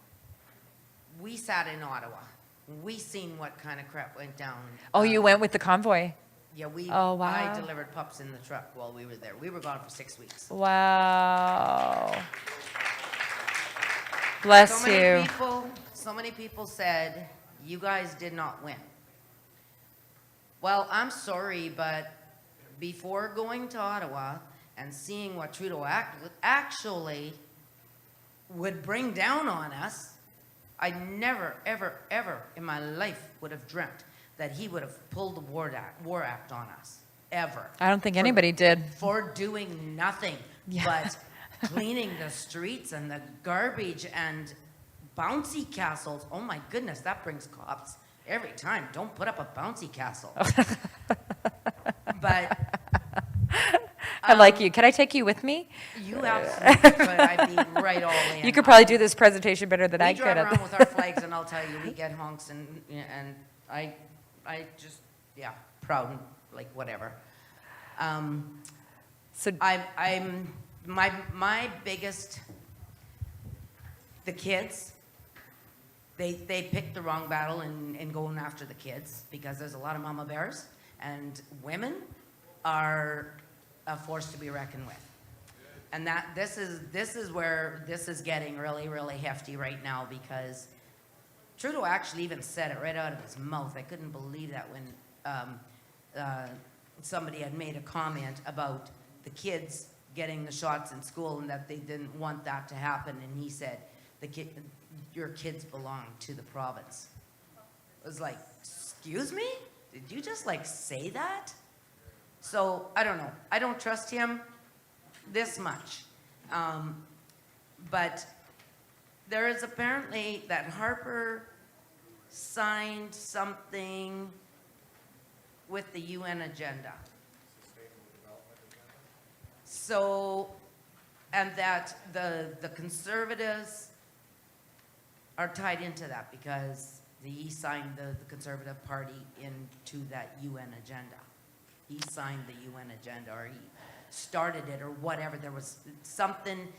we sat in Ottawa. We seen what kind of crap went down. Oh, you went with the convoy? Yeah, Oh, wow. I delivered pups in the truck while we were there. We were gone for 6 weeks. Wow. Bless you. So many people said, you guys did not win. Well, I'm sorry, but before going to Ottawa and seeing what Trudeau actually would bring down on us, I never, ever, ever in my life would have dreamt that he would have pulled the War Act on us, ever. I don't think anybody did. For doing nothing but cleaning the streets and the garbage and bouncy castles. Oh my goodness, that brings cops every time. Don't put up a bouncy castle. But I like you. Can I take you with me? you absolutely could. I'd be right all in. You could probably do this presentation better than I We could. drive around with our flags, and I'll tell you, we get honks, and I just, yeah, proud and like whatever. So I'm my biggest, the kids. They picked the wrong battle in going after the kids, because there's a lot of mama bears, and women are a force to be reckoned with. And that this is where this is getting really, really hefty right now, because Trudeau actually even said it right out of his mouth. I couldn't believe that when somebody had made a comment about the kids getting the shots in school and that they didn't want that to happen, and he said, your kids belong to the province. I was like, excuse me? Did you just like say that? So I don't know. I don't trust him this much. But there is apparently that Harper signed something with the UN agenda. So, and that the Conservatives are tied into that, because he signed the Conservative Party into that UN agenda. He signed the UN agenda, or he started it, or whatever. There was something.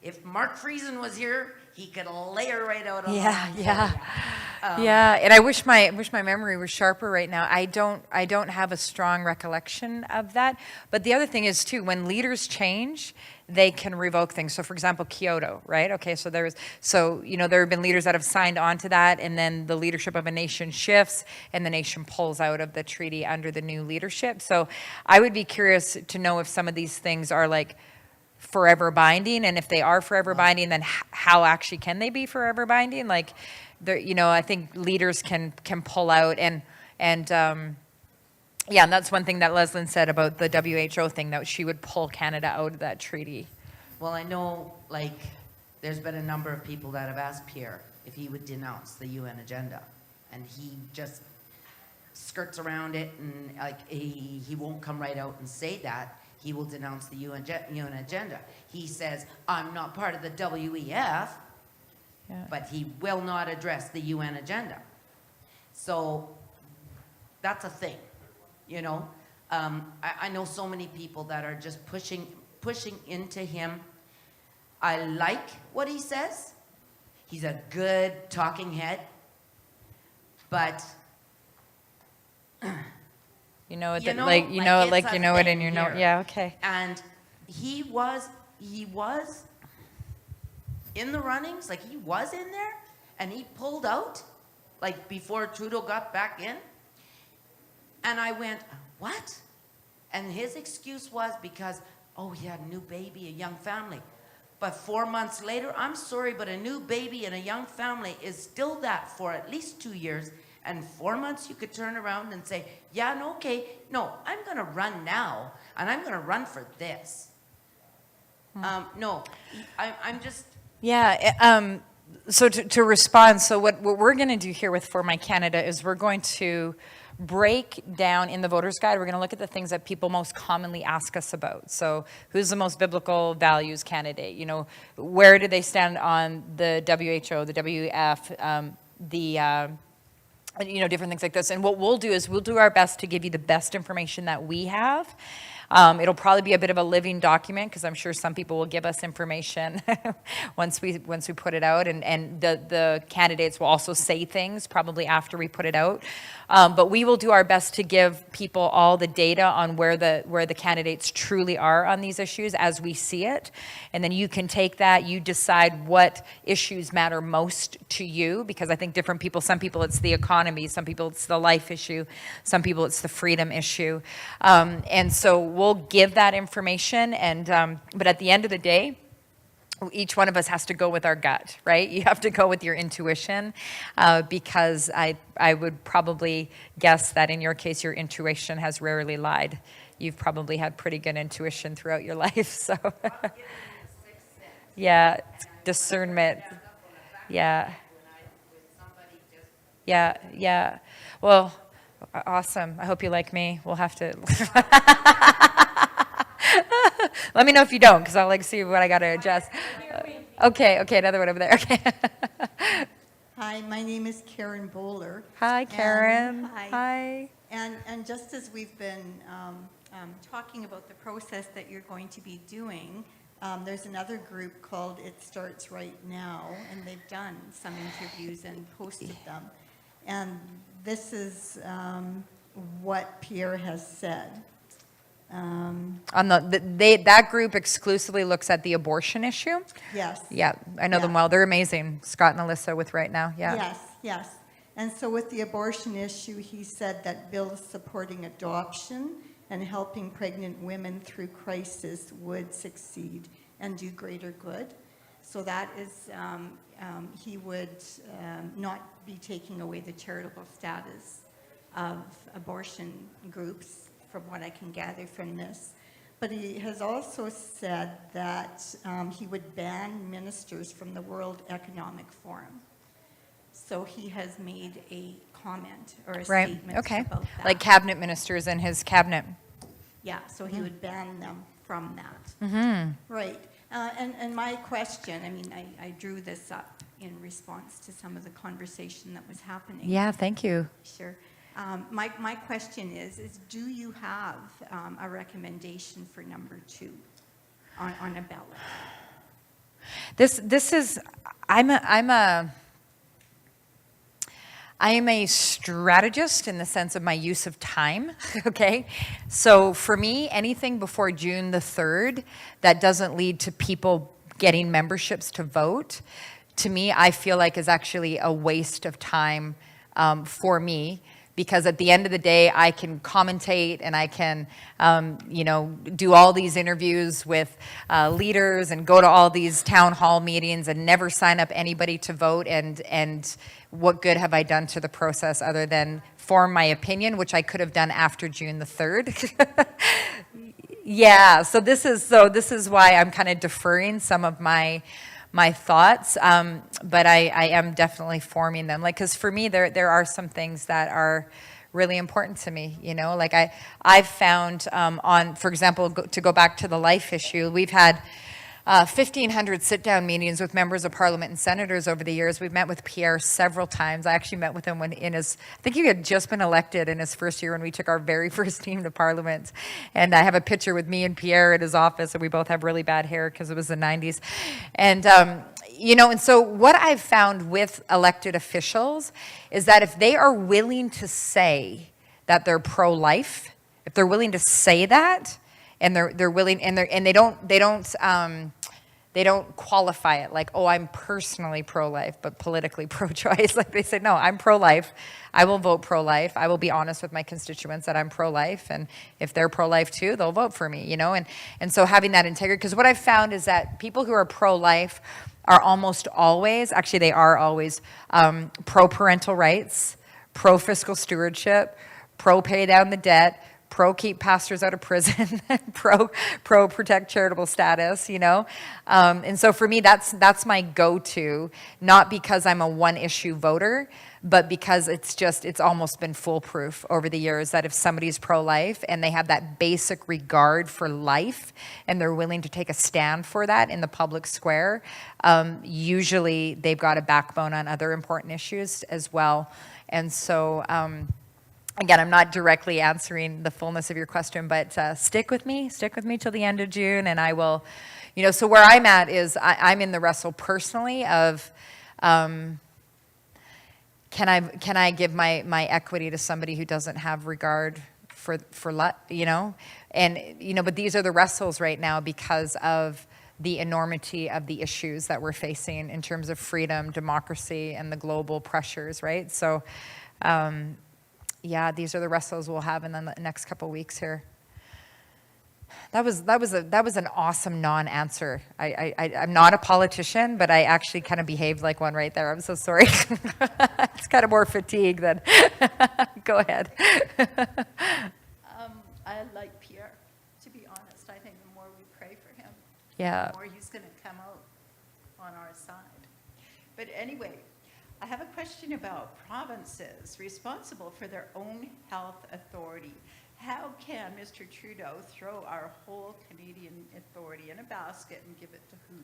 If Mark Friesen was here, he could lay her right out on Yeah, that. yeah. Yeah, and I wish my memory was sharper right now. I don't have a strong recollection of that. But the other thing is too, when leaders change, they can revoke things. So for example, Kyoto, right? Okay, so there have been leaders that have signed on to that, and then the leadership of a nation shifts and the nation pulls out of the treaty under the new leadership. So I would be curious to know if some of these things are like forever binding, and if they are forever binding, then how actually can they be forever binding? Like, I think leaders can pull out, and that's one thing that Leslyn said about the WHO thing, that she would pull Canada out of that treaty. Well, I know, like, there's been a number of people that have asked Pierre if he would denounce the UN agenda, and he just skirts around it, and like he won't come right out and say that. He will denounce the UN agenda. He says, I'm not part of the WEF, but he will not address the UN agenda. So that's a thing, I know so many people that are just pushing into him. I like what he says. He's a good talking head, but You know it in your note. Yeah, okay. And he was in the runnings, like he was in there, and he pulled out, like before Trudeau got back in. And I went, what? And his excuse was because, he had a new baby, a young family. But 4 months later, I'm sorry, but a new baby and a young family is still that for at least 2 years. And 4 months you could turn around and say, yeah, no, okay, no, I'm gonna run now, and I'm gonna run for this. No, I'm just, Yeah, so to respond, so what we're going to do here with For My Canada is we're going to break down in the voters guide, we're going to look at the things that people most commonly ask us about. So who's the most biblical values candidate? You know, where do they stand on the WHO, the WEF, you know, different things like this. And what we'll do is we'll do our best to give you the best information that we have. It'll probably be a bit of a living document because I'm sure some people will give us information once we put it out, and the candidates will also say things probably after we put it out. But we will do our best to give people all the data on where the candidates truly are on these issues as we see it, and then you can take that, you decide what issues matter most to you, because I think different people, some people it's the economy, some people it's the life issue, some people it's the freedom issue, and so we'll give that information, and but at the end of the day, each one of us has to go with our gut, right? You have to go with your intuition, because I would probably guess that in your case, your intuition has rarely lied. You've probably had pretty good intuition throughout your life, so. Yeah, discernment. Yeah. Yeah. Well, awesome. I hope you like me. We'll have to. Let me know if you don't, because I'll see what I got to adjust. Okay, another one over there. Okay. Hi, my name is Karen Bowler. Hi, Karen. Hi. And just as we've been talking about the process that you're going to be doing, there's another group called It Starts Right Now, and they've done some interviews and posted them. And this is what Pierre has said. That group exclusively looks at the abortion issue. Yes. Yeah, I know them well. They're amazing. Scott and Alyssa with Right Now. Yeah. Yes. And so with the abortion issue, he said that bills supporting adoption and helping pregnant women through crisis would succeed and do greater good. So that is, he would not be taking away the charitable status of abortion groups, from what I can gather from this. But he has also said that he would ban ministers from the World Economic Forum. So he has made a comment or a statement about that. Like cabinet ministers in his cabinet. Yeah, so he would ban them from that. Mm-hmm. Right. And my question, I mean, I drew this up in response to some of the conversation that was happening. Yeah, thank you. Sure. My question is do you have a recommendation for number 2 on a ballot? This is, I am a strategist in the sense of my use of time, okay? So for me, anything before June the 3rd that doesn't lead to people getting memberships to vote, to me, I feel like is actually a waste of time for me. Because at the end of the day, I can commentate and I can, do all these interviews with leaders and go to all these town hall meetings and never sign up anybody to vote. And what good have I done to the process other than form my opinion, which I could have done after June the 3rd? Yeah. So this is why I'm kind of deferring some of my thoughts, but I am definitely forming them. Like, because for me, there are some things that are really important to me, like I've found for example, to go back to the life issue, we've had 1,500 sit-down meetings with members of parliament and senators over the years. We've met with Pierre several times. I actually met with him when I think he had just been elected in his first year when we took our very first team to parliament. And I have a picture with me and Pierre at his office, and we both have really bad hair because it was the 90s. And, and so what I've found with elected officials is that if they are willing to say that they're pro-life, if they're willing to say that, and they're willing, and they don't qualify it like, oh, I'm personally pro-life, but politically pro-choice. Like they say, no, I'm pro-life. I will vote pro-life. I will be honest with my constituents that I'm pro-life. And if they're pro-life too, they'll vote for me, And so having that integrity, because what I've found is that people who are pro-life are almost always, actually they are always pro-parental rights, pro fiscal stewardship, pro pay down the debt, pro keep pastors out of prison, pro protect charitable status, you know? And so for me, that's my go-to, not because I'm a one-issue voter, but because it's almost been foolproof over the years that if somebody's pro-life and they have that basic regard for life and they're willing to take a stand for that in the public square, usually they've got a backbone on other important issues as well. And so, again, I'm not directly answering the fullness of your question, but stick with me till the end of June, and I will, you know, so where I'm at is I'm in the wrestle personally of, can I give my equity to somebody who doesn't have regard for you know, and you know, but these are the wrestles right now because of the enormity of the issues that we're facing in terms of freedom, democracy, and the global pressures, right? So. Yeah, these are the wrestles we'll have in the next couple weeks here. That was an awesome non-answer. I'm not a politician, but I actually kind of behaved like one right there. I'm so sorry. It's kind of more fatigue than. Go ahead. I like Pierre, to be honest. I think the more we pray for him, Yeah. the more he's going to come out on our side. But anyway, I have a question about provinces responsible for their own health authority. How can Mr. Trudeau throw our whole Canadian authority in a basket and give it to who?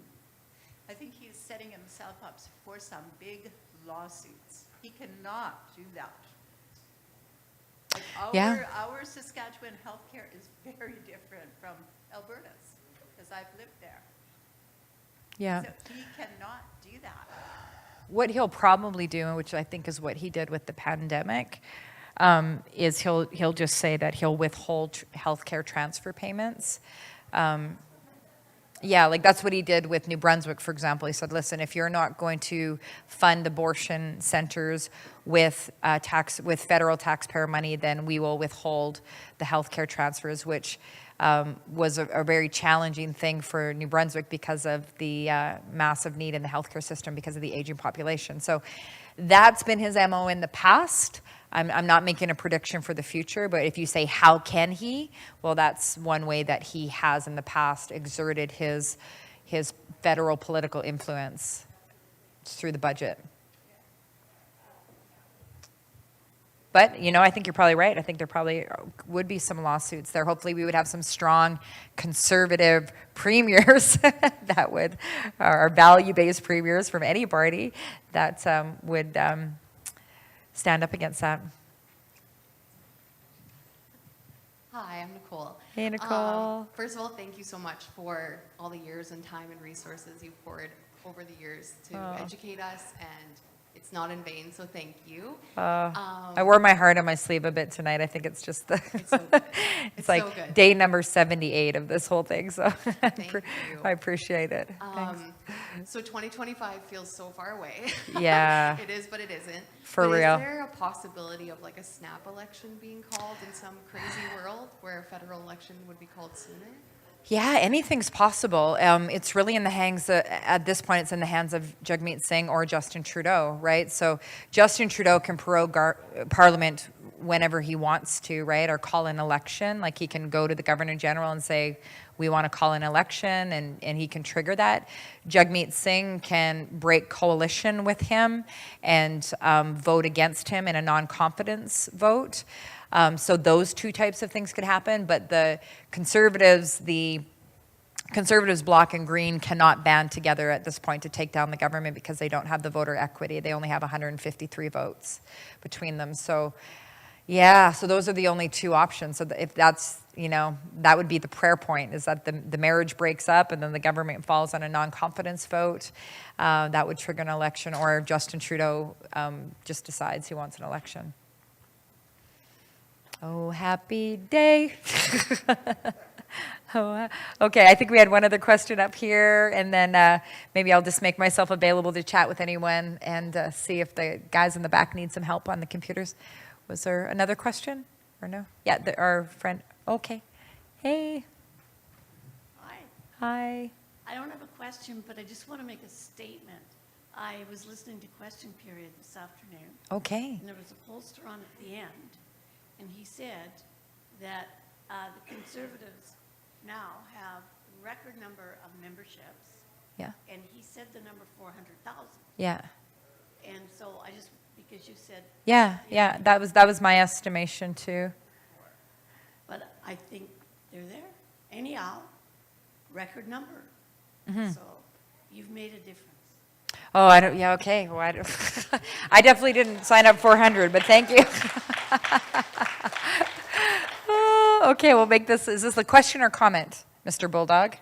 I think he's setting himself up for some big lawsuits. He cannot do that. Like our Saskatchewan healthcare is very different from Alberta's, because I've lived there. Yeah. So he cannot do that. What he'll probably do, which I think is what he did with the pandemic, is he'll just say that he'll withhold healthcare transfer payments. Yeah, like that's what he did with New Brunswick, for example. He said, listen, if you're not going to fund abortion centers with federal taxpayer money, then we will withhold the healthcare transfers, which was a very challenging thing for New Brunswick because of the massive need in the healthcare system because of the aging population. So that's been his MO in the past. I'm not making a prediction for the future, but if you say, how can he? Well, that's one way that he has in the past exerted his federal political influence through the budget. But, you know, I think you're probably right. I think there probably would be some lawsuits there. Hopefully we would have some strong conservative premiers that would, or value-based premiers from any party that would stand up against that. Hi, I'm Nicole. Hey, Nicole. First of all, thank you so much for all the years and time and resources you've poured over the years to educate us, and it's not in vain, so thank you. I wore my heart on my sleeve a bit tonight. I think it's just the It's so good. it's like so good. day number 78 of this whole thing, so Thank you. I appreciate it. Thanks. So 2025 feels so far away. Yeah. It is, but it isn't. For but real. Is there a possibility of like a snap election being called in some crazy world where a federal election would be called sooner? Yeah, anything's possible. It's really in the hands, at this point, it's in the hands of Jagmeet Singh or Justin Trudeau, right? So Justin Trudeau can prorogue Parliament whenever he wants to, right? Or call an election. Like he can go to the Governor General and say, we want to call an election, and he can trigger that. Jagmeet Singh can break coalition with him and vote against him in a non-confidence vote. So those two types of things could happen, but the Conservatives Bloc and Green cannot band together at this point to take down the government because they don't have the voter equity. They only have 153 votes between them. So yeah, so those are the only two options. So if that's, you know, that would be the prayer point, is that the marriage breaks up and then the government falls on a non-confidence vote. That would trigger an election, or Justin Trudeau just decides he wants an election. Oh, happy day. Okay, I think we had one other question up here, and then maybe I'll just make myself available to chat with anyone and see if the guys in the back need some help on the computers. Was there another question or no? Yeah, our friend. Okay. Hey. Hi. Hi. I don't have a question, but I just want to make a statement. I was listening to Question Period this afternoon, Okay. and there was a pollster on at the end, and he said that the Conservatives now have record number of memberships, Yeah. and he said the number 400,000. Yeah. And so I just, because you said. Yeah. Yeah. That was my estimation too. But I think they're there. Anyhow, record number. Mhm. So you've made a difference. Oh, I don't. Yeah. Okay. Well, I, don't, I definitely didn't sign up 400, but thank you. Oh, okay. We'll make this. Is this a question or comment, Mr. Bulldog?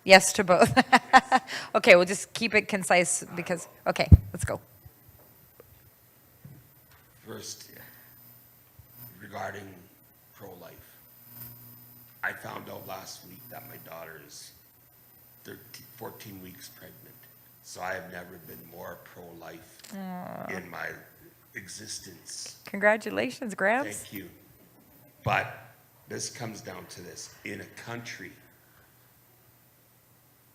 Yes to both. Okay, we'll just keep it concise because, okay, let's go. First, regarding pro-life, I found out last week that my daughter is 14 weeks pregnant. So I have never been more pro-life in my existence. Congratulations, Gramps. Thank you. But this comes down to this. In a country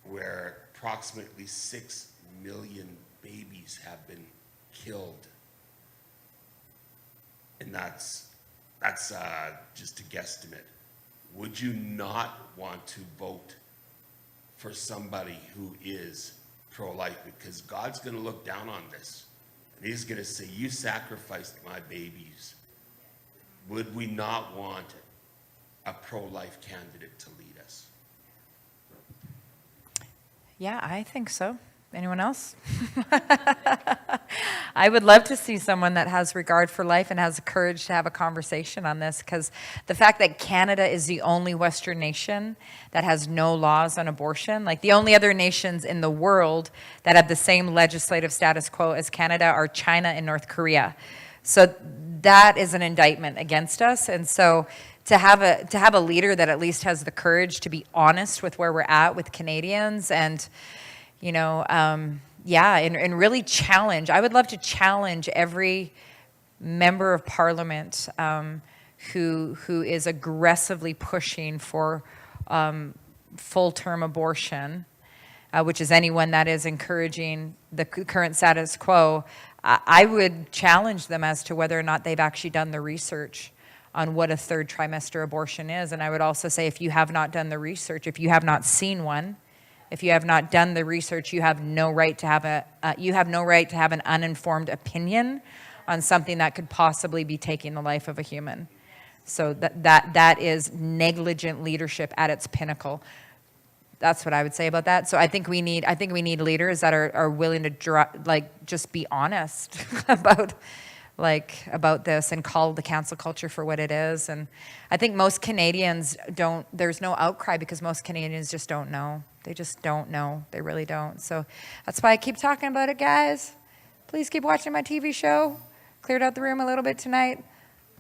where approximately 6 million babies have been killed, and that's just a guesstimate, would you not want to vote for somebody who is pro-life? Because God's going to look down on this, and he's going to say, you sacrificed my babies. Would we not want a pro-life candidate to lead us? Yeah, I think so. Anyone else? I would love to see someone that has regard for life and has the courage to have a conversation on this, because the fact that Canada is the only Western nation that has no laws on abortion, like the only other nations in the world that have the same legislative status quo as Canada are China and North Korea. So that is an indictment against us. And so to have a leader that at least has the courage to be honest with where we're at with Canadians and, you know, and really challenge. I would love to challenge every member of parliament who is aggressively pushing for full-term abortion, which is anyone that is encouraging the current status quo. I would challenge them as to whether or not they've actually done the research on what a third trimester abortion is. And I would also say, if you have not done the research, if you have not seen one, if you have not done the research, you have no right to have an uninformed opinion on something that could possibly be taking the life of a human. So that is negligent leadership at its pinnacle. That's what I would say about that. So I think we need leaders that are willing to just be honest about this and call the cancel culture for what it is. And I think most Canadians there's no outcry because most Canadians just don't know. They just don't know. They really don't. So that's why I keep talking about it, guys. Please keep watching my TV show. Cleared out the room a little bit tonight.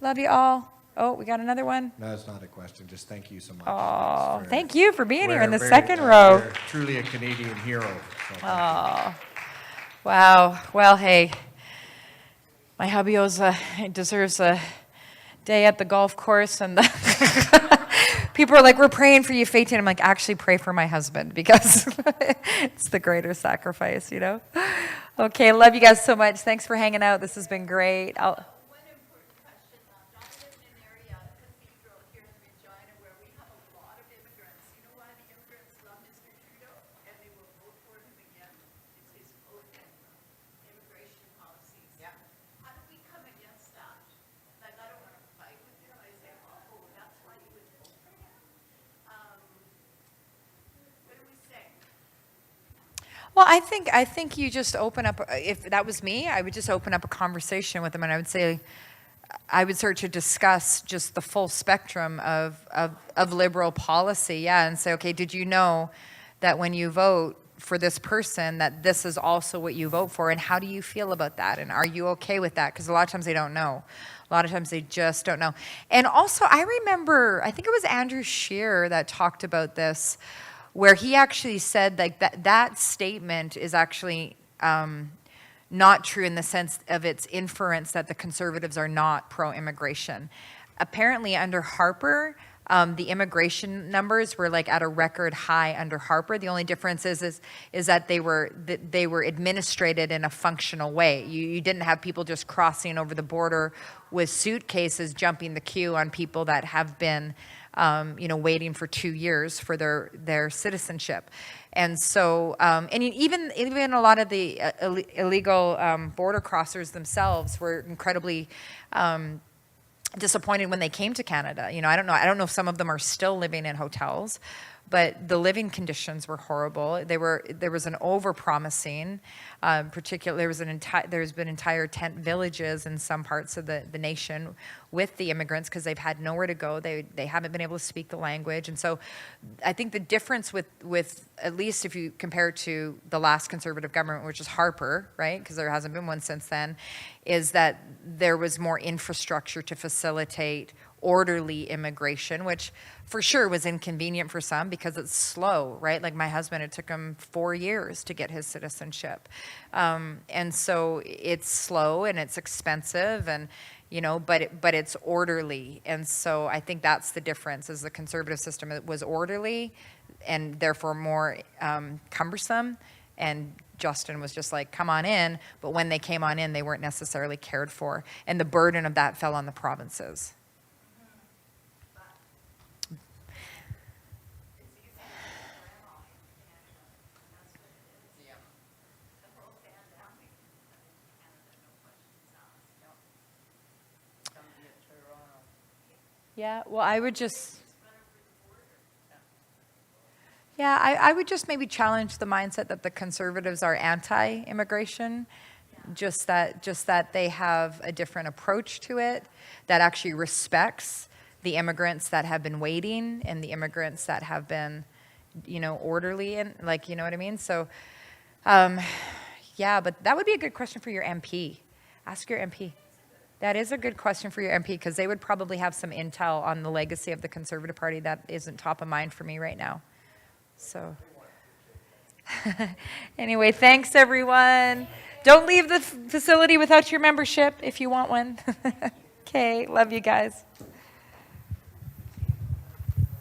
Love you all. Oh, we got another one. No, it's not a question. Just thank you so much. Oh, thank you for being here in the We're second row. You're truly a Canadian hero. So Oh, wow. Well, hey, my hubby deserves a day at the golf course, and people are like, we're praying for you, Fatin. I'm like, actually pray for my husband, because it's the greater sacrifice, you know? Okay, love you guys so much. Thanks for hanging out. This has been great. Well, I think you just open up, if that was me, I would just open up a conversation with them, and I would say, I would start to discuss just the full spectrum of liberal policy, yeah, and say, okay, did you know that when you vote for this person, that this is also what you vote for, and how do you feel about that, and are you okay with that? Because a lot of times they don't know. A lot of times they just don't know. And also, I remember, I think it was Andrew Scheer that talked about this, where he actually said like that statement is actually not true in the sense of its inference that the Conservatives are not pro-immigration. Apparently under Harper, The immigration numbers were like at a record high under Harper. The only difference is that they were administrated in a functional way. You didn't have people just crossing over the border with suitcases jumping the queue on people that have been waiting for 2 years for their citizenship. And so, and even a lot of the illegal border crossers themselves were incredibly disappointed when they came to Canada. I don't know if some of them are still living in hotels, but the living conditions were horrible. There was an over-promising, there's been entire tent villages in some parts of the nation with the immigrants because they've had nowhere to go. They haven't been able to speak the language. And so I think the difference with at least if you compare it to the last Conservative government, which is Harper, right, because there hasn't been one since then, is that there was more infrastructure to facilitate orderly immigration, which for sure was inconvenient for some because it's slow, right? Like my husband, it took him 4 years to get his citizenship. And so it's slow and it's expensive and, but it's orderly. And so I think that's the difference is the Conservative system. It was orderly and therefore more cumbersome. And Justin was just like, come on in. But when they came on in, they weren't necessarily cared for. And the burden of that fell on the provinces. Yeah, well, I would just maybe challenge the mindset that the Conservatives are anti-immigration, just that they have a different approach to it that actually respects the immigrants that have been waiting and the immigrants that have been, orderly and you know what I mean? So, but that would be a good question for your MP. Ask your MP. That is a good question for your MP because they would probably have some intel on the legacy of the Conservative Party that isn't top of mind for me right now. So anyway, thanks everyone. Don't leave the facility without your membership if you want one. Okay, love you guys.